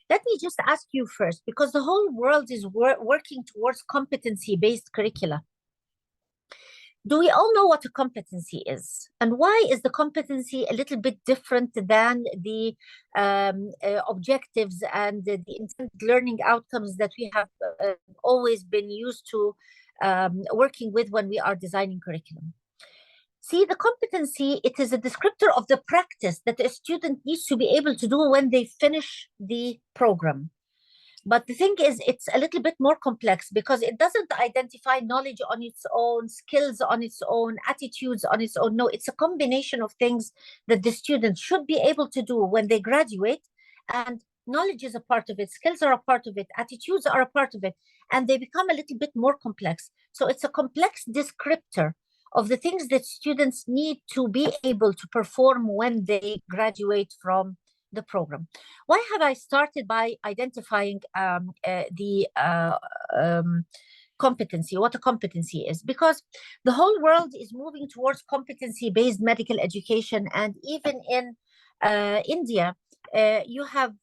Let me just ask you first, because the whole world is working towards competency-based curricula. Do we all know what a competency is? And why is the competency a little bit different than the objectives and the intended learning outcomes that we have always been used to working with when we are designing curriculum? See, the competency, it is a descriptor of the practice that a student needs to be able to do when they finish the program. But the thing is, it's a little bit more complex because it doesn't identify knowledge on its own, skills on its own, attitudes on its own. No, it's a combination of things that the student should be able to do when they graduate. And knowledge is a part of it, skills are a part of it, attitudes are a part of it, and they become a little bit more complex. So it's a complex descriptor of the things that students need to be able to perform when they graduate from the program. Why have I started by identifying the competency, what a competency is? Because the whole world is moving towards competency-based medical education, and even in India, you have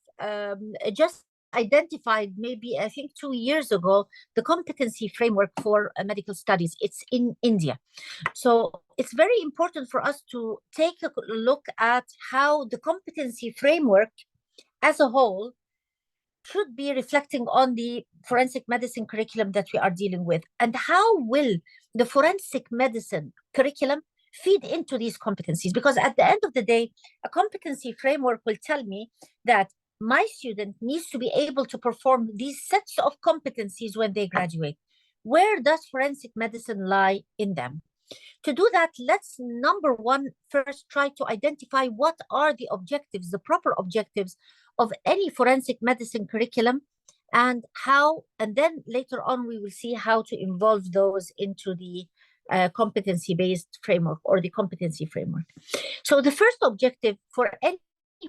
just identified maybe, I think 2 years ago, the competency framework for medical studies. It's in India. So it's very important for us to take a look at how the competency framework as a whole should be reflecting on the forensic medicine curriculum that we are dealing with, and how will the forensic medicine curriculum feed into these competencies. Because at the end of the day, a competency framework will tell me that my student needs to be able to perform these sets of competencies when they graduate. Where does forensic medicine lie in them? To do that, let's number one, first try to identify what are the objectives, the proper objectives of any forensic medicine curriculum, and how, and then later on we will see how to involve those into the competency-based framework or the competency framework. So the first objective for any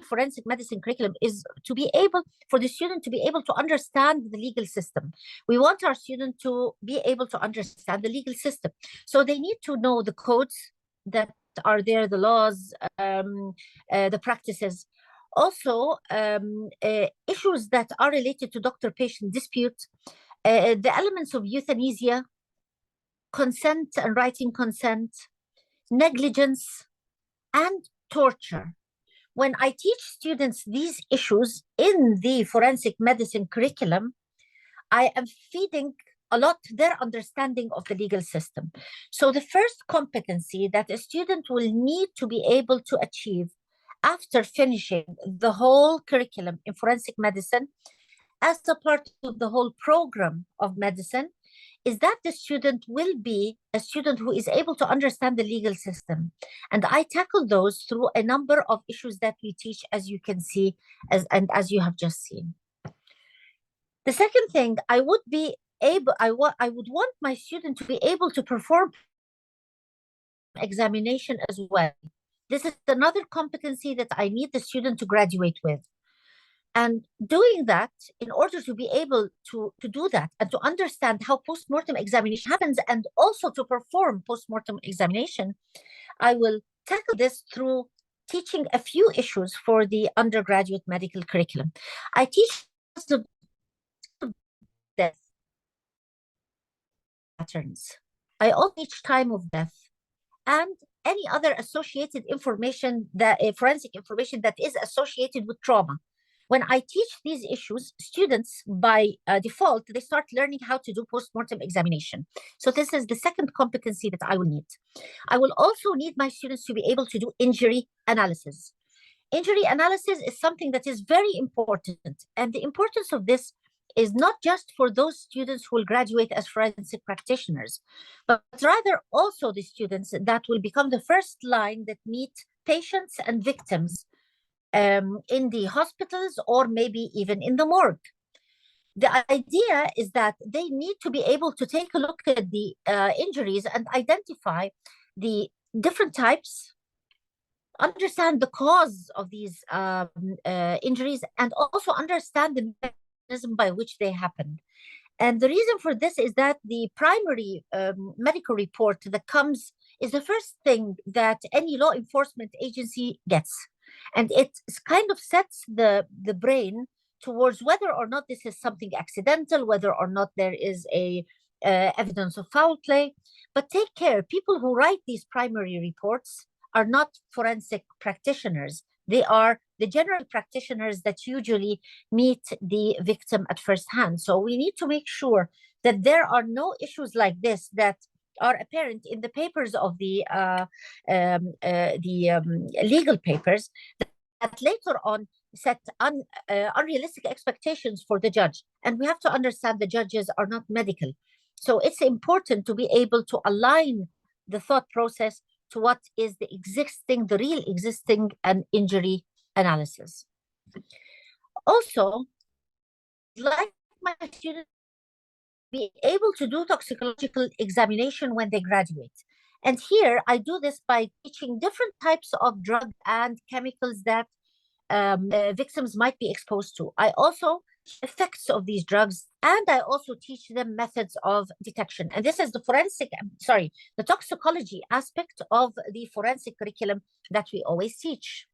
forensic medicine curriculum is to be able, for the student to be able to understand the legal system. We want our student to be able to understand the legal system. So they need to know the codes that are there, the laws, the practices. Also, issues that are related to doctor-patient dispute, the elements of euthanasia, consent and writing consent, negligence, and torture. When I teach students these issues in the forensic medicine curriculum, I am feeding a lot their understanding of the legal system. So the first competency that a student will need to be able to achieve after finishing the whole curriculum in forensic medicine as a part of the whole program of medicine is that the student will be a student who is able to understand the legal system. And I tackle those through a number of issues that we teach, as you can see, as you have just seen. The second thing, I would want my student to be able to perform examination as well. This is another competency that I need the student to graduate with. And doing that, in order to be able to do that and to understand how post-mortem examination happens and also to perform post-mortem examination, I will tackle this through teaching a few issues for the undergraduate medical curriculum. I teach the death patterns. I also teach time of death and any other associated information, that forensic information that is associated with trauma. When I teach these issues, students by default, they start learning how to do post-mortem examination. So this is the second competency that I will need. I will also need my students to be able to do injury analysis. Injury analysis is something that is very important. And the importance of this is not just for those students who will graduate as forensic practitioners, but rather also the students that will become the first line that meet patients and victims in the hospitals or maybe even in the morgue. The idea is that they need to be able to take a look at the injuries and identify the different types, understand the cause of these injuries, and also understand the mechanism by which they happen. And the reason for this is that the primary medical report that comes is the first thing that any law enforcement agency gets. And it kind of sets the brain towards whether or not this is something accidental, whether or not there is a evidence of foul play. But take care, people who write these primary reports are not forensic practitioners. They are the general practitioners that usually meet the victim at first hand. So we need to make sure that there are no issues like this that are apparent in the papers of the legal papers that later on set unrealistic expectations for the judge. And we have to understand the judges are not medical. So it's important to be able to align the thought process to what is the real existing and injury analysis. Also, like my students, be able to do toxicological examination when they graduate. And here I do this by teaching different types of drug and chemicals that victims might be exposed to. I also effects of these drugs, and I also teach them methods of detection. And this is the the toxicology aspect of the forensic curriculum that we always teach.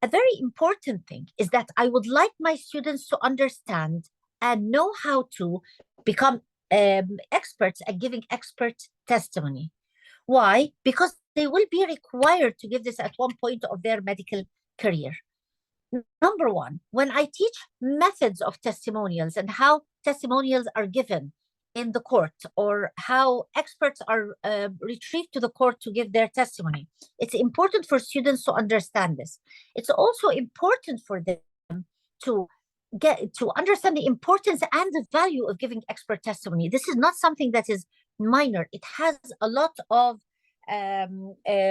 A very important thing is that I would like my students to understand and know how to become experts at giving expert testimony. Why? Because they will be required to give this at one point of their medical career. Number one, when I teach methods of testimonials and how testimonials are given in the court, or how experts are retrieved to the court to give their testimony, it's important for students to understand this. It's also important for them to understand the importance and the value of giving expert testimony. This is not something that is minor. It has a lot of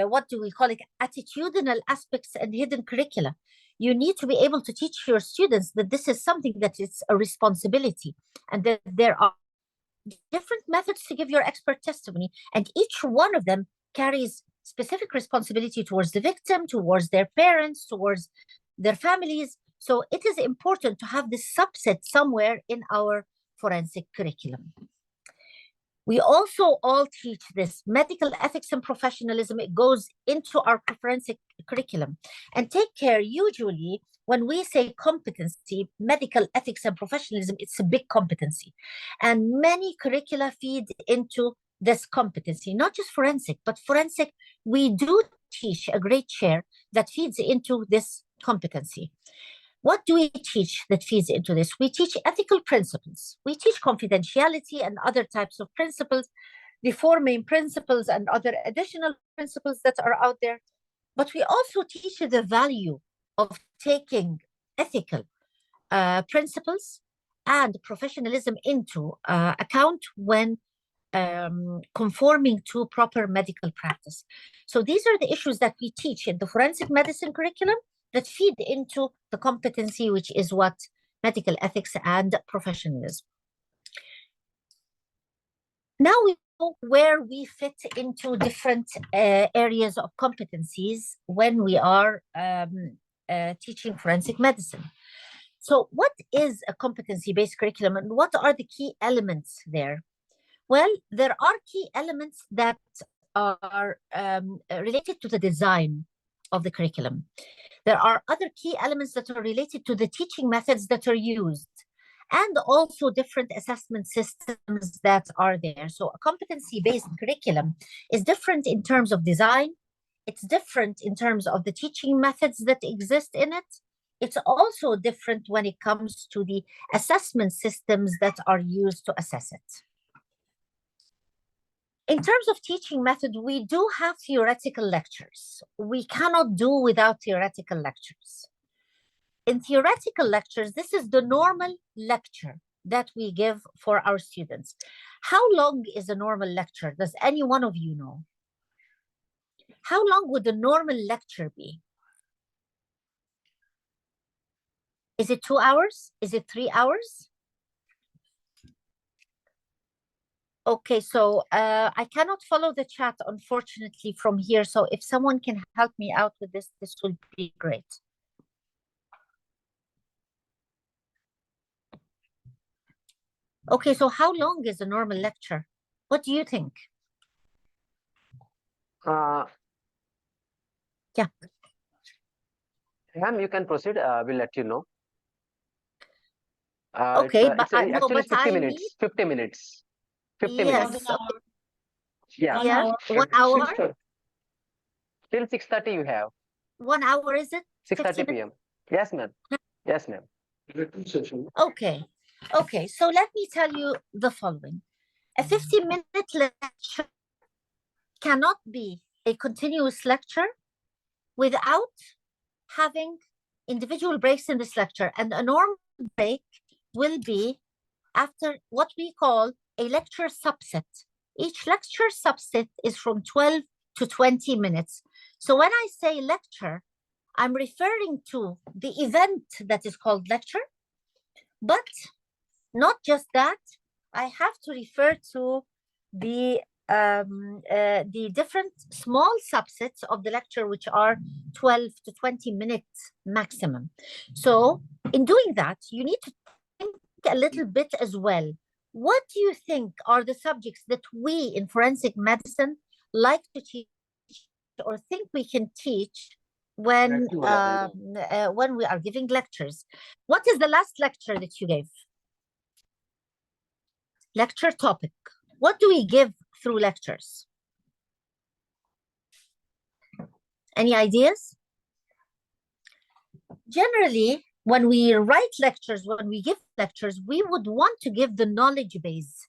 what do we call it, attitudinal aspects and hidden curricula. You need to be able to teach your students that this is something that is a responsibility, and that there are different methods to give your expert testimony, and each one of them carries specific responsibility towards the victim, towards their parents, towards their families. So it is important to have this subset somewhere in our forensic curriculum. We also all teach this medical ethics and professionalism. It goes into our forensic curriculum. And take care, usually when we say competency, medical ethics and professionalism, it's a big competency. And many curricula feed into this competency, not just forensic, but forensic, we do teach a great share that feeds into this competency. What do we teach that feeds into this? We teach ethical principles. We teach confidentiality and other types of principles, the four main principles and other additional principles that are out there. But we also teach the value of taking ethical principles and professionalism into account when conforming to proper medical practice. So these are the issues that we teach in the forensic medicine curriculum that feed into the competency, which is what medical ethics and professionalism. Now we know where we fit into different areas of competencies when we are teaching forensic medicine. So what is a competency-based curriculum, and what are the key elements there? Well, there are key elements that are related to the design of the curriculum. There are other key elements that are related to the teaching methods that are used, and also different assessment systems that are there. So a competency-based curriculum is different in terms of design. It's different in terms of the teaching methods that exist in it. It's also different when it comes to the assessment systems that are used to assess it. In terms of teaching method, we do have theoretical lectures. We cannot do without theoretical lectures. In theoretical lectures, this is the normal lecture that we give for our students. How long is a normal lecture? Does any one of you know? How long would a normal lecture be? Is it 2 hours? Is it 3 hours? Okay, so I cannot follow the chat, unfortunately, from here. So if someone can help me out with this, this would be great. Okay, so how long is a normal lecture? What do you think? Yeah. Ma'am, you can proceed. We'll let you know. Okay, but actually no, but 50 I minutes. need, 50 minutes. 50 yes, minutes. yeah, Yeah. 1 hour, Till 6:30 you have. 1 hour, is it? 6:30 p.m. Yes, ma'am. Yes, ma'am. Okay, okay, so let me tell you the following. A 50-minute lecture cannot be a continuous lecture without having individual breaks in this lecture. And a normal break will be after what we call a lecture subset. Each lecture subset is from 12 to 20 minutes. So when I say lecture, I'm referring to the event that is called lecture, but not just that, I have to refer to the different small subsets of the lecture, which are 12 to 20 minutes maximum. So in doing that, you need to think a little bit as well. What do you think are the subjects that we in forensic medicine like to teach or think we can teach when we are giving lectures? What is the last lecture that you gave? Lecture topic. What do we give through lectures? Any ideas? Generally, when we write lectures, when we give lectures, we would want to give the knowledge base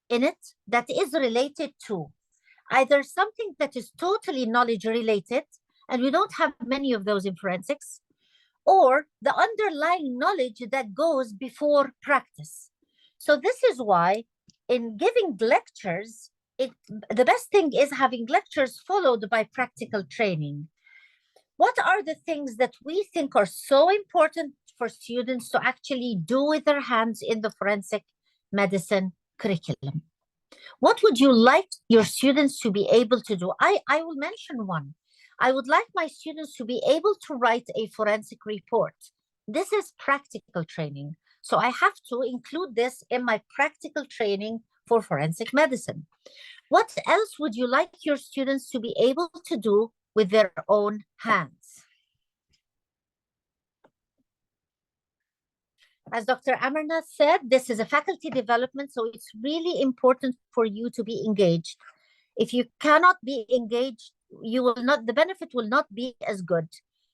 in it that is related to either something that is totally knowledge related, and we don't have many of those in forensics, or the underlying knowledge that goes before practice. So this is why in giving lectures, the best thing is having lectures followed by practical training. What are the things that we think are so important for students to actually do with their hands in the forensic medicine curriculum? What would you like your students to be able to do? I will mention one. I would like my students to be able to write a forensic report. This is practical training. So I have to include this in my practical training for forensic medicine. What else would you like your students to be able to do with their own hands? As Dr. Amarnath said, this is a faculty development, so it's really important for you to be engaged. If you cannot be engaged, you will not, the benefit will not be as good.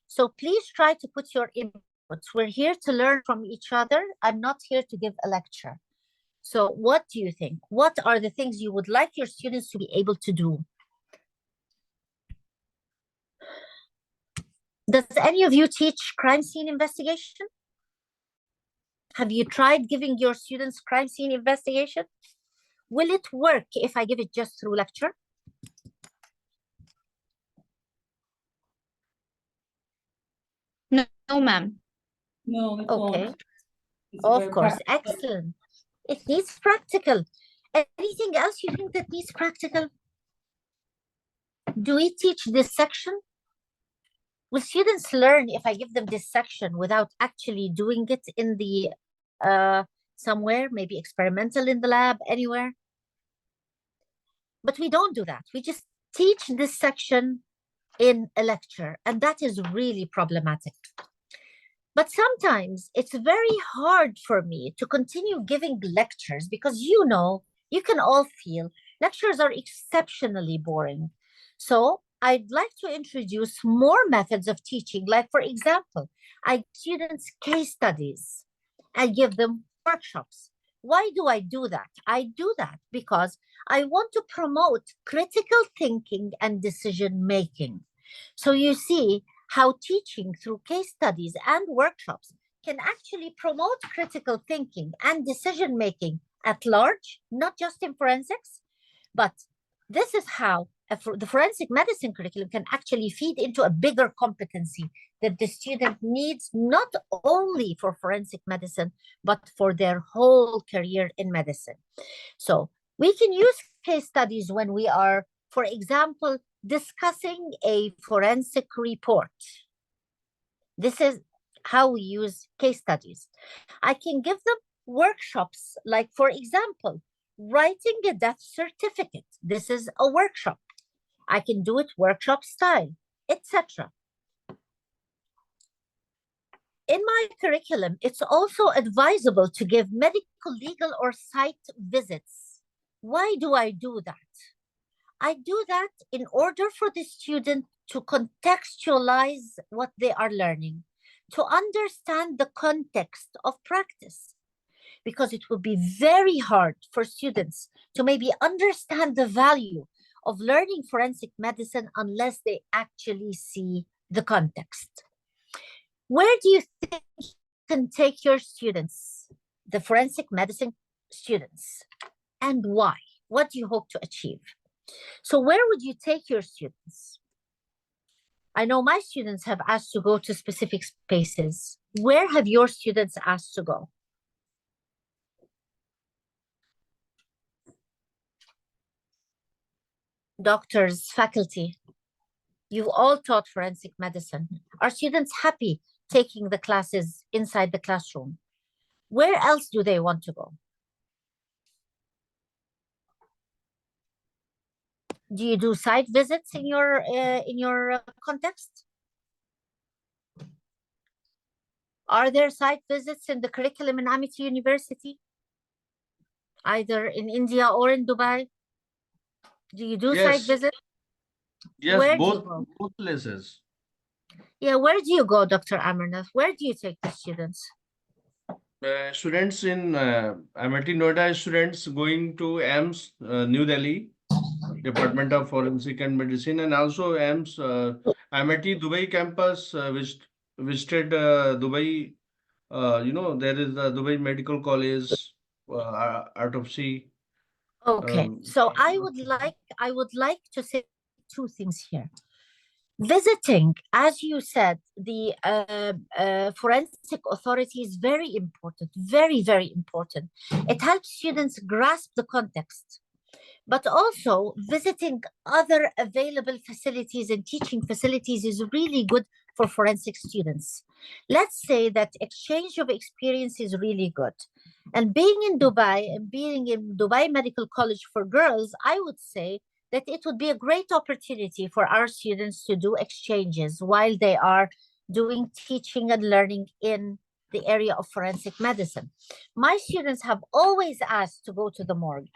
So please try to put your inputs. We're here to learn from each other. I'm not here to give a lecture. So what do you think? What are the things you would like your students to be able to do? Does any of you teach crime scene investigation? Have you tried giving your students crime scene investigation? Will it work if I give it just through lecture? No, ma'am. No, it Okay. won't. It's Of very course, practical. excellent. It needs practical. Anything else you think that needs practical? Do we teach this section? Will students learn if I give them this section without actually doing it in the somewhere, maybe experimental in the lab, anywhere? But we don't do that. We just teach this section in a lecture, and that is really problematic. But sometimes it's very hard for me to continue giving lectures because, you know, you can all feel lectures are exceptionally boring. So I'd like to introduce more methods of teaching. Like, for example, I give students case studies. I give them workshops. Why do I do that? I do that because I want to promote critical thinking and decision making. So you see how teaching through case studies and workshops can actually promote critical thinking and decision making at large, not just in forensics, but this is how the forensic medicine curriculum can actually feed into a bigger competency that the student needs, not only for forensic medicine, but for their whole career in medicine. So we can use case studies when we are, for example, discussing a forensic report. This is how we use case studies. I can give them workshops, like, for example, writing a death certificate. This is a workshop. I can do it workshop style, etc. In my curriculum, it's also advisable to give medical, legal, or site visits. Why do I do that? I do that in order for the student to contextualize what they are learning, to understand the context of practice, because it will be very hard for students to maybe understand the value of learning forensic medicine unless they actually see the context. Where do you think you can take your students, the forensic medicine students, and why? What do you hope to achieve? So where would you take your students? I know my students have asked to go to specific spaces. Where have your students asked to go? Doctors, faculty, you've all taught forensic medicine. Are students happy taking the classes inside the classroom? Where else do they want to go? Do you do site visits in your context? Are there site visits in the curriculum in Amity University? Either in India or in Dubai? Do you do site Yes. visits? Yes, Where do you both go? both places. Yeah, where do you go, Dr. Amarnath? Where do you take the students? Students in MIT Noida, students going to AIMS, New Delhi, Department of Forensic and Medicine, and also AIMS, MIT Dubai campus, which visited Dubai. There is the Dubai Medical College, autopsy. Okay, so I would like to say two things here. Visiting, as you said, the forensic authority is very important, very, very important. It helps students grasp the context, but also visiting other available facilities and teaching facilities is really good for forensic students. Let's say that exchange of experience is really good. And being in Dubai and being in Dubai Medical College for girls, I would say that it would be a great opportunity for our students to do exchanges while they are doing teaching and learning in the area of forensic medicine. My students have always asked to go to the morgue.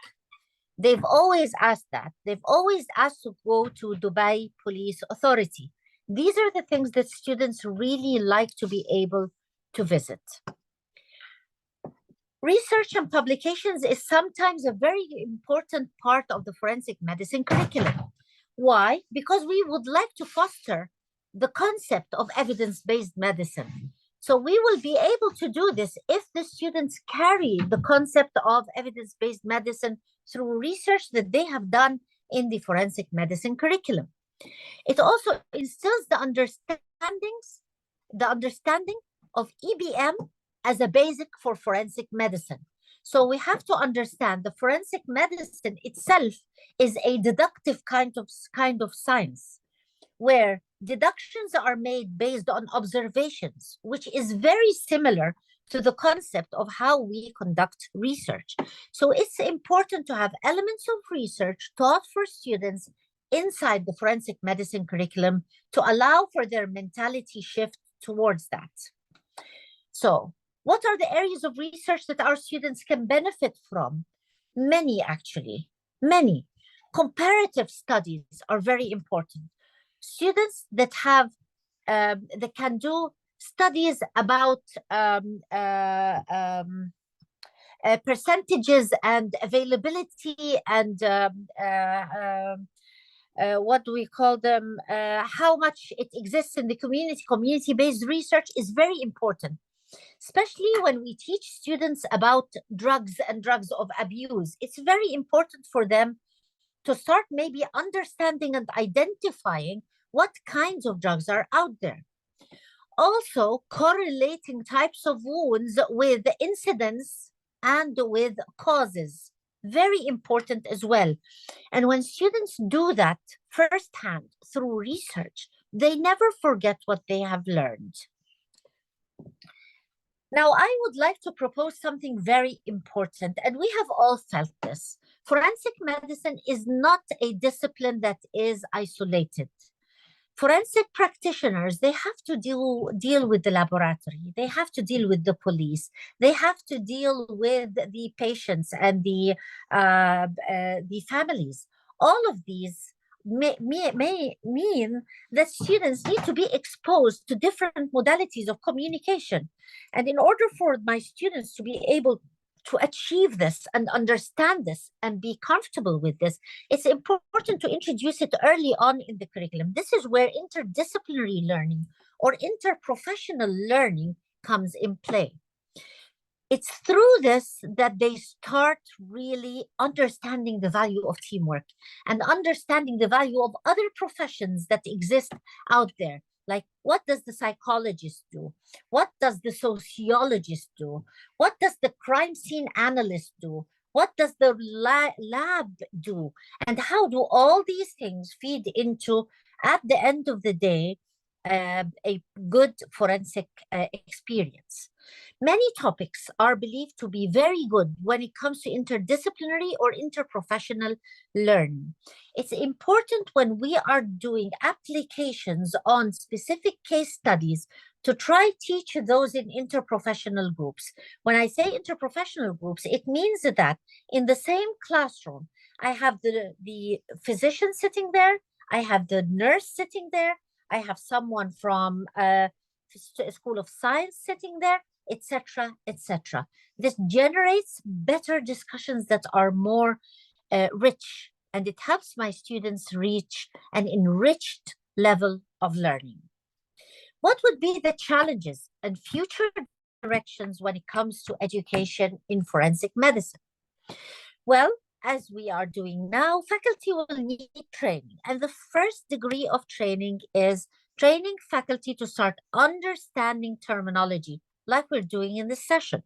They've always asked that. They've always asked to go to Dubai Police Authority. These are the things that students really like to be able to visit. Research and publications is sometimes a very important part of the forensic medicine curriculum. Why? Because we would like to foster the concept of evidence-based medicine. So we will be able to do this if the students carry the concept of evidence-based medicine through research that they have done in the forensic medicine curriculum. It also instills the understanding of EBM as a basic for forensic medicine. So we have to understand the forensic medicine itself is a deductive kind of science, where deductions are made based on observations, which is very similar to the concept of how we conduct research. So it's important to have elements of research taught for students inside the forensic medicine curriculum to allow for their mentality shift towards that. So what are the areas of research that our students can benefit from? Many, actually, many. Comparative studies are very important. Students that have, that can do studies about percentages and availability and what do we call them, how much it exists in the community, community-based research is very important. Especially when we teach students about drugs and drugs of abuse, it's very important for them to start maybe understanding and identifying what kinds of drugs are out there. Also, correlating types of wounds with the incidence and with causes, very important as well. And when students do that firsthand through research, they never forget what they have learned. Now, I would like to propose something very important, and we have all felt this. Forensic medicine is not a discipline that is isolated. Forensic practitioners, they have to deal with the laboratory, they have to deal with the police, they have to deal with the patients and the families. All of these may mean that students need to be exposed to different modalities of communication. And in order for my students to be able to achieve this and understand this and be comfortable with this, it's important to introduce it early on in the curriculum. This is where interdisciplinary learning or interprofessional learning comes in play. It's through this that they start really understanding the value of teamwork and understanding the value of other professions that exist out there. Like, what does the psychologist do? What does the sociologist do? What does the crime scene analyst do? What does the lab do? And how do all these things feed into, at the end of the day, a good forensic experience? Many topics are believed to be very good when it comes to interdisciplinary or interprofessional learning. It's important when we are doing applications on specific case studies to try teach those in interprofessional groups. When I say interprofessional groups, it means that in the same classroom, I have the physician sitting there, I have the nurse sitting there, I have someone from a School of Science sitting there, etc., etc. This generates better discussions that are more rich, and it helps my students reach an enriched level of learning. What would be the challenges and future directions when it comes to education in forensic medicine? Well, as we are doing now, faculty will need training. And the first degree of training is training faculty to start understanding terminology, like we're doing in this session.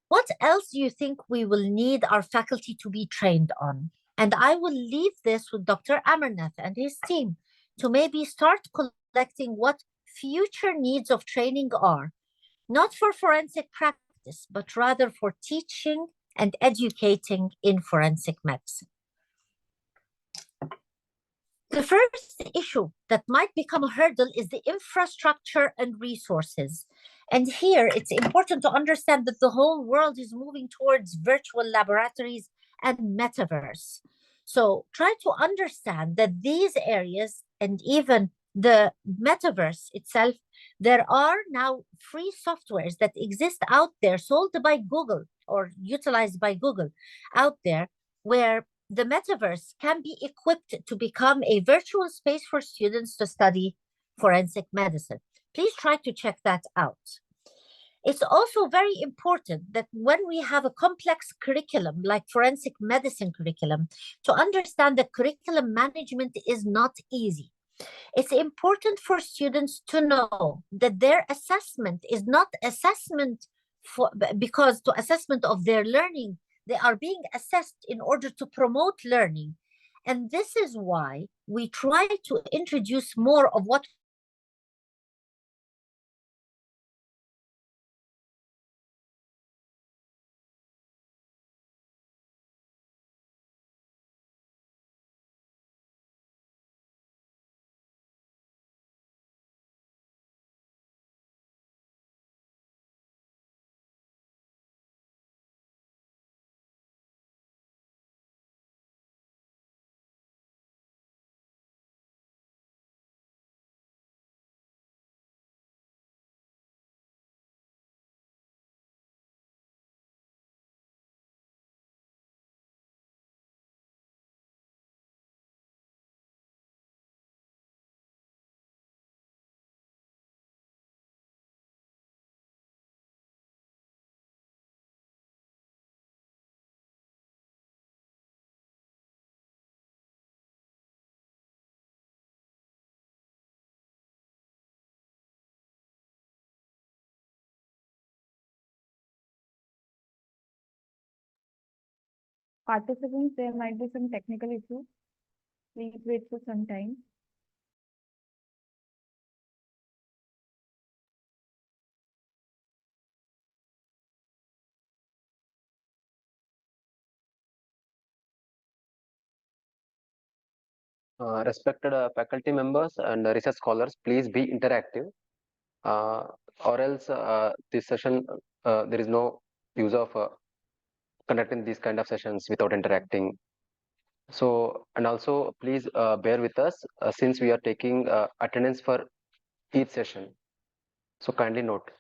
What else do you think we will need our faculty to be trained on? And I will leave this with Dr. Amarnath and his team to maybe start collecting what future needs of training are, not for forensic practice, but rather for teaching and educating in forensic medicine. The first issue that might become a hurdle is the infrastructure and resources. And here it's important to understand that the whole world is moving towards virtual laboratories and metaverse. So try to understand that these areas and even the metaverse itself, there are now free softwares that exist out there, sold by Google or utilized by Google out there, where the metaverse can be equipped to become a virtual space for students to study forensic medicine. Please try to check that out. It's also very important that when we have a complex curriculum like forensic medicine curriculum, to understand that curriculum management is not easy. It's important for students to know that their assessment is not assessment because to assessment of their learning. They are being assessed in order to promote learning. And this is why we try to introduce more of what Participants, there might be some technical issues. Please wait for some time. Respected faculty members and research scholars, please be interactive, or else this session, there is no use of conducting these kind of sessions without interacting. So, and also please bear with us since we are taking attendance for each session. So kindly note.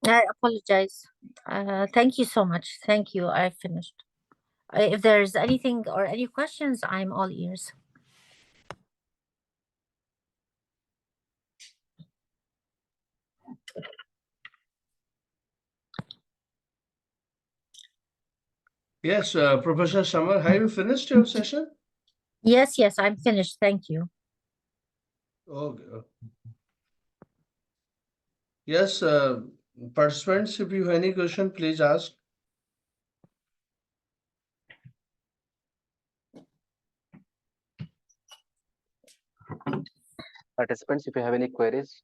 I apologize. Thank you so much. Thank you. I finished. If there's anything or any questions, I'm all ears. Yes, Professor Samar, have you finished your session? Yes, yes, I'm finished. Thank you. Okay. Yes, participants, if you have any question, please ask. Participants, if you have any queries.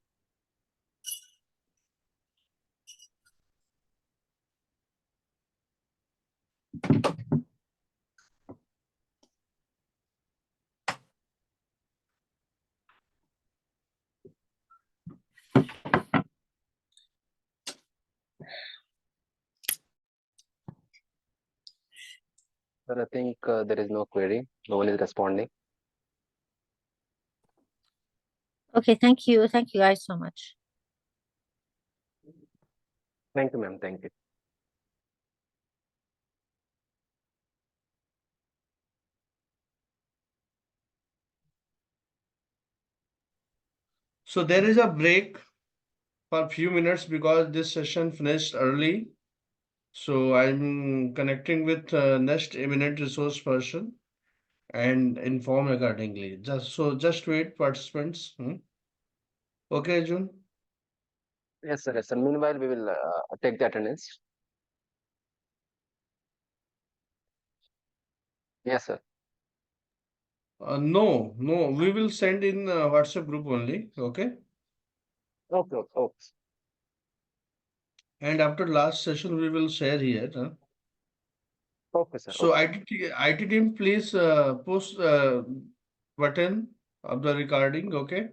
Sir, I think there is no query. No one is responding. Okay, thank you. Thank you guys so much. Thank you, ma'am. Thank you. So there is a break for a few minutes because this session finished early. So I'm connecting with next eminent resource person and inform accordingly. Just wait, participants. Okay, June. Yes, sir. Yes, sir. Meanwhile, we will take the attendance. Yes, sir. No, we will send in WhatsApp group only. Okay. Okay, okay, okay. And after last session, we will share here. Okay, sir. So Okay. IT team, please post button of the recording. Okay.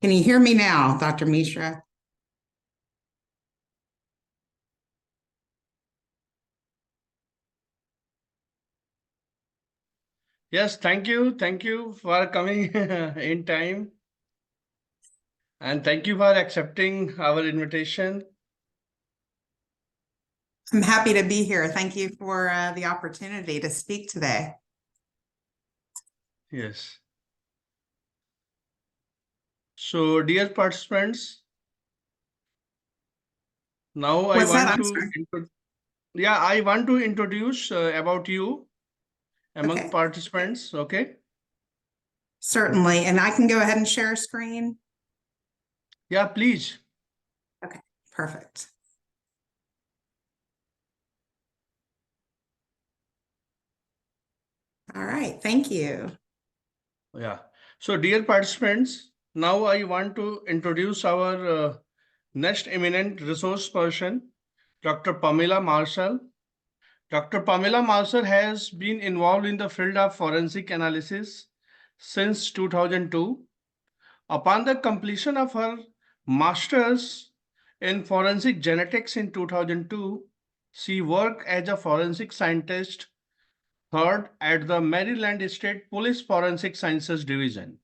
Can you hear me now, Dr. Mishra? Yes, thank you. Thank you for coming in time. And thank you for accepting our invitation. I'm happy to be here. Thank you for the opportunity to speak today. Yes. So, dear participants, now I What's that? want I'm to sorry. I want to introduce about you among Okay. participants. Okay. Certainly. And I can go ahead and share a screen. Yeah, please. Okay, perfect. All right, thank you. Yeah. So, dear participants, now I want to introduce our next eminent resource person, Dr. Pamela Marshall. Dr. Pamela Marshall has been involved in the field of forensic analysis since 2002. Upon the completion of her master's in forensic genetics in 2002, she worked as a forensic scientist third at the Maryland State Police Forensic Sciences Division.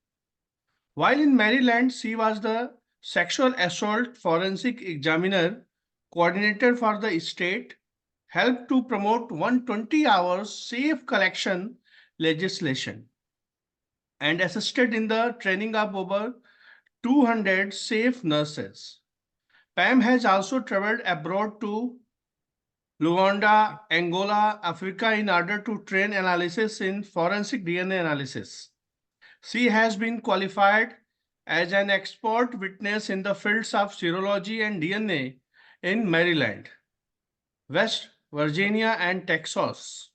While in Maryland, she was the sexual assault forensic examiner coordinator for the state, helped to promote 120 hours safe collection legislation, and assisted in the training of over 200 safe nurses. Pam has also traveled abroad to Luanda, Angola, Africa in order to train analysis in forensic DNA analysis. She has been qualified as an expert witness in the fields of serology and DNA in Maryland, West Virginia, and Texas.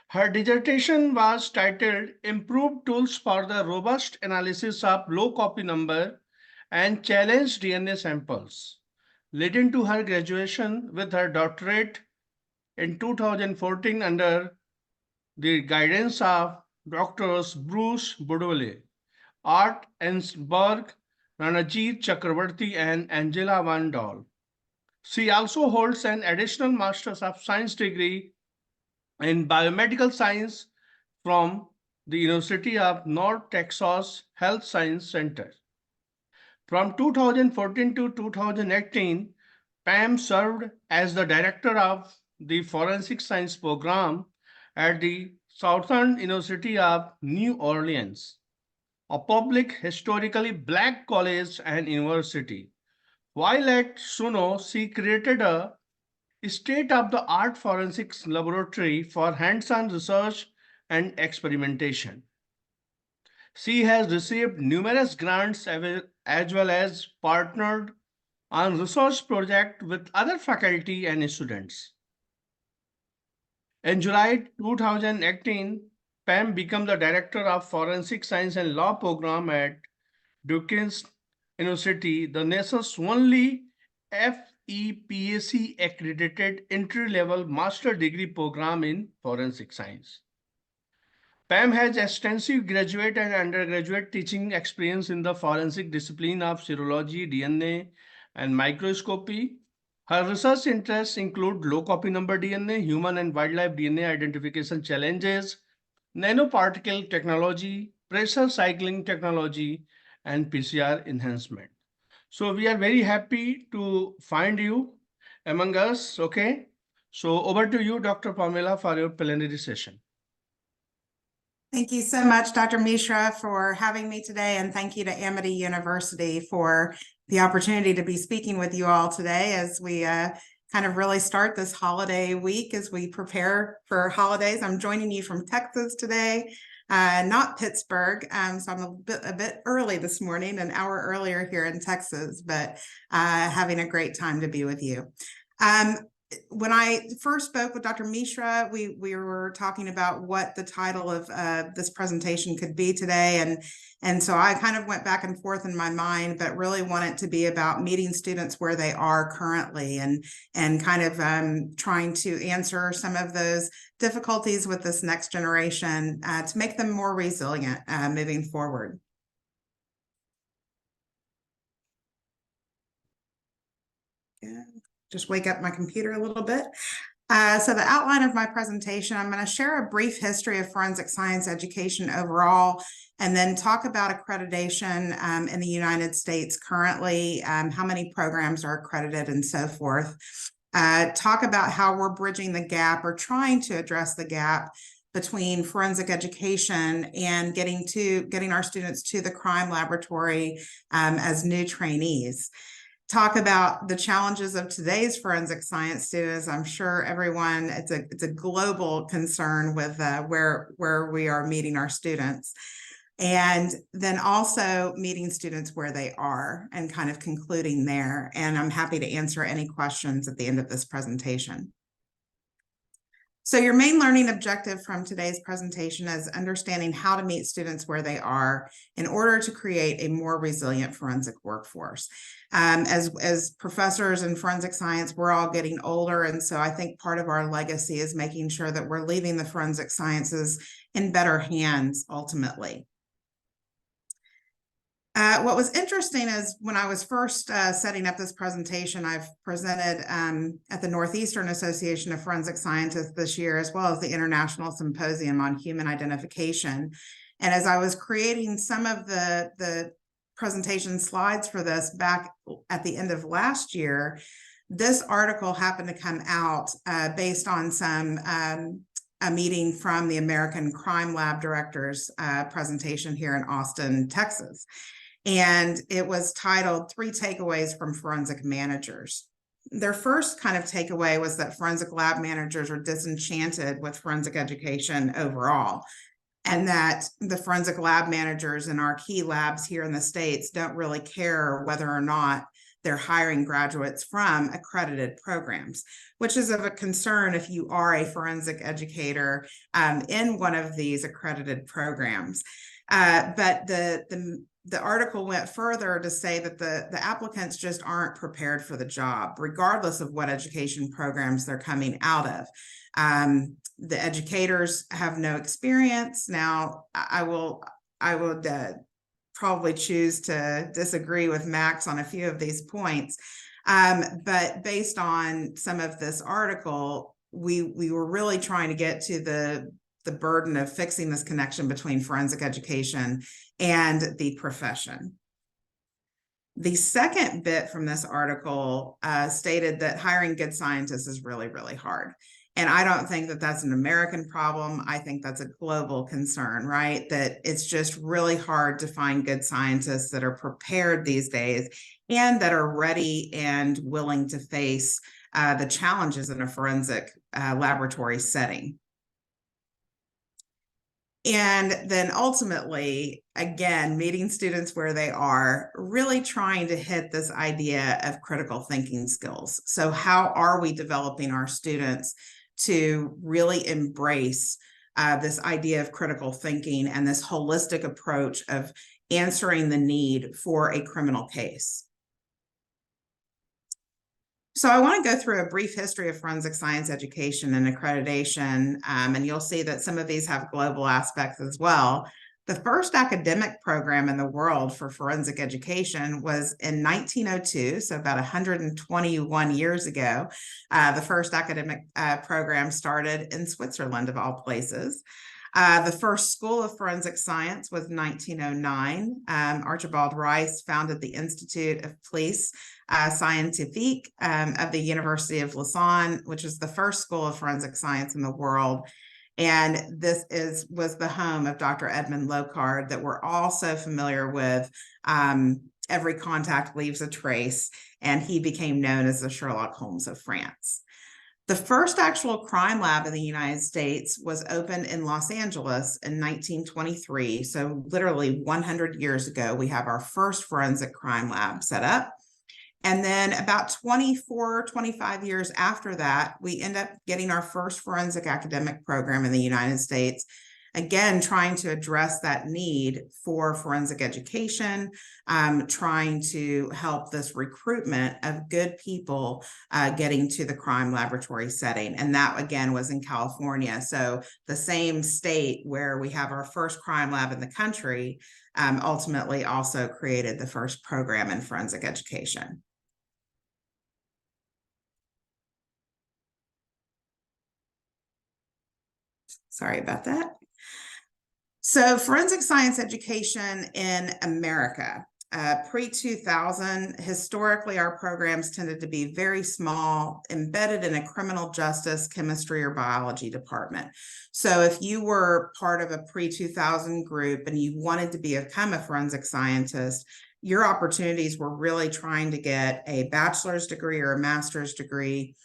Her dissertation was titled Improved Tools for the Robust Analysis of Low Copy Number and Challenged DNA Samples, leading to her graduation with her doctorate in 2014 under the guidance of Doctors Bruce Budole, Art Ensberg, Ranajit Chakravarti, and Angela Van Dahl. She also holds an additional Master's of Science degree in Biomedical Science from the University of North Texas Health Science Center. From 2014 to 2018, Pam served as the director of the Forensic Science program at the Southern University of New Orleans, a public historically black college and university. While at SUNO, she created a state-of-the-art forensics laboratory for hands-on research and experimentation. She has received numerous grants as well as partnered on research projects with other faculty and students. In July 2018, Pam became the director of Forensic Science and Law program at Duquesne University, the nation's only FEPAC accredited entry-level master degree program in forensic science. Pam has extensive graduate and undergraduate teaching experience in the forensic discipline of serology, DNA, and microscopy. Her research interests include low copy number DNA, human and wildlife DNA identification challenges, nanoparticle technology, pressure cycling technology, and PCR enhancement. So we are very happy to find you among us. Okay. So over to you, Dr. Pamela, for your plenary session. Thank you so much, Dr. Mishra, for having me today, and thank you to Amity University for the opportunity to be speaking with you all today as we kind of really start this holiday week as we prepare for holidays. I'm joining you from Texas today, not Pittsburgh, so I'm a bit early this morning, an hour earlier here in Texas, but having a great time to be with you. When I first spoke with Dr. Mishra, we were talking about what the title of this presentation could be today. And so I kind of went back and forth in my mind, but really want it to be about meeting students where they are currently and kind of trying to answer some of those difficulties with this next generation to make them more resilient moving forward. Yeah, just wake up my computer a little bit. So the outline of my presentation, I'm going to share a brief history of forensic science education overall, and then talk about accreditation in the United States currently, how many programs are accredited and so forth. Talk about how we're bridging the gap or trying to address the gap between forensic education and getting our students to the crime laboratory as new trainees. Talk about the challenges of today's forensic science students. I'm sure everyone, it's a global concern with where we are meeting our students. And then also meeting students where they are and kind of concluding there. And I'm happy to answer any questions at the end of this presentation. So your main learning objective from today's presentation is understanding how to meet students where they are in order to create a more resilient forensic workforce. As professors in forensic science, we're all getting older. And so I think part of our legacy is making sure that we're leaving the forensic sciences in better hands ultimately. What was interesting is when I was first setting up this presentation, I've presented at the Northeastern Association of Forensic Scientists this year, as well as the International Symposium on Human Identification. And as I was creating some of the presentation slides for this back at the end of last year, this article happened to come out based on a meeting from the American Crime Lab Directors presentation here in Austin, Texas. And it was titled 3 Takeaways from Forensic Managers. Their first kind of takeaway was that forensic lab managers are disenchanted with forensic education overall, and that the forensic lab managers in our key labs here in the States don't really care whether or not they're hiring graduates from accredited programs, which is of a concern if you are a forensic educator in one of these accredited programs. But the article went further to say that the applicants just aren't prepared for the job, regardless of what education programs they're coming out of. The educators have no experience. Now, I would probably choose to disagree with Max on a few of these points. But based on some of this article, we were really trying to get to the burden of fixing this connection between forensic education and the profession. The second bit from this article stated that hiring good scientists is really, really hard. And I don't think that that's an American problem. I think that's a global concern, right? That it's just really hard to find good scientists that are prepared these days and that are ready and willing to face the challenges in a forensic laboratory setting. And then ultimately, again, meeting students where they are, really trying to hit this idea of critical thinking skills. So how are we developing our students to really embrace this idea of critical thinking and this holistic approach of answering the need for a criminal case? So I want to go through a brief history of forensic science education and accreditation, and you'll see that some of these have global aspects as well. The first academic program in the world for forensic education was in 1902, so about 121 years ago. The first academic program started in Switzerland, of all places. The first school of forensic science was 1909. Archibald Rice founded the Institute of Police Scientifique of the University of Lausanne, which is the first school of forensic science in the world. And this was the home of Dr. Edmund Locard that we're all so familiar with. Every contact leaves a trace, and he became known as the Sherlock Holmes of France. The first actual crime lab in the United States was opened in Los Angeles in 1923. So literally 100 years ago, we have our first forensic crime lab set up. And then about 24, 25 years after that, we end up getting our first forensic academic program in the United States. Again, trying to address that need for forensic education, trying to help this recruitment of good people getting to the crime laboratory setting. And that, again, was in California. So the same state where we have our first crime lab in the country ultimately also created the first program in forensic education. Sorry about that. So forensic science education in America, pre-2000, historically, our programs tended to be very small, embedded in a criminal justice, chemistry, or biology department. So if you were part of a pre-2000 group and you wanted to become a forensic scientist, your opportunities were really trying to get a bachelor's degree or a master's degree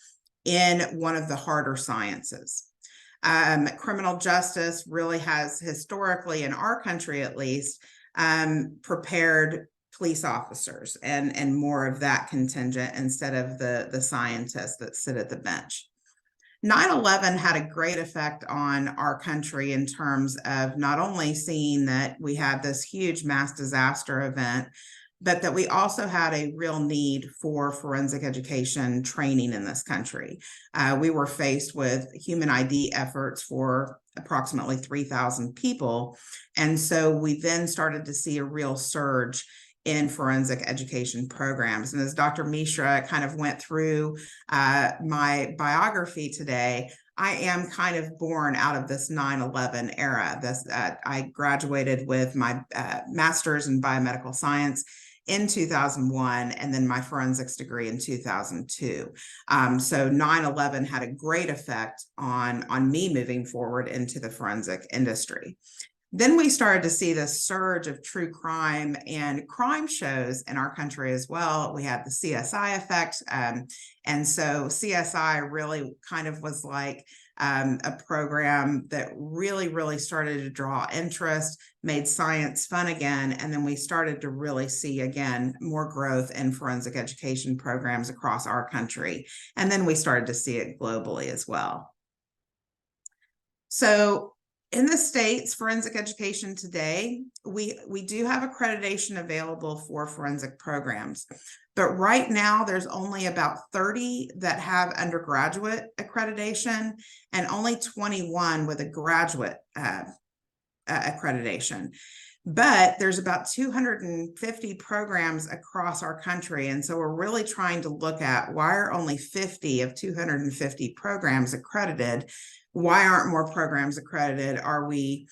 in one of the harder sciences. Criminal justice really has historically, in our country at least, prepared police officers and more of that contingent instead of the scientists that sit at the bench. 9/11 had a great effect on our country in terms of not only seeing that we had this huge mass disaster event, but that we also had a real need for forensic education training in this country. We were faced with human ID efforts for approximately 3,000 people. And so we then started to see a real surge in forensic education programs. And as Dr. Mishra kind of went through my biography today, I am kind of born out of this 9/11 era. I graduated with my master's in biomedical science in 2001, and then my forensics degree in 2002. So 9/11 had a great effect on me moving forward into the forensic industry. Then we started to see this surge of true crime and crime shows in our country as well. We had the CSI effect. And so CSI really kind of was like a program that really started to draw interest, made science fun again. And then we started to really see again more growth in forensic education programs across our country. And then we started to see it globally as well. So in the States, forensic education today, we do have accreditation available for forensic programs. But right now, there's only about 30 that have undergraduate accreditation and only 21 with a graduate accreditation. But there's about 250 programs across our country. And so we're really trying to look at why are only 50 of 250 programs accredited? Why aren't more programs accredited? Are we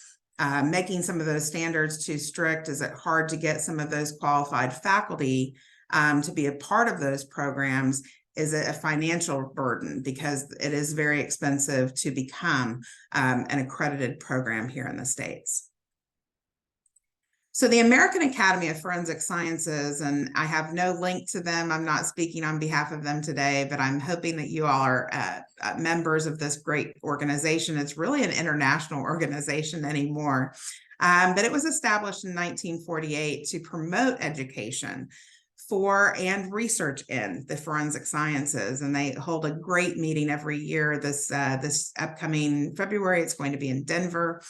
making some of those standards too strict? Is it hard to get some of those qualified faculty to be a part of those programs? Is it a financial burden? Because it is very expensive to become an accredited program here in the States. So the American Academy of Forensic Sciences, and I have no link to them. I'm not speaking on behalf of them today, but I'm hoping that you all are members of this great organization. It's really an international organization anymore, but it was established in 1948 to promote education for and research in the forensic sciences. And they hold a great meeting every year. This upcoming February, it's going to be in Denver.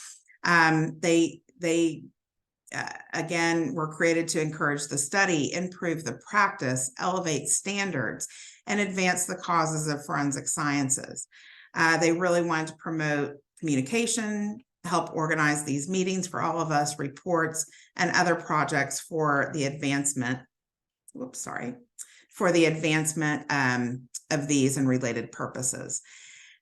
Again, were created to encourage the study, improve the practice, elevate standards, and advance the causes of forensic sciences. They really wanted to promote communication, help organize these meetings for all of us, reports, and other projects for the advancement, for the advancement of these and related purposes.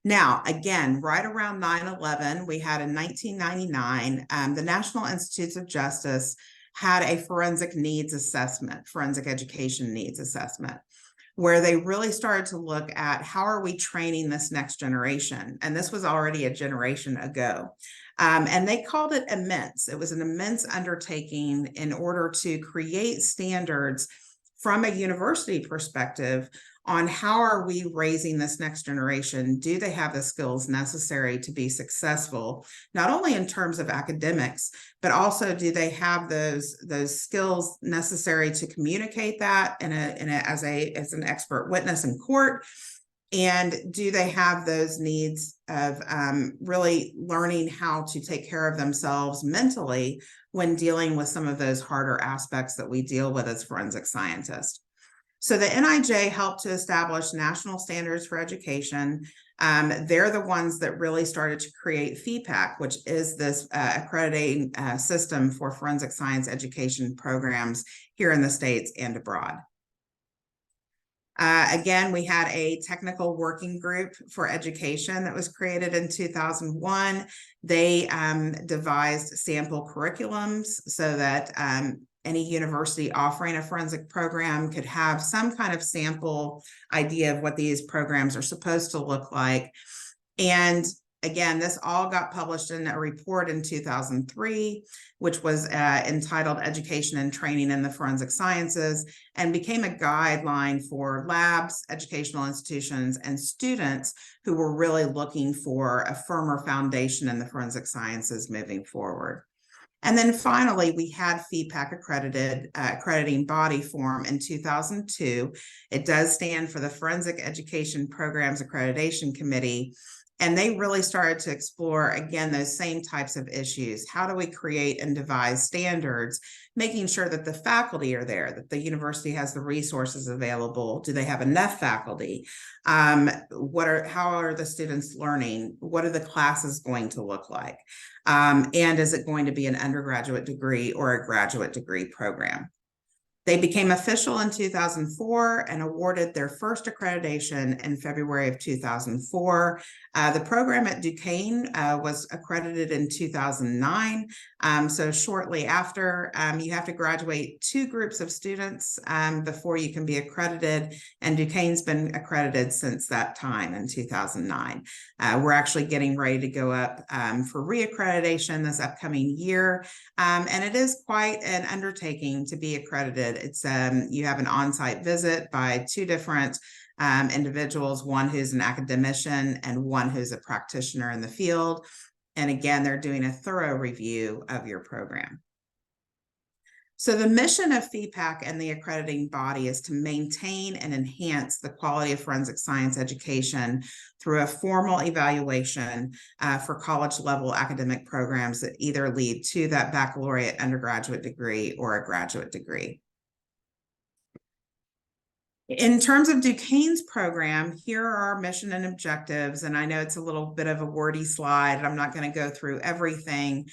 Now, again, right around 9/11, we had in 1999, the National Institutes of Justice had a forensic needs assessment, forensic education needs assessment, where they really started to look at how are we training this next generation? And this was already a generation ago. And they called it immense. It was an immense undertaking in order to create standards from a university perspective on how are we raising this next generation? Do they have the skills necessary to be successful, not only in terms of academics, but also do they have those skills necessary to communicate that as an expert witness in court? And do they have those needs of really learning how to take care of themselves mentally when dealing with some of those harder aspects that we deal with as forensic scientists? So the NIJ helped to establish national standards for education. They're the ones that really started to create FEPAC, which is this accrediting system for forensic science education programs here in the States and abroad. Again, we had a technical working group for education that was created in 2001. They devised sample curriculums so that any university offering a forensic program could have some kind of sample idea of what these programs are supposed to look like. And again, this all got published in a report in 2003, which was entitled Education and Training in the Forensic Sciences, and became a guideline for labs, educational institutions, and students who were really looking for a firmer foundation in the forensic sciences moving forward. And then finally, we had FEPAC accrediting body form in 2002. It does stand for the Forensic Education Programs Accreditation Committee. And they really started to explore, again, those same types of issues. How do we create and devise standards, making sure that the faculty are there, that the university has the resources available? Do they have enough faculty? How are the students learning? What are the classes going to look like? And is it going to be an undergraduate degree or a graduate degree program? They became official in 2004 and awarded their first accreditation in February of 2004. The program at Duquesne was accredited in 2009. So shortly after, you have to graduate 2 groups of students before you can be accredited. And Duquesne's been accredited since that time in 2009. We're actually getting ready to go up for reaccreditation this upcoming year. And it is quite an undertaking to be accredited. It's you have an on-site visit by 2 different individuals, one who's an academician and one who's a practitioner in the field. And again, they're doing a thorough review of your program. So the mission of FEPAC and the accrediting body is to maintain and enhance the quality of forensic science education through a formal evaluation for college level academic programs that either lead to that baccalaureate undergraduate degree or a graduate degree. In terms of Duquesne's program, here are our mission and objectives. And I know it's a little bit of a wordy slide, and I'm not going to go through everything.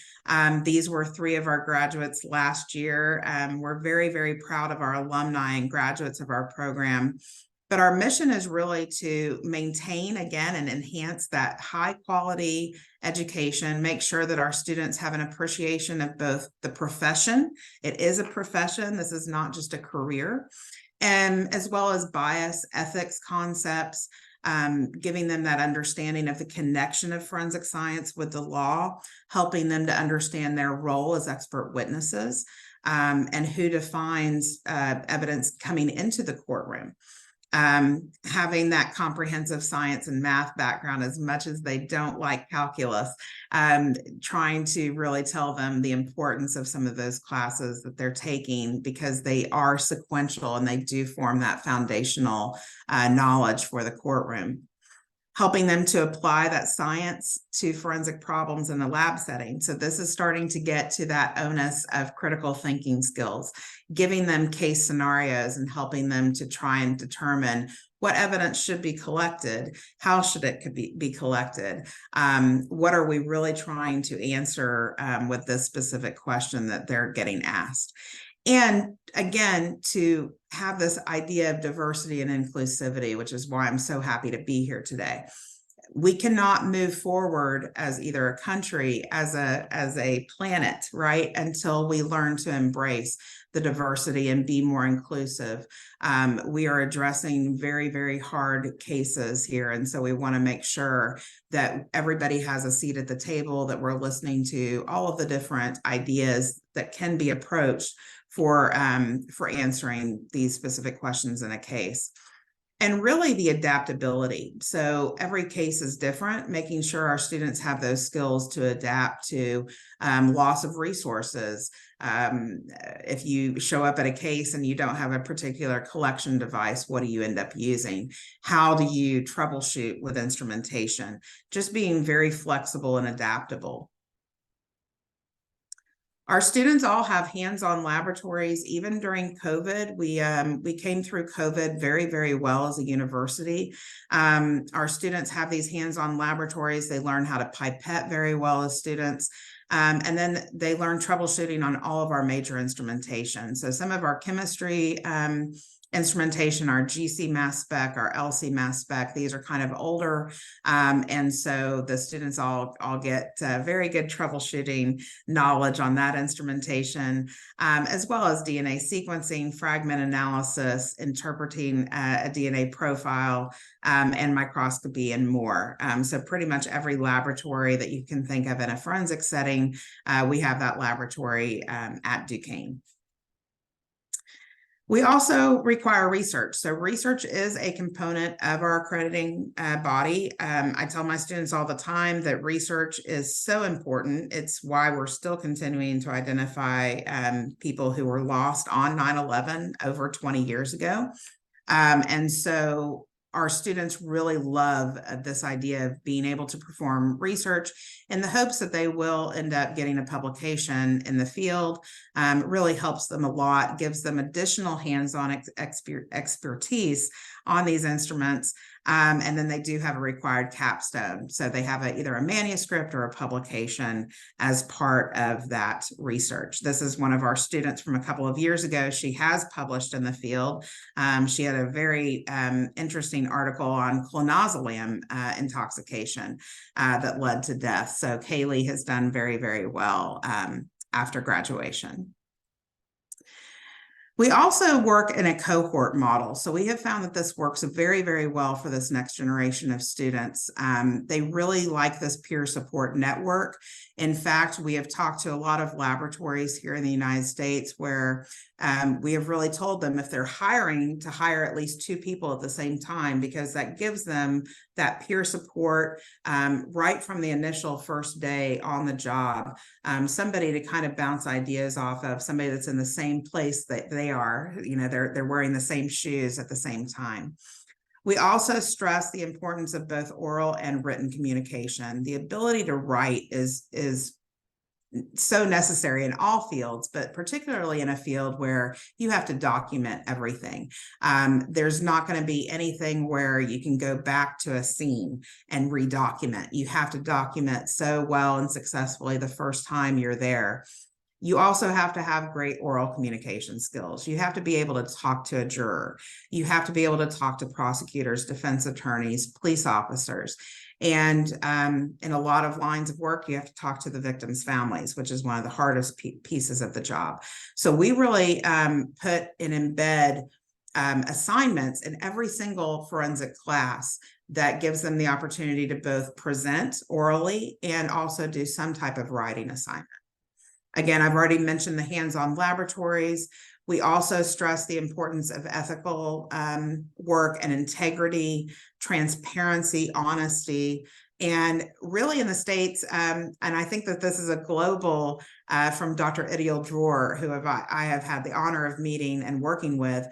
These were 3 of our graduates last year. We're very, very proud of our alumni and graduates of our program. But our mission is really to maintain, again, and enhance that high quality education, make sure that our students have an appreciation of both the profession. It is a profession. This is not just a career. And as well as bias, ethics concepts, giving them that understanding of the connection of forensic science with the law, helping them to understand their role as expert witnesses, and who defines evidence coming into the courtroom. Having that comprehensive science and math background, as much as they don't like calculus, trying to really tell them the importance of some of those classes that they're taking, because they are sequential and they do form that foundational knowledge for the courtroom. Helping them to apply that science to forensic problems in a lab setting. So this is starting to get to that onus of critical thinking skills, giving them case scenarios and helping them to try and determine what evidence should be collected, how should it be collected, what are we really trying to answer with this specific question that they're getting asked. And again, to have this idea of diversity and inclusivity, which is why I'm so happy to be here today. We cannot move forward as either a country, as a planet, right, until we learn to embrace the diversity and be more inclusive. We are addressing very, very hard cases here. And so we want to make sure that everybody has a seat at the table, that we're listening to all of the different ideas that can be approached for answering these specific questions in a case. And really the adaptability. So every case is different, making sure our students have those skills to adapt to loss of resources. If you show up at a case and you don't have a particular collection device, what do you end up using? How do you troubleshoot with instrumentation? Just being very flexible and adaptable. Our students all have hands-on laboratories. Even during COVID, we came through COVID very, very well as a university. Our students have these hands-on laboratories. They learn how to pipette very well as students. And then they learn troubleshooting on all of our major instrumentation. So some of our chemistry instrumentation, our GC mass spec, our LC mass spec. These are kind of older. And so the students all get very good troubleshooting knowledge on that instrumentation, as well as DNA sequencing, fragment analysis, interpreting a DNA profile, and microscopy and more. So pretty much every laboratory that you can think of in a forensic setting, we have that laboratory at Duquesne. We also require research. So research is a component of our accrediting body. I tell my students all the time that research is so important. It's why we're still continuing to identify people who were lost on 9/11 over 20 years ago. And so our students really love this idea of being able to perform research in the hopes that they will end up getting a publication in the field. Really helps them a lot, gives them additional hands-on expertise on these instruments. And then they do have a required capstone. So they have either a manuscript or a publication as part of that research. This is one of our students from a couple of years ago. She has published in the field. She had a very interesting article on clonazepam intoxication that led to death. So Kaylee has done very, very well after graduation. We also work in a cohort model. So we have found that this works very, very well for this next generation of students. They really like this peer support network. In fact, we have talked to a lot of laboratories here in the United States where we have really told them if they're hiring to hire at least 2 people at the same time, because that gives them that peer support right from the initial first day on the job. Somebody to kind of bounce ideas off of, somebody that's in the same place that they are, you know, they're wearing the same shoes at the same time. We also stress the importance of both oral and written communication. The ability to write is so necessary in all fields, but particularly in a field where you have to document everything. There's not going to be anything where you can go back to a scene and redocument. You have to document so well and successfully the first time you're there. You also have to have great oral communication skills. You have to be able to talk to a juror. You have to be able to talk to prosecutors, defense attorneys, police officers. And in a lot of lines of work, you have to talk to the victims' families, which is one of the hardest pieces of the job. So we really put and embed assignments in every single forensic class that gives them the opportunity to both present orally and also do some type of writing assignment. Again, I've already mentioned the hands-on laboratories. We also stress the importance of ethical work and integrity, transparency, honesty, and really in the States, and I think that this is a global from Dr. Ideal Dror, who I have had the honor of meeting and working with.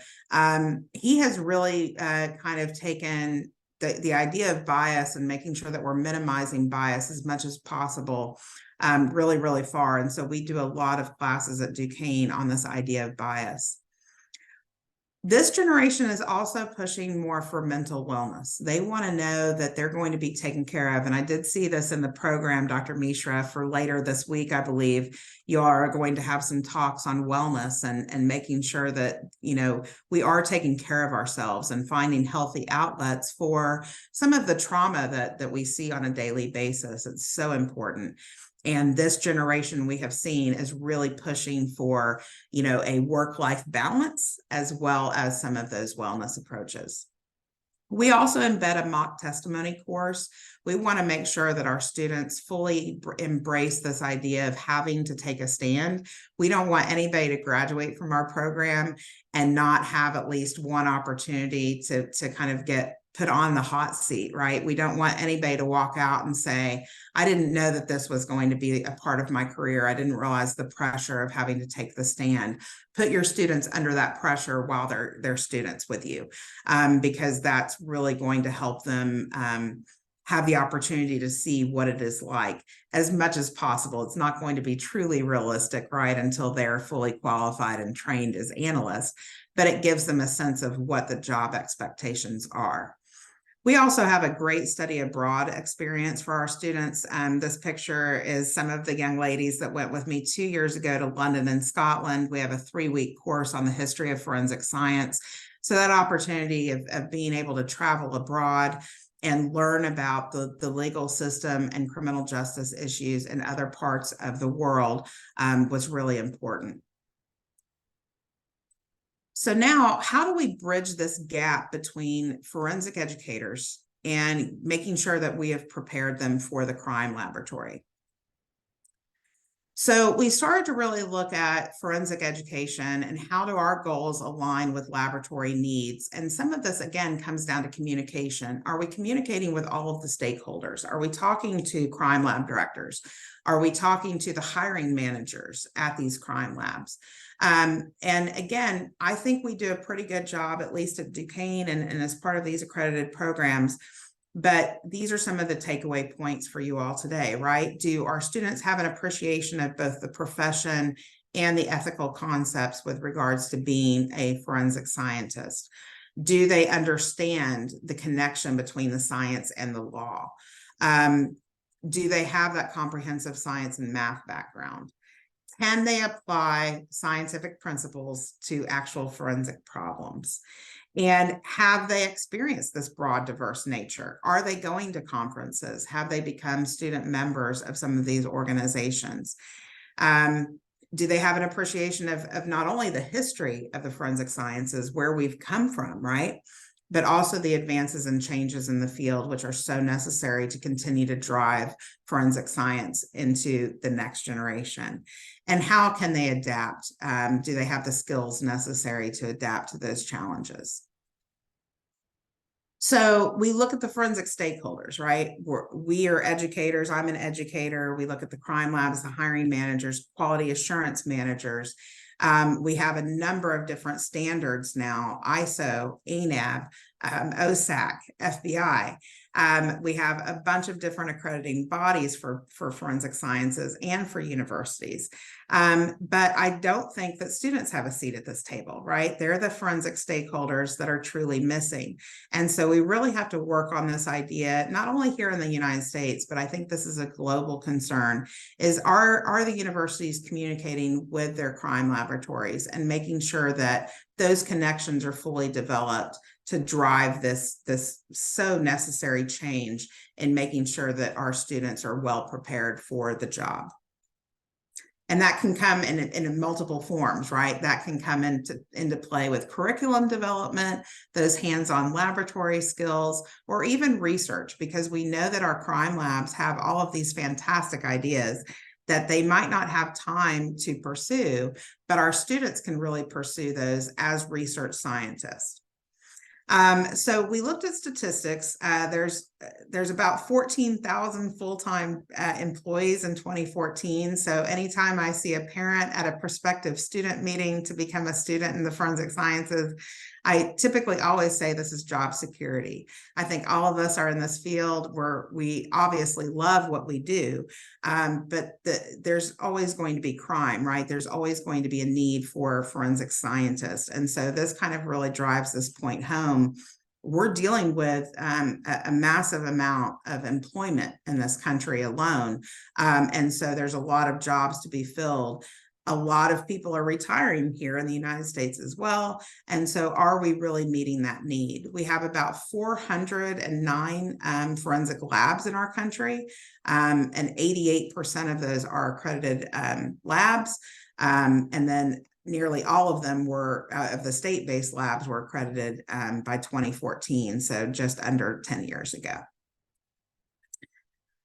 He has really kind of taken the idea of bias and making sure that we're minimizing bias as much as possible really, really far. And so we do a lot of classes at Duquesne on this idea of bias. This generation is also pushing more for mental wellness. They want to know that they're going to be taken care of. And I did see this in the program, Dr. Mishra, for later this week, I believe you are going to have some talks on wellness and making sure that, you know, we are taking care of ourselves and finding healthy outlets for some of the trauma that we see on a daily basis. It's so important. And this generation we have seen is really pushing for, you know, a work-life balance as well as some of those wellness approaches. We also embed a mock testimony course. We want to make sure that our students fully embrace this idea of having to take a stand. We don't want anybody to graduate from our program and not have at least one opportunity to kind of get put on the hot seat, right? We don't want anybody to walk out and say, I didn't know that this was going to be a part of my career. I didn't realize the pressure of having to take the stand. Put your students under that pressure while they're students with you, because that's really going to help them have the opportunity to see what it is like as much as possible. It's not going to be truly realistic, right, until they're fully qualified and trained as analysts, but it gives them a sense of what the job expectations are. We also have a great study abroad experience for our students. This picture is some of the young ladies that went with me 2 years ago to London and Scotland. We have a 3-week course on the history of forensic science. So that opportunity of being able to travel abroad and learn about the legal system and criminal justice issues in other parts of the world was really important. So now, how do we bridge this gap between forensic educators and making sure that we have prepared them for the crime laboratory? So we started to really look at forensic education and how do our goals align with laboratory needs. And some of this, again, comes down to communication. Are we communicating with all of the stakeholders? Are we talking to crime lab directors? Are we talking to the hiring managers at these crime labs? And again, I think we do a pretty good job, at least at Duquesne and as part of these accredited programs. But these are some of the takeaway points for you all today, right? Do our students have an appreciation of both the profession and the ethical concepts with regards to being a forensic scientist? Do they understand the connection between the science and the law? Do they have that comprehensive science and math background? Can they apply scientific principles to actual forensic problems? And have they experienced this broad, diverse nature? Are they going to conferences? Have they become student members of some of these organizations? Do they have an appreciation of not only the history of the forensic sciences, where we've come from, right? But also the advances and changes in the field, which are so necessary to continue to drive forensic science into the next generation. And how can they adapt? Do they have the skills necessary to adapt to those challenges? So we look at the forensic stakeholders, right? We are educators. I'm an educator. We look at the crime labs, the hiring managers, quality assurance managers. We have a number of different standards now: ISO, ANAB, OSAC, FBI. We have a bunch of different accrediting bodies for forensic sciences and for universities. But I don't think that students have a seat at this table, right? They're the forensic stakeholders that are truly missing. And so we really have to work on this idea, not only here in the United States, but I think this is a global concern, is are the universities communicating with their crime laboratories and making sure that those connections are fully developed to drive this so necessary change in making sure that our students are well prepared for the job. And that can come in multiple forms, right? That can come into play with curriculum development, those hands-on laboratory skills, or even research, because we know that our crime labs have all of these fantastic ideas that they might not have time to pursue, but our students can really pursue those as research scientists. So we looked at statistics. There's about 14,000 full-time employees in 2014. So anytime I see a parent at a prospective student meeting to become a student in the forensic sciences, I typically always say this is job security. I think all of us are in this field where we obviously love what we do, but there's always going to be crime, right? There's always going to be a need for forensic scientists. And so this kind of really drives this point home. We're dealing with a massive amount of employment in this country alone. And so there's a lot of jobs to be filled. A lot of people are retiring here in the United States as well. And so are we really meeting that need? We have about 409 forensic labs in our country, and 88% of those are accredited labs. And then nearly all of them were of the state-based labs were accredited by 2014, so just under 10 years ago.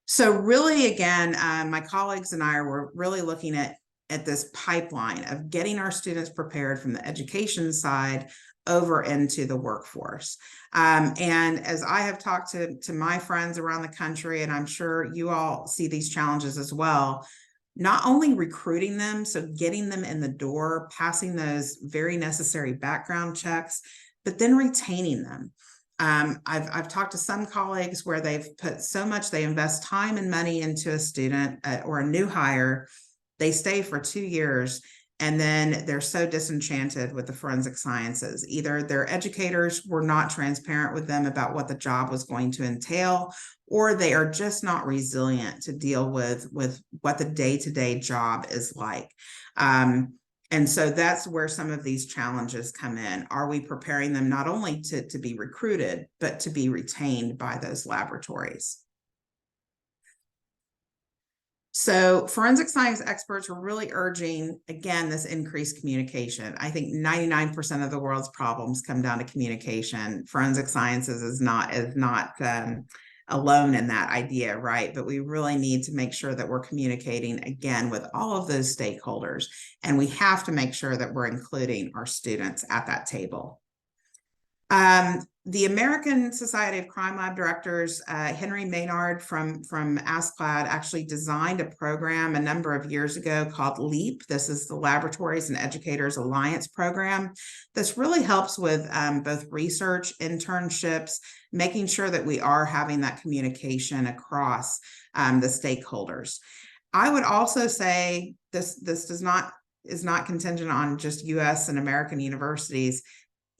So really, again, my colleagues and I were really looking at this pipeline of getting our students prepared from the education side over into the workforce. And as I have talked to my friends around the country, and I'm sure you all see these challenges as well, not only recruiting them, so getting them in the door, passing those very necessary background checks, but then retaining them. I've talked to some colleagues where they've put so much, they invest time and money into a student or a new hire. They stay for 2 years, And then they're so disenchanted with the forensic sciences. Either their educators were not transparent with them about what the job was going to entail, or they are just not resilient to deal with what the day-to-day job is like. And so that's where some of these challenges come in. Are we preparing them not only to be recruited, but to be retained by those laboratories? So forensic science experts are really urging, again, this increased communication. I think 99% of the world's problems come down to communication. Forensic sciences is not alone in that idea, right? But we really need to make sure that we're communicating, again, with all of those stakeholders. And we have to make sure that we're including our students at that table. The American Society of Crime Lab Directors, Henry Maynard from ASCLD actually designed a program a number of years ago called LEAP. This is the Laboratories and Educators Alliance program. This really helps with both research, internships, making sure that we are having that communication across the stakeholders. I would also say this is not contingent on just US and American universities.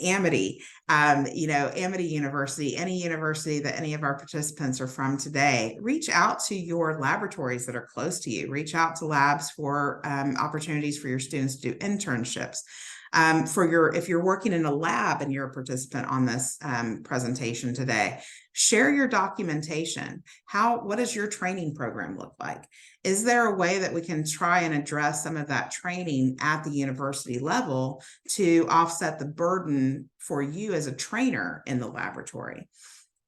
Amity, Amity University, any university that any of our participants are from today, reach out to your laboratories that are close to you. Reach out to labs for opportunities for your students to do internships. If you're working in a lab and you're a participant on this presentation today, share your documentation. What does your training program look like? Is there a way that we can try and address some of that training at the university level to offset the burden for you as a trainer in the laboratory?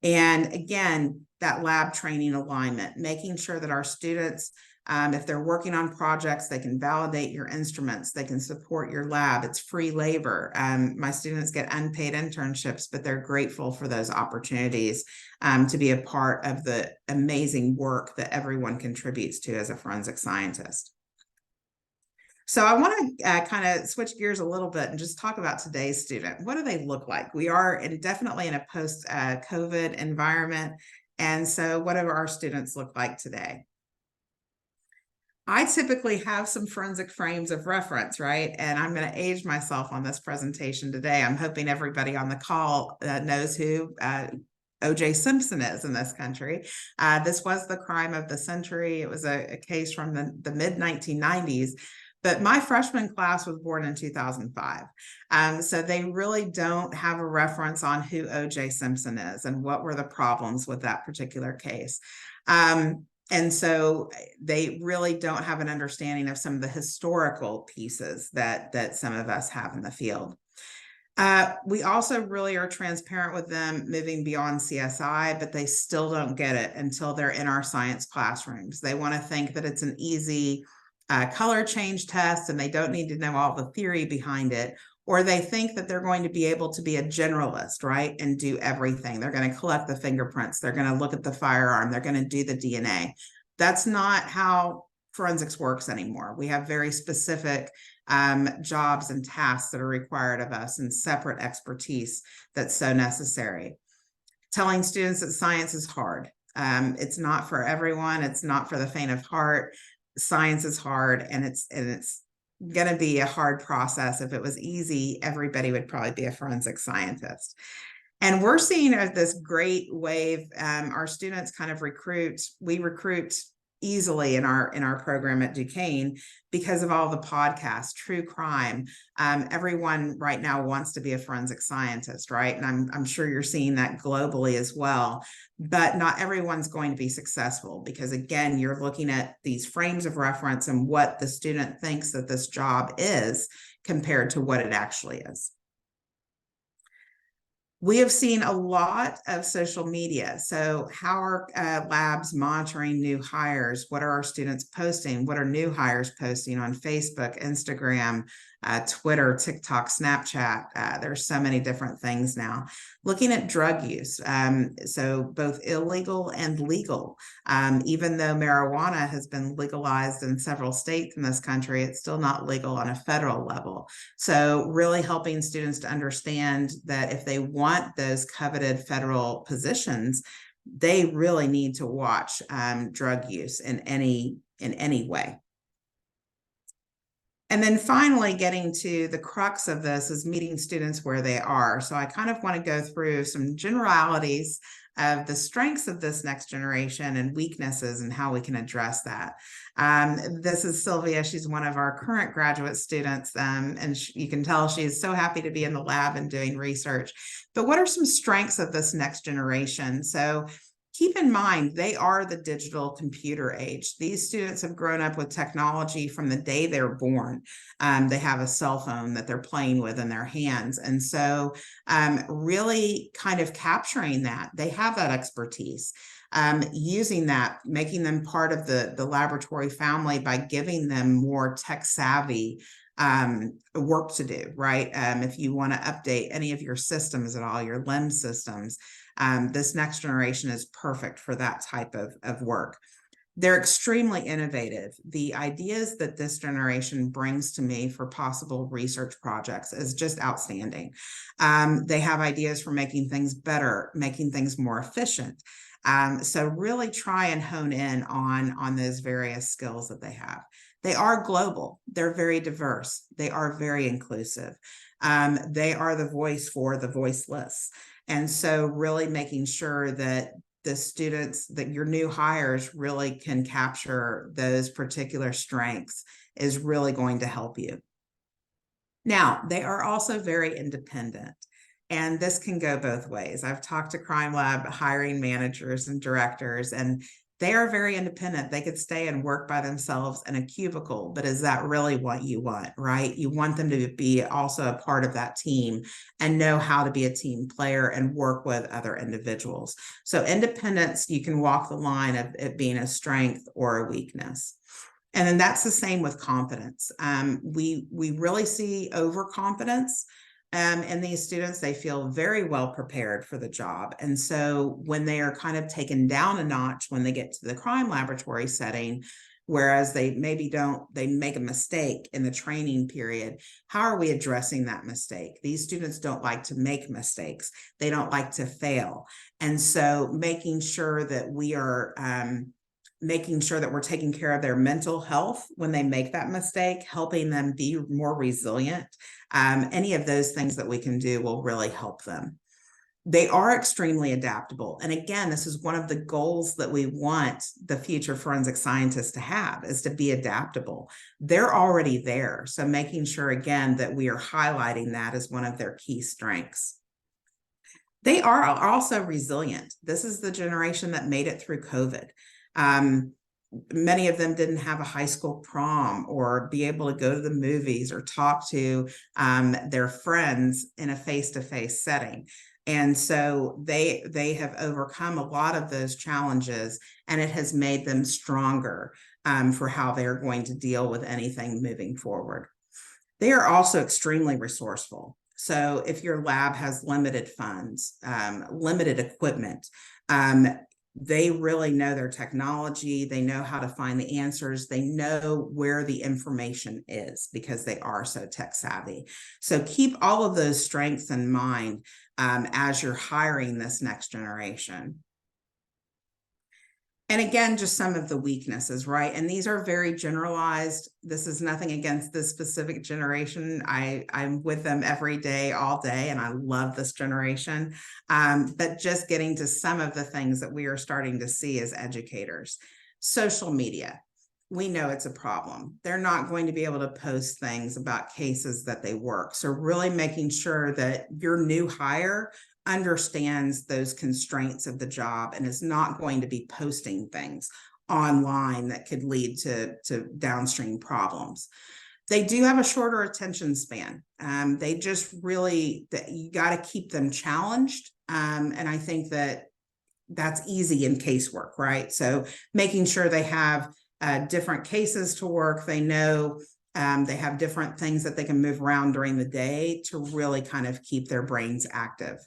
And again, that lab training alignment, making sure that our students, if they're working on projects, they can validate your instruments, they can support your lab. It's free labor. My students get unpaid internships, but they're grateful for those opportunities to be a part of the amazing work that everyone contributes to as a forensic scientist. So I want to kind of switch gears a little bit and just talk about today's student. What do they look like? We are definitely in a post-COVID environment. And so what do our students look like today? I typically have some forensic frames of reference, right? And I'm going to age myself on this presentation today. I'm hoping everybody on the call knows who O.J. Simpson is in this country. This was the crime of the century. It was a case from the mid-1990s. But my freshman class was born in 2005. So they really don't have a reference on who O.J. Simpson is and what were the problems with that particular case. And so they really don't have an understanding of some of the historical pieces that some of us have in the field. We also really are transparent with them moving beyond CSI, but they still don't get it until they're in our science classrooms. They want to think that it's an easy color change test and they don't need to know all the theory behind it. Or they think that they're going to be able to be a generalist, right? And do everything. They're going to collect the fingerprints. They're going to look at the firearm. They're going to do the DNA. That's not how forensics works anymore. We have very specific jobs and tasks that are required of us and separate expertise that's so necessary. Telling students that science is hard. It's not for everyone. It's not for the faint of heart. Science is hard, and it's going to be a hard process. If it was easy, everybody would probably be a forensic scientist. And we're seeing this great wave. Our students kind of recruit easily in our program at Duquesne because of all the podcasts, true crime. Everyone right now wants to be a forensic scientist, right? And I'm sure you're seeing that globally as well. But not everyone's going to be successful because, again, you're looking at these frames of reference and what the student thinks that this job is compared to what it actually is. We have seen a lot of social media. So how are labs monitoring new hires? What are our students posting? What are new hires posting on Facebook, Instagram, Twitter, TikTok, Snapchat? There's so many different things now. Looking at drug use, so both illegal and legal. Even though marijuana has been legalized in several states in this country, it's still not legal on a federal level. So really helping students to understand that if they want those coveted federal positions, they really need to watch drug use in any way. And then finally, getting to the crux of this is meeting students where they are. So I kind of want to go through some generalities of the strengths of this next generation and weaknesses and how we can address that. This is Sylvia. She's one of our current graduate students, and you can tell she's so happy to be in the lab and doing research. But what are some strengths of this next generation? So keep in mind, they are the digital computer age. These students have grown up with technology from the day they're born. They have a cell phone that they're playing with in their hands. And so really kind of capturing that, they have that expertise. Using that, making them part of the laboratory family by giving them more tech savvy work to do, right? If you want to update any of your systems at all, your LIMS systems, this next generation is perfect for that type of work. They're extremely innovative. The ideas that this generation brings to me for possible research projects is just outstanding. They have ideas for making things better, making things more efficient. So really try and hone in on those various skills that they have. They are global. They're very diverse. They are very inclusive. They are the voice for the voiceless. And so really making sure that the students, that your new hires really can capture those particular strengths is really going to help you. Now, they are also very independent. And this can go both ways. I've talked to Crime Lab hiring managers and directors, and they are very independent. They could stay and work by themselves in a cubicle, but is that really what you want, right? You want them to be also a part of that team and know how to be a team player and work with other individuals. So independence, you can walk the line of it being a strength or a weakness. And then that's the same with confidence. We really see overconfidence. And these students, they feel very well prepared for the job. And so when they are kind of taken down a notch when they get to the crime laboratory setting, whereas they maybe they make a mistake in the training period, how are we addressing that mistake? These students don't like to make mistakes. They don't like to fail. And so making sure that we are making sure that we're taking care of their mental health when they make that mistake, helping them be more resilient. Any of those things that we can do will really help them. They are extremely adaptable. And again, this is one of the goals that we want the future forensic scientists to have, is to be adaptable. They're already there. So making sure, again, that we are highlighting that as one of their key strengths. They are also resilient. This is the generation that made it through COVID. Many of them didn't have a high school prom or be able to go to the movies or talk to their friends in a face-to-face setting. And so they have overcome a lot of those challenges, and it has made them stronger for how they're going to deal with anything moving forward. They are also extremely resourceful. So if your lab has limited funds, limited equipment, they really know their technology. They know how to find the answers. They know where the information is because they are so tech savvy. So keep all of those strengths in mind as you're hiring this next generation. And again, just some of the weaknesses, right? And these are very generalized. This is nothing against this specific generation. I'm with them every day, all day, and I love this generation. But just getting to some of the things that we are starting to see as educators. Social media, we know it's a problem. They're not going to be able to post things about cases that they work. So really making sure that your new hire understands those constraints of the job and is not going to be posting things online that could lead to downstream problems. They do have a shorter attention span. They just really, you got to keep them challenged. And I think that that's easy in casework, right? So making sure they have different cases to work. They know they have different things that they can move around during the day to really kind of keep their brains active.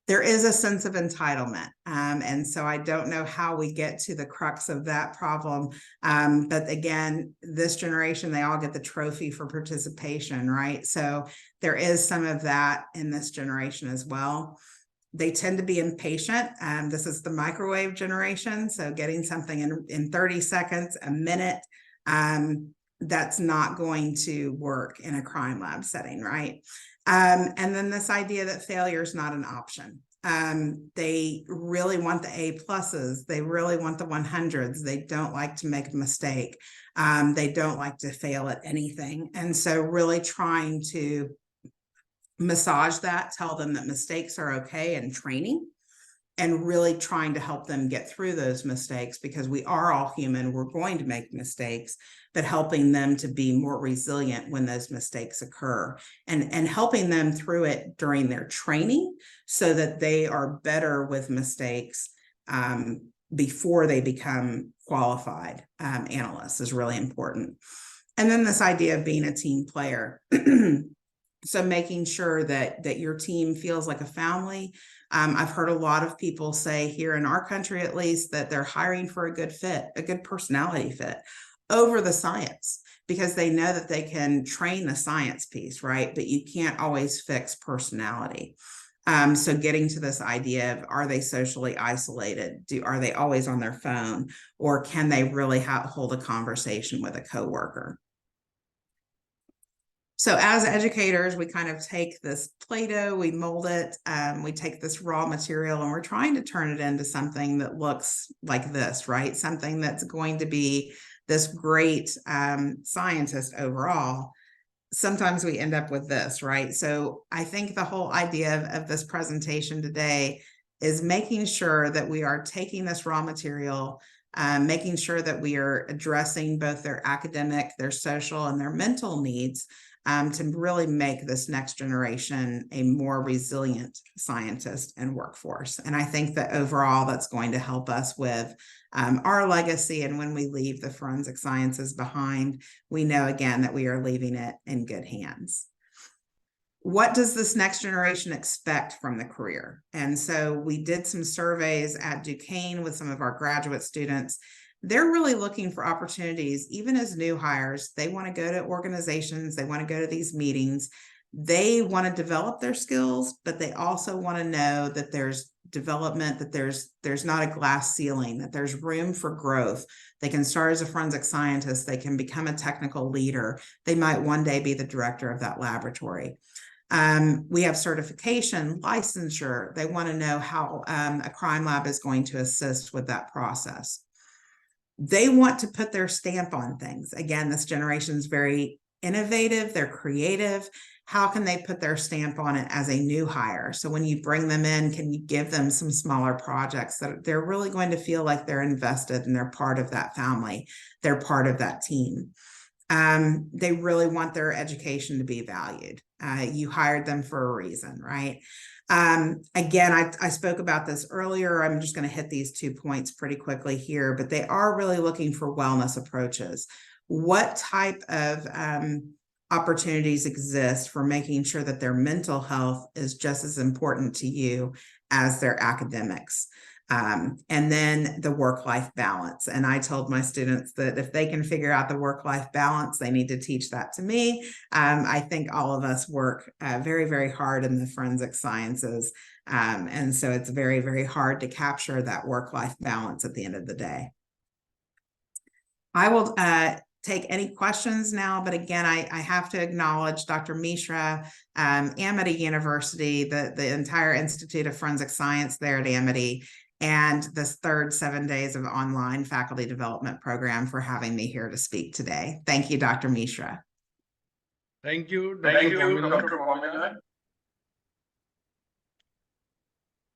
There is a sense of entitlement. And so I don't know how we get to the crux of that problem. But again, this generation, they all get the trophy for participation, right? So there is some of that in this generation as well. They tend to be impatient. This is the microwave generation. So getting something in 30 seconds, a minute, that's not going to work in a crime lab setting, right? And then this idea that failure is not an option. They really want the A pluses. They really want the 100s. They don't like to make a mistake. They don't like to fail at anything. And so really trying to massage that, tell them that mistakes are okay, and training, and really trying to help them get through those mistakes, because we are all human. We're going to make mistakes, but helping them to be more resilient when those mistakes occur, and helping them through it during their training so that they are better with mistakes before they become qualified analysts is really important. And then this idea of being a team player. So making sure that your team feels like a family. I've heard a lot of people say here in our country, at least, that they're hiring for a good fit, a good personality fit over the science, because they know that they can train the science piece, right? But you can't always fix personality. So getting to this idea of, are they socially isolated? Are they always on their phone? Or can they really hold a conversation with a coworker? So as educators, we kind of take this Play-Doh, we mold it, we take this raw material, and we're trying to turn it into something that looks like this, right? Something that's going to be this great scientist overall. Sometimes we end up with this, right? So I think the whole idea of this presentation today is making sure that we are taking this raw material, making sure that we are addressing both their academic, their social, and their mental needs, to really make this next generation a more resilient scientist and workforce. And I think that overall that's going to help us with our legacy. And when we leave the forensic sciences behind, we know again that we are leaving it in good hands. What does this next generation expect from the career? And so we did some surveys at Duquesne with some of our graduate students. They're really looking for opportunities, even as new hires. They want to go to organizations, they want to go to these meetings, they want to develop their skills, but they also want to know that there's development, that there's not a glass ceiling, that there's room for growth. They can start as a forensic scientist, they can become a technical leader, they might one day be the director of that laboratory. We have certification, licensure. They want to know how a crime lab is going to assist with that process. They want to put their stamp on things. Again, this generation is very innovative, they're creative. How can they put their stamp on it as a new hire? So when you bring them in, can you give them some smaller projects that they're really going to feel like they're invested and they're part of that family, they're part of that team. They really want their education to be valued. You hired them for a reason, right? Again, I spoke about this earlier. I'm just going to hit these 2 points pretty quickly here, but they are really looking for wellness approaches. What type of opportunities exist for making sure that their mental health is just as important to you as their academics? And then the work-life balance. And I told my students that if they can figure out the work-life balance, they need to teach that to me. I think all of us work very, very hard in the forensic sciences. And so it's very, very hard to capture that work-life balance at the end of the day. I will take any questions now, but again, I have to acknowledge Dr. Mishra, Amity University, the entire Institute of Forensic Science there at Amity, and this third 7 days of online faculty development program for having me here to speak today. Thank you, Dr. Mishra. Thank you, Thank Dr. you, Dr. Pamela.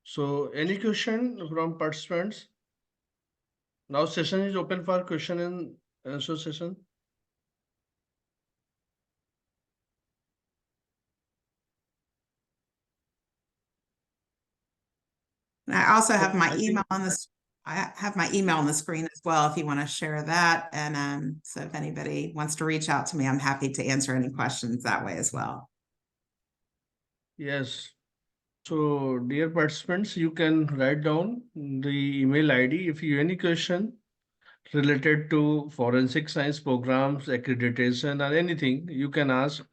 So any question from participants? Now session is open for question and answer session. And I also have my email on this. I have my email on the screen as well, if you want to share that. And so if anybody wants to reach out to me, I'm happy to answer any questions that way as well. Yes. So dear participants, you can write down the email ID if you have any question related to forensic science programs, accreditation, or anything, you can ask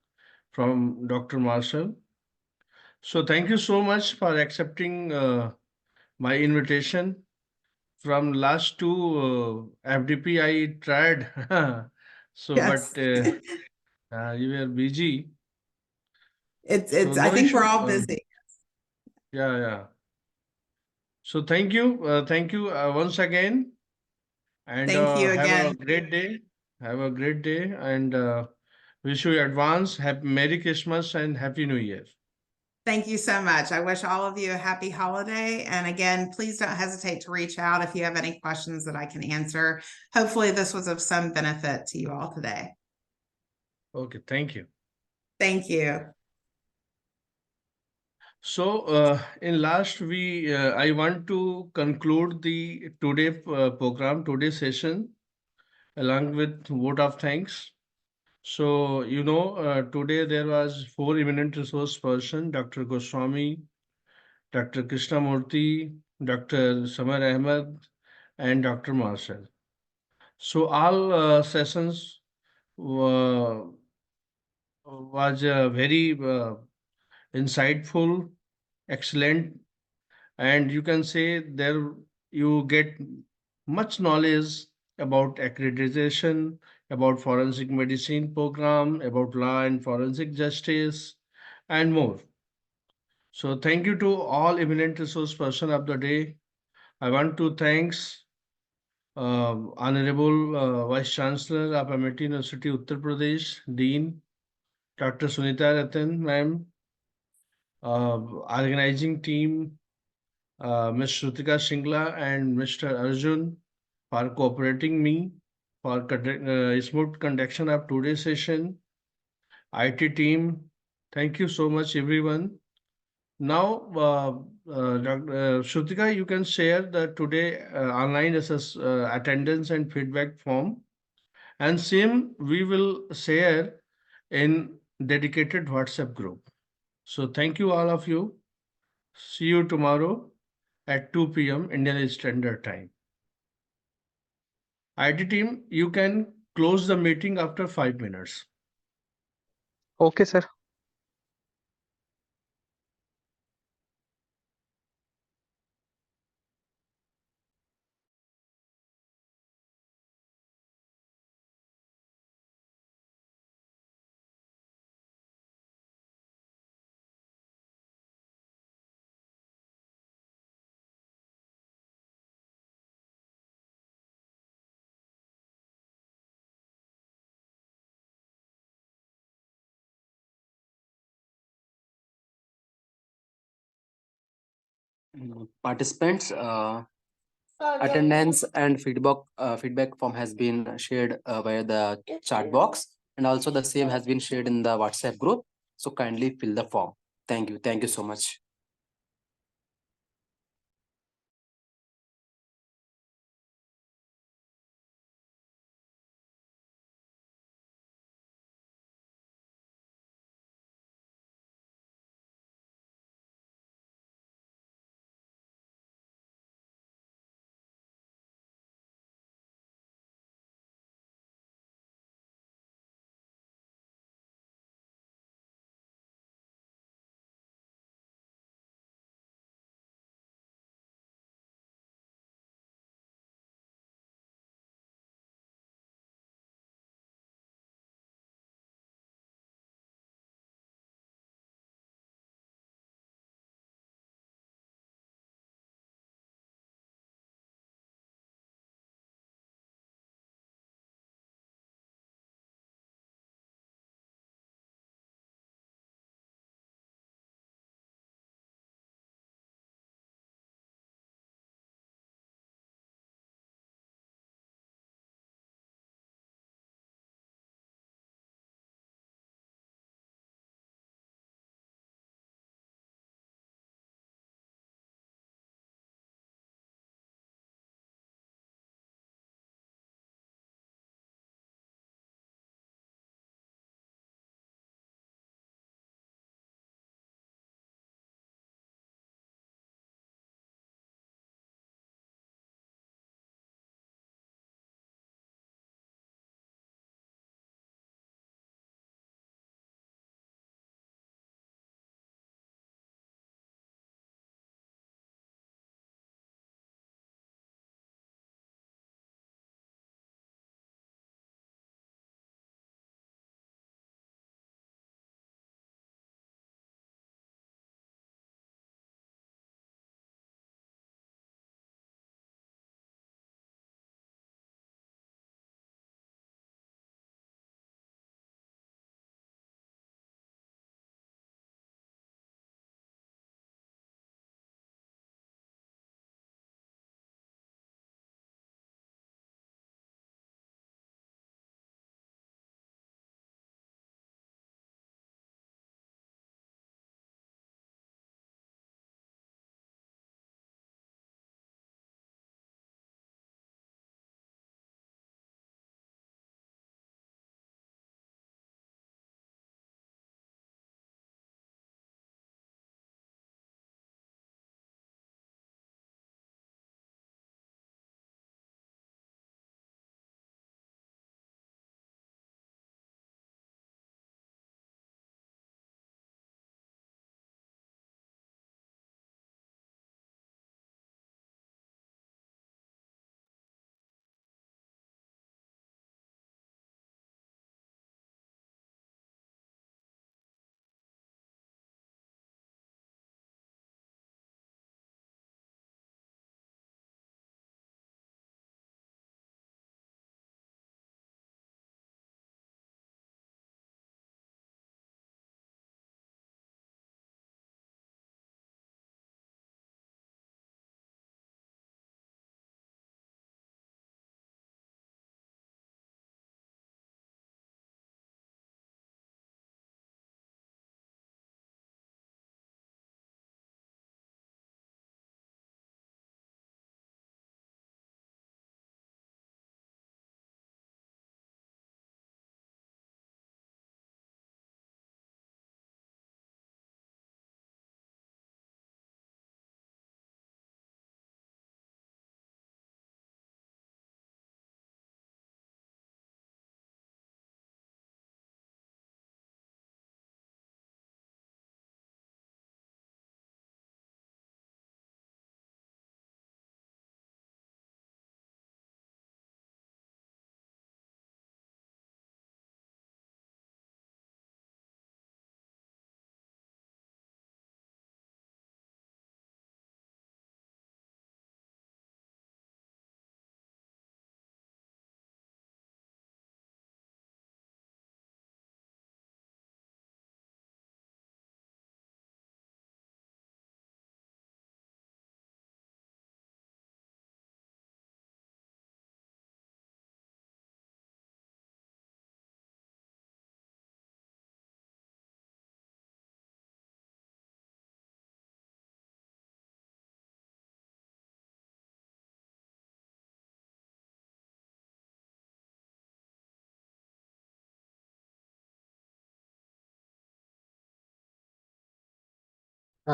from Dr. Marshall. So thank you so much for accepting my invitation. From last two FDP, I tried So, Yes. but you were busy. It's, So I no think we're issue. all busy. Yeah. So thank you once again, and Thank you have a again. great day. Have a great day, and wish you advance happy Merry Christmas and Happy New Year. Thank you so much. I wish all of you a happy holiday. And again, please don't hesitate to reach out if you have any questions that I can answer. Hopefully this was of some benefit to you all today. Okay, thank you. Thank you. So, in last we, I want to conclude the program, today's session, along with vote of thanks. So, today there was four eminent resource person, Dr. Goswami, Dr. Krishnamurthy, Dr. Samar Ahmed, and Dr. Marshall. So all sessions was very insightful, excellent, and you can say there you get much knowledge about accreditation, about forensic medicine program, about law and forensic justice, and more. So thank you to all eminent resource person of the day. I want to thanks Honorable Vice Chancellor of Amity University, Uttar Pradesh, Dean Dr. Sunita Ratan, ma'am, organizing team, Ms. Shrutika Shingla and Mr. Arjun for cooperating me for smooth conduction of today's session. IT team, thank you so much, everyone. Now, Shrutika, you can share the today online attendance and feedback form, and same we will share in dedicated WhatsApp group. So thank you all of you. See you tomorrow at 2 p.m. Indian Standard Time. IT team, you can close the meeting after 5 minutes. Okay, sir. Participants, attendance and feedback form has been shared via the chat box, and also the same has been shared in the WhatsApp group. So kindly fill the form. Thank you so much.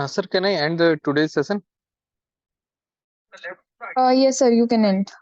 Sir, can I end today's session? Yes, sir, you can end.